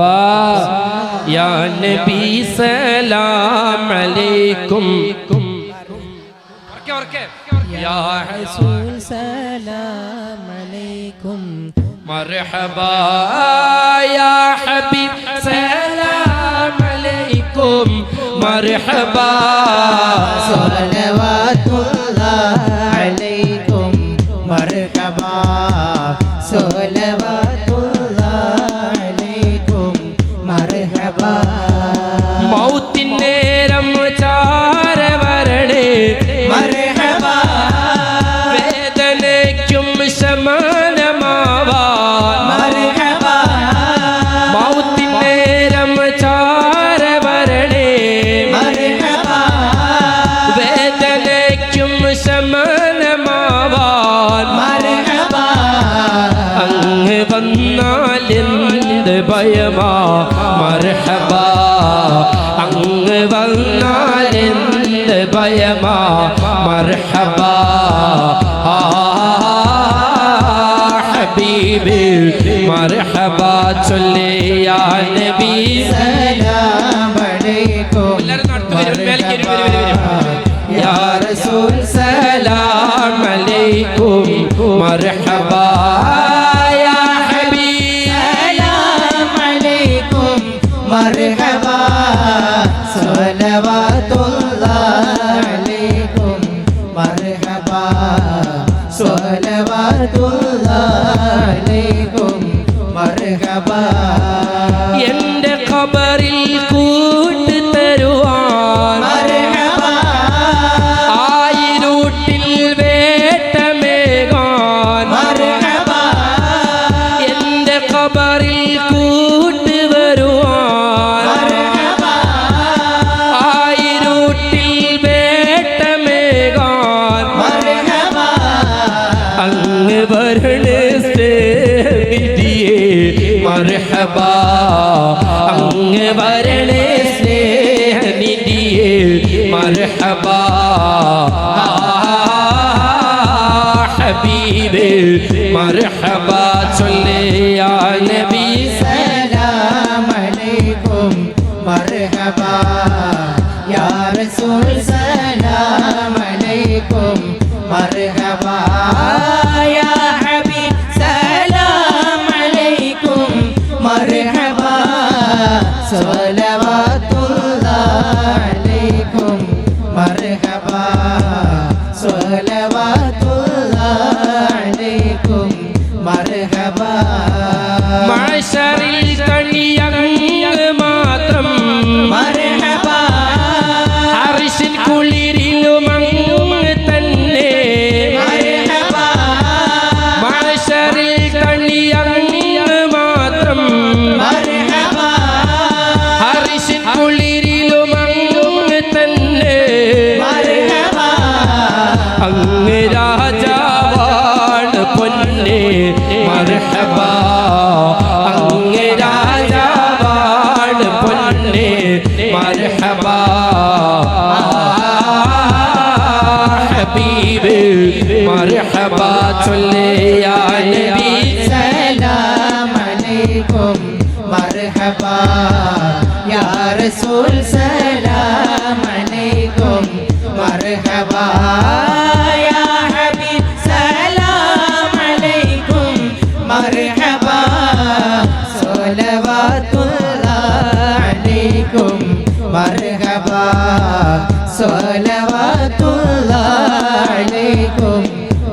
യാ നബി സലാം അലൈക്കും യാ റസൂൽ സലാം അലൈക്കും മർഹബാ യാ ഹബീബ് മർഹബാ സ്വലവാത്തുല്ലാഹി അലൈക്കും മർഹബാ സ്വലവാത്തുല്ലാഹി അലൈക്കും മർഹബാ മൗത്തിൻ നേരം ചാരവരണേ മർഹബാ വേദനയ്ക്കും ശമനമാവാൻ മർഹബാ മൗത്തിൻ നേരം ചാരവരണേ മർഹബാ വേദനയ്ക്കും ശമനമാവാൻ മർഹബാ അങ്ങ് വന്നാലെന്ത് ഭയമാ മർഹബാ അങ്ങ് വന്നാലെന്ത് ഭയമാ മർഹബാ ഹബീബി മർഹബാ ചൊല്ലി യാ നബി സലാം അലൈക്കും യാ റസൂൽ സലാം അലൈക്കും മർഹബാ യാ ഹബീബ് സലാം അലൈക്കും മർഹബാ സ്വലവാത്തുല്ലാഹി അലൈക്കും മർഹബാ സ്വലവാത്തുല്ലാഹി അലൈക്കും മർഹബാ എന്റെ ഖബറിൽ കൂട്ട് തരുവാൻ മർഹബാ ആയിരൂട്ടിൽ വേട്ടമേകാൻ മർഹബാ എന്റെ ഖബറിൽ കൂട്ട് വരുവാൻ മർഹബാ ആയിരൂട്ടിൽ വേട്ടമേകാൻ മർഹബാ അങ്ങ് വരണേ സ്നേഹിതിയേ മർഹബാ അങ്ങ് വരണേ സ്നേഹനിധിയേ മർഹബാ ഹബീബേ മർഹബാ ചൊല്ലി യാ നബി സലാം അലൈക്കും മർഹബാ യാ റസൂൽ സലാം അലൈക്കും മർഹബാ യാ ഹബീബ് സലാം അലൈക്കും മർഹബാ സ്വലവാത്തുല്ലാഹി അലൈക്കും മർഹബാ സ്വലവാത്തുല്ലാഹി അലൈക്കും മർഹബാ മഅ്ശറിൽ കണിയങ്ങ് മാത്രം മർഹബാ അർശിൻ കുളിരിലും അങ്ങ് തന്നെ മർഹബാ മഅ്ശറിൽ കണിയങ്ങ് മാത്രം മർഹബാ അർശിൻ കുളിരിലും അങ്ങ് തന്നെ മർഹബാ അങ്ങ് രാജാവാണ് പൊന്നെ മർഹബാ അങ്ങ് രാജാവാണ് പൊന്നെ മർഹബാ ഹബീബ് മർഹബാ ചൊല്ലി യാ നബി സലാം അലൈക്കും മർഹബാ യാ റസൂൽ സലാം അലൈക്കും മർഹബാ യാ ഹബീബ് സലാം അലൈക്കും മർഹബാ സ്വലവാത്തുല്ലാഹി അലൈക്കും മർഹബാ സ്വലവാത്തുല്ലാഹി അലൈക്കും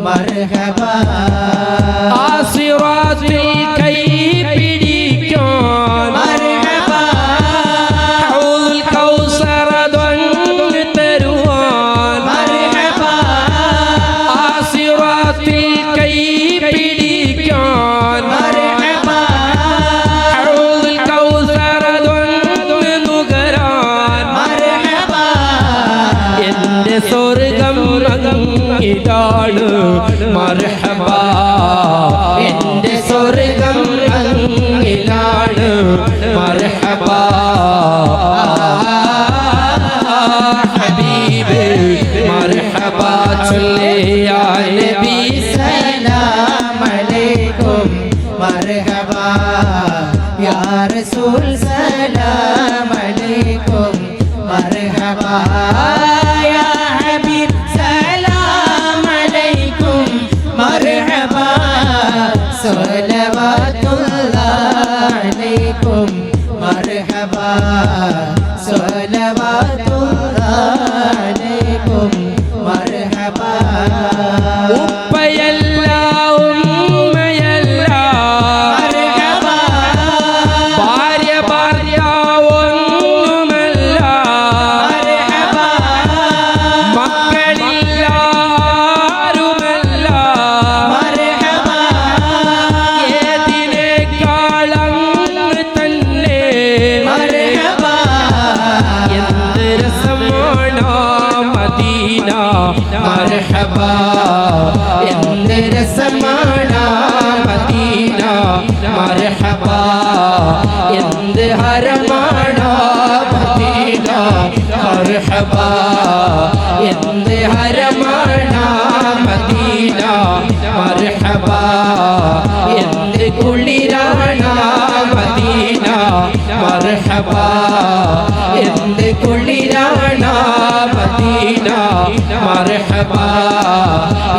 മർഹബാ ആസിറാത്തിൽ കൈ പിടിക്കാൻ മർഹബാ ഹൗലുൽ കൗസർ അതൊന്ന് തരുവാൻ മർഹബാ ആസിറാത്തിൽ കൈ പിടിക്കാൻ മർഹബാ ഹൗലുൽ കൗസർ അതൊന്ന് നുകരാൻ മർഹബാ എന്റെ സ്വർഗം അങ്ങിലാണ് മർഹബാ എന്റെ സ്വർഗം അങ്ങിലാണ് മർഹബാ ഹബീബ് മർഹബാ ചൊല്ലി യാ നബി സലാം അലൈക്കും മർഹബാ യാ റസൂൽ സലാം അലൈക്കും മർഹബാ യാ ഹബീബ് സലാം അലൈക്കും മർഹബാ സ്വലവാത്തുല്ലാഹി അലൈക്കും മർഹബാ സ്വലവാത്തുല്ലാഹി മർഹബ എന്ത് രസമാണ് മദീന മർഹബ എന്ത് ഹരമാണ് മദീന മർഹബ എന്ത് ഹരമാണ് മദീന മർഹബ എന്ത് കുളിരാണ് മദീന മർഹബ എന്ത് കുളിരാണ് മദീന മർഹബ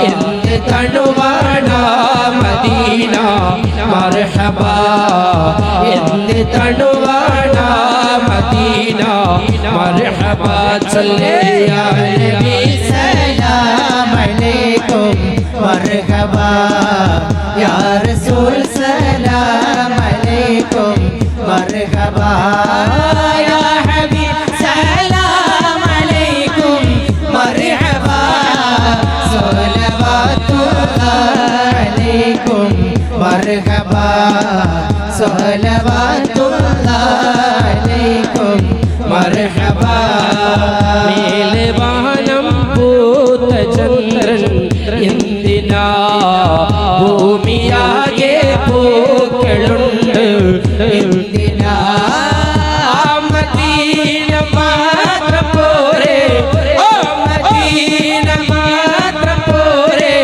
എന്ത് തണുവാണ് മദീന മർഹബ എന്ത് തണുവാണ് മദീന മർഹബ ചൊല്ലേ യാ നബി സലാം അലൈക്കും മർഹബ യാ റസൂൽ സലാം അലൈക്കും മർഹബ യാ ഹബീബ് സലാം അലൈക്കും മർഹബ സ്വലവാത്തുല്ലാഹി അലൈക്കും മർഹബ സ്വലവാത്തുല്ലാഹി അലൈക്കും മർഹബ മേലവാനം പൂത്ത ചന്ദ്രൻ എന്തിനാ ഭൂമിയാകെ പൂക്കളുണ്ട് എന്തിനാ മദീന മാത്രം പോരെ ഓ മദീന മാത്രം പോരെ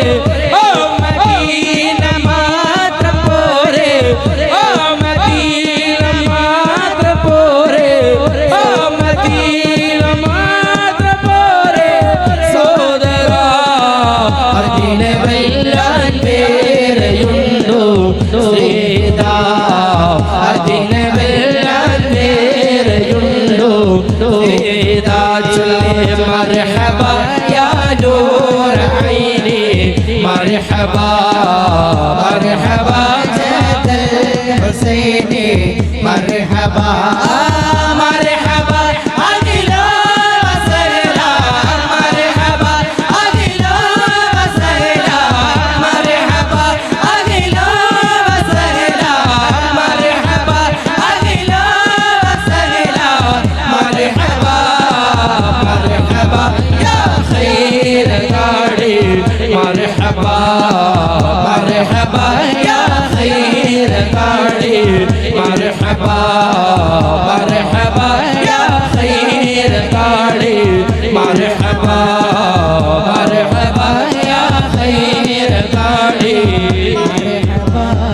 ഓ മദീന മാത്രം പോരെ ഓ മദീന മാത്രം പോരെ ഓ മദീന മാത്രം പോരെ സോദരാ അതിനെ വെല്ലാൻ വേറെയുണ്ടോ ശ്രീദാ അതിനെ വെല്ലാൻ വേറെയുണ്ടോ ശ്രീദാ ചൊല്ലേ മർഹബ യാ നൂർ ഐനി മർഹബ മർഹബ ജദൽ ഹുസൈനി മർഹബ മർഹബ അഹ്ലാ വസഹ്ലാ മർഹബ അഹ്ലാ വസഹ്ലാ മർഹബ അഹ്ലാ വസഹ്ലാ മർഹബ അഹ്ലാ വസഹ്ലാ മർഹബ മർഹബ യാ ഖൈർ ഗാഡി മർഹബ മർഹബ യാ ഖൈർ ഗാഡി മർഹബ മർഹബ യാ ഖൈർ ഗാഡി മർഹബ മർഹബ യാ ഖൈർ ഗാഡി അല്ലാഹ്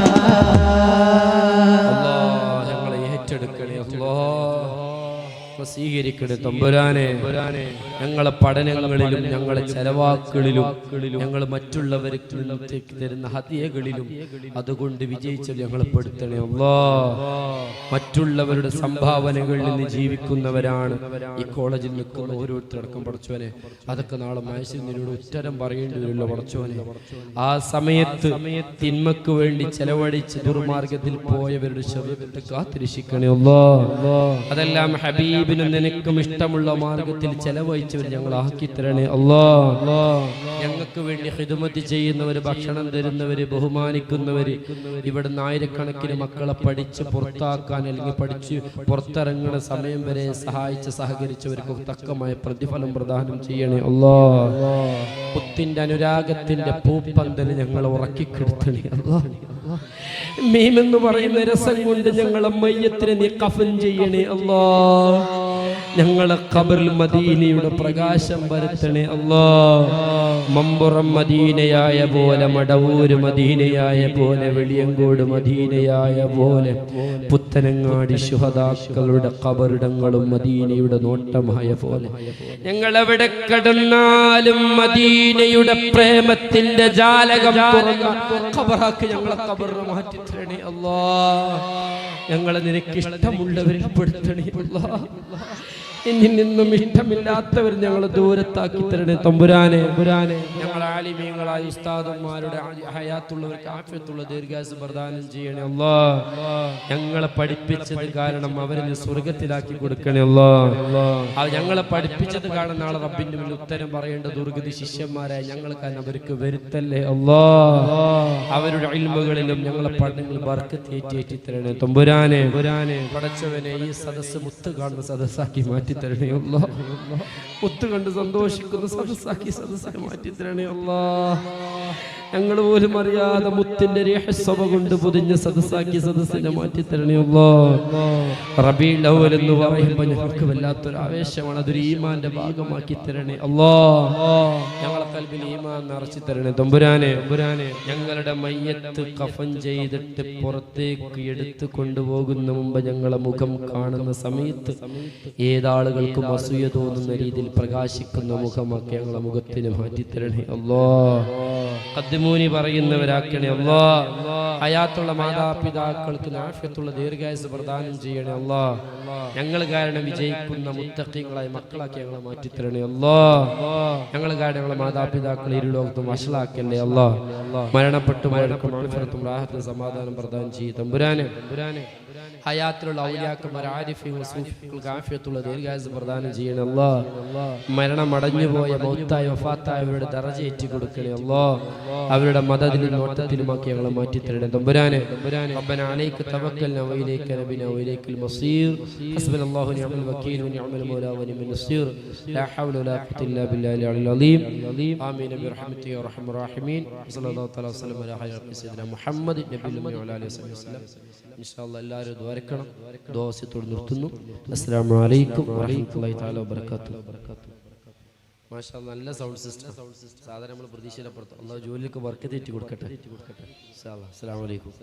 ഞങ്ങളെ ഏറ്റെടുക്കണേ അല്ലാഹ് സ്വീകരിക്കണേ തമ്പുരാനെ ഞങ്ങളെ പഠനങ്ങളിലും ഞങ്ങളെ ചെലവാക്കുകളിലും ഞങ്ങൾ മറ്റുള്ളവർക്ക് തരുന്ന ഹദിയകളിലും അതുകൊണ്ട് വിജയിച്ച് ഞങ്ങളെ പെടുത്തണേ അല്ലാഹ് മറ്റുള്ളവരുടെ സംഭാവനകളിൽ നിന്ന് ജീവിക്കുന്നവരാണ് ഈ കോളേജിൽ നിൽക്കുന്ന ഓരോരുത്തരടക്കം പടച്ചോനെ അതൊക്കെ നാളെ മനുഷ്യനോട് ഉത്തരം പറയേണ്ടി വരുമല്ലോ പടച്ചോനെ ആ സമയത്ത് തിന്മക്ക് വേണ്ടി ചെലവഴിച്ച് ദുർമാർഗത്തിൽ പോയവരുടെ ശരീരത്തെ കാത്തിരക്ഷിക്കണേ അല്ലാഹ് അതെല്ലാം ഹബീബിനും നിനക്കും ഇഷ്ടമുള്ള മാർഗത്തിൽ ചെലവഴിച്ചവർ ഞങ്ങൾ ആക്കി തരണേ അല്ലാഹ് ഞങ്ങൾക്ക് വേണ്ടി ഖിദ്മത്ത് ചെയ്യുന്നവര് ഭക്ഷണം തരുന്നവര് ബഹുമാനിക്കുന്നവര് ഇവിടുന്ന് ആയിരക്കണക്കിന് മക്കളെ പഠിച്ച് പുറത്താക്കാൻ അല്ലെങ്കിൽ പഠിച്ച് പുറത്തിറങ്ങുന്ന സമയം വരെ സഹായിച്ച് സഹകരിച്ചവർക്ക് തക്കമായ പ്രതിഫലം പ്രദാനം ചെയ്യണേ അല്ലാഹ് പുത്തിന്റെ അനുരാഗത്തിന്റെ പൂപ്പന്തൽ ഞങ്ങൾ ഉറക്കിക്കെടുത്തണേ അല്ലാഹ് മീമെന്ന് പറയുന്ന രസം കൊണ്ട് ഞങ്ങളെ മയ്യത്തിനെ നീ കഫൻ ചെയ്യണേ അല്ലാഹ് ഞങ്ങളെ ഖബറിൽ മദീനയുടെ പ്രകാശം വരുത്തണേ അല്ലാഹ് മമ്പുറം മദീനയായ പോലെ മടവൂര് മദീനയായ പോലെ വെളിയങ്കോട് മദീനയായ പോലെ പുത്തനങ്ങാടി ശുഹദാക്കളുടെ ഖബറിടങ്ങളും മദീനയുടെ നോട്ടമായ പോലെ ഞങ്ങൾ എവിടെ കിടന്നാലും മദീനയുടെ പ്രേമത്തിന്റെ ജാലകം തുറന്ന ഖബറാക്ക് ഞങ്ങളെ ഖബറിനെ മാറ്റി തരണേ അല്ലാഹ് ഞങ്ങളെ നിനക്ക് ഇഷ്ടമുള്ളവരിൽ പെടുത്തണേ അല്ലാഹ് എന്നിൽ നിന്നും ഇഷ്ടമില്ലാത്തവർ ഞങ്ങൾ ദൂരത്താക്കി തരണേ തമ്പുരാനെ ഞങ്ങൾ ആലിമീങ്ങളായ ഉസ്താദന്മാരുടെ ഹയാത്തുള്ളവർക്ക് ആഫിയത്തുള്ള ദീർഘായുസ്സ് പ്രദാനം ചെയ്യണേ അല്ലാഹ് ഞങ്ങളെ പഠിപ്പിച്ചത് കാരണം അവരെ സ്വർഗത്തിലാക്കി കൊടുക്കണേ അല്ലാഹ് ഞങ്ങളെ പഠിപ്പിച്ചത് കാരണം നാളെ റബ്ബിന്റെ മുന്നിൽ ഉത്തരം പറയേണ്ട ദുർഗതി ശിഷ്യന്മാരായ ഞങ്ങൾക്ക് അവർക്ക് വരുത്തല്ലേ അല്ലാഹ് അവരുടെ ഇൽമുകളിലും ഞങ്ങളെ പഠനങ്ങളിൽ ബർക്കത്ത് ഏറ്റി തരണേ തമ്പുരാനെ പടച്ചവനെ ഈ സദസ്സ് മുത്ത് കാണുന്ന സദസ്സാക്കി മാറ്റി മാറ്റി തരണേ അല്ലാഹ്. ഒത്തു കണ്ട് സന്തോഷിക്കുന്ന സദസ്സാക്കി സദസ്സിനെ മാറ്റി തരണേ അല്ലാഹ്. ഞങ്ങൾ പോലും അറിയാതെ മുത്തിന്റെ രഹസ്യത കൊണ്ട് പൊതിഞ്ഞ സദസ്സാക്കി സദസ്സിനെ മാറ്റി തരണേ അല്ലാഹ്. റബീഉൽ അവ്വൽ എന്ന് പറയുമ്പോൾ ഞങ്ങൾക്ക് വല്ലാത്തൊരു ആവേശമാണ്. അതൊരു ഈമാന്റെ ഭാഗമാക്കി തരണേ അല്ലാഹ്. ഞങ്ങളെ ഖൽബിൽ ഈമാൻ നിറച്ചു തരണേ തമ്പുരാനെ. ഞങ്ങളുടെ മയ്യത്ത് കഫൻ ചെയ്തിട്ട് പുറത്തേക്ക് എടുത്തു കൊണ്ടുപോകുന്ന മുമ്പ് ഞങ്ങളെ മുഖം കാണുന്ന സമയത്ത് ഏതാളുകൾക്കും അസൂയ തോന്നുന്ന രീതിയിൽ പ്രകാശിക്കുന്ന മുഖമാക്കി ഞങ്ങളെ മുഖത്തിന് മാറ്റി തരണേ അല്ലാഹ്. ഖദ്മൂനി പറയുന്നവരാക്കണേ അല്ലാഹ്. ഹയാത്തുള്ള മാതാപിതാക്കൾക്ക് ആഫിയത്തുള്ള ദീർഘായുസ് പ്രദാനം ചെയ്യണേ അല്ലാഹ്. ഞങ്ങൾ കാരണം വിജയിക്കുന്ന മുത്തഖീങ്ങളായ മക്കളാക്കി ഞങ്ങളെ മാറ്റി തരണേ അല്ലാഹ്. ഞങ്ങൾ കാരണം ഞങ്ങളെ മാതാപിതാക്കളെ ഇരുലോകത്തും വഷളാക്കല്ലേ അല്ലാഹ്. മരണപ്പെട്ടു മഴക്കും മഗ്ഫിറത്തും റാഹത്തും സമാധാനം പ്രദാനം ചെയ്യും തമ്പുരാനെ. ഹയാത്തിലുള്ള ഔലിയാക്കന്മാർ ആരിഫീങ്ങൾ സൂഫികൾക്ക് ആഫിയത്തുള്ള ദീർഘായുസ് പ്രദാനം ചെയ്യണേ അല്ലാഹ്. മരണം അടഞ്ഞുപോയ മൗത്തായ വഫാത്തായവരുടെ ദറജ ഏറ്റി കൊടുക്കണേ അല്ലാഹ്. അവരുടെ മദദിലും നോട്ടത്തിലുമാക്കി ഞങ്ങളെ മാറ്റി തരണേ തമ്പുരാനെ. റബ്ബനാ അലൈക തവക്കൽനാ വഇലൈക നബിനാ വഇലൈക്കൽ മസീർ. ഹസ്ബനല്ലാഹു നിഅമൽ വകീൽ വനിഅമൽ മൗലാ വനിഅമൻ നസീർ. ലാ ഹൗല വലാ ഖുവത ഇല്ലാ ബില്ലാഹിൽ അലിയിൽ അലീം. ആമീൻ ബിറഹ്മതിക യാ അർഹമർ റഹീമീൻ. സല്ലല്ലാഹു തആല വസല്ലം അലാ ഖൈരി സയ്യിദിനാ മുഹമ്മദ് നബിയിൽ ഉമ്മി വഅലൈഹി വസല്ലം. ഇൻഷാ അല്ലാഹ് എല്ലാവരും ദ്വാരക്കണം. ദുആസിത്തോട് നിർത്തുന്നു. അസ്സലാമു അലൈക്കും വറഹ്മത്തുള്ളാഹി തആല വബറകാതുഹു. മാഷാ അല്ലാഹ് നല്ല സൗണ്ട് സിസ്റ്റം. സാധാരണ നമ്മൾ പ്രതീക്ഷയിലപ്പുറത്ത് അല്ലാഹു ജോലിക്ക് വർക്ക് തെറ്റി കൊടുക്കട്ടെ. ഇൻഷാ അല്ലാഹ്. അസ്സലാമു അലൈക്കും.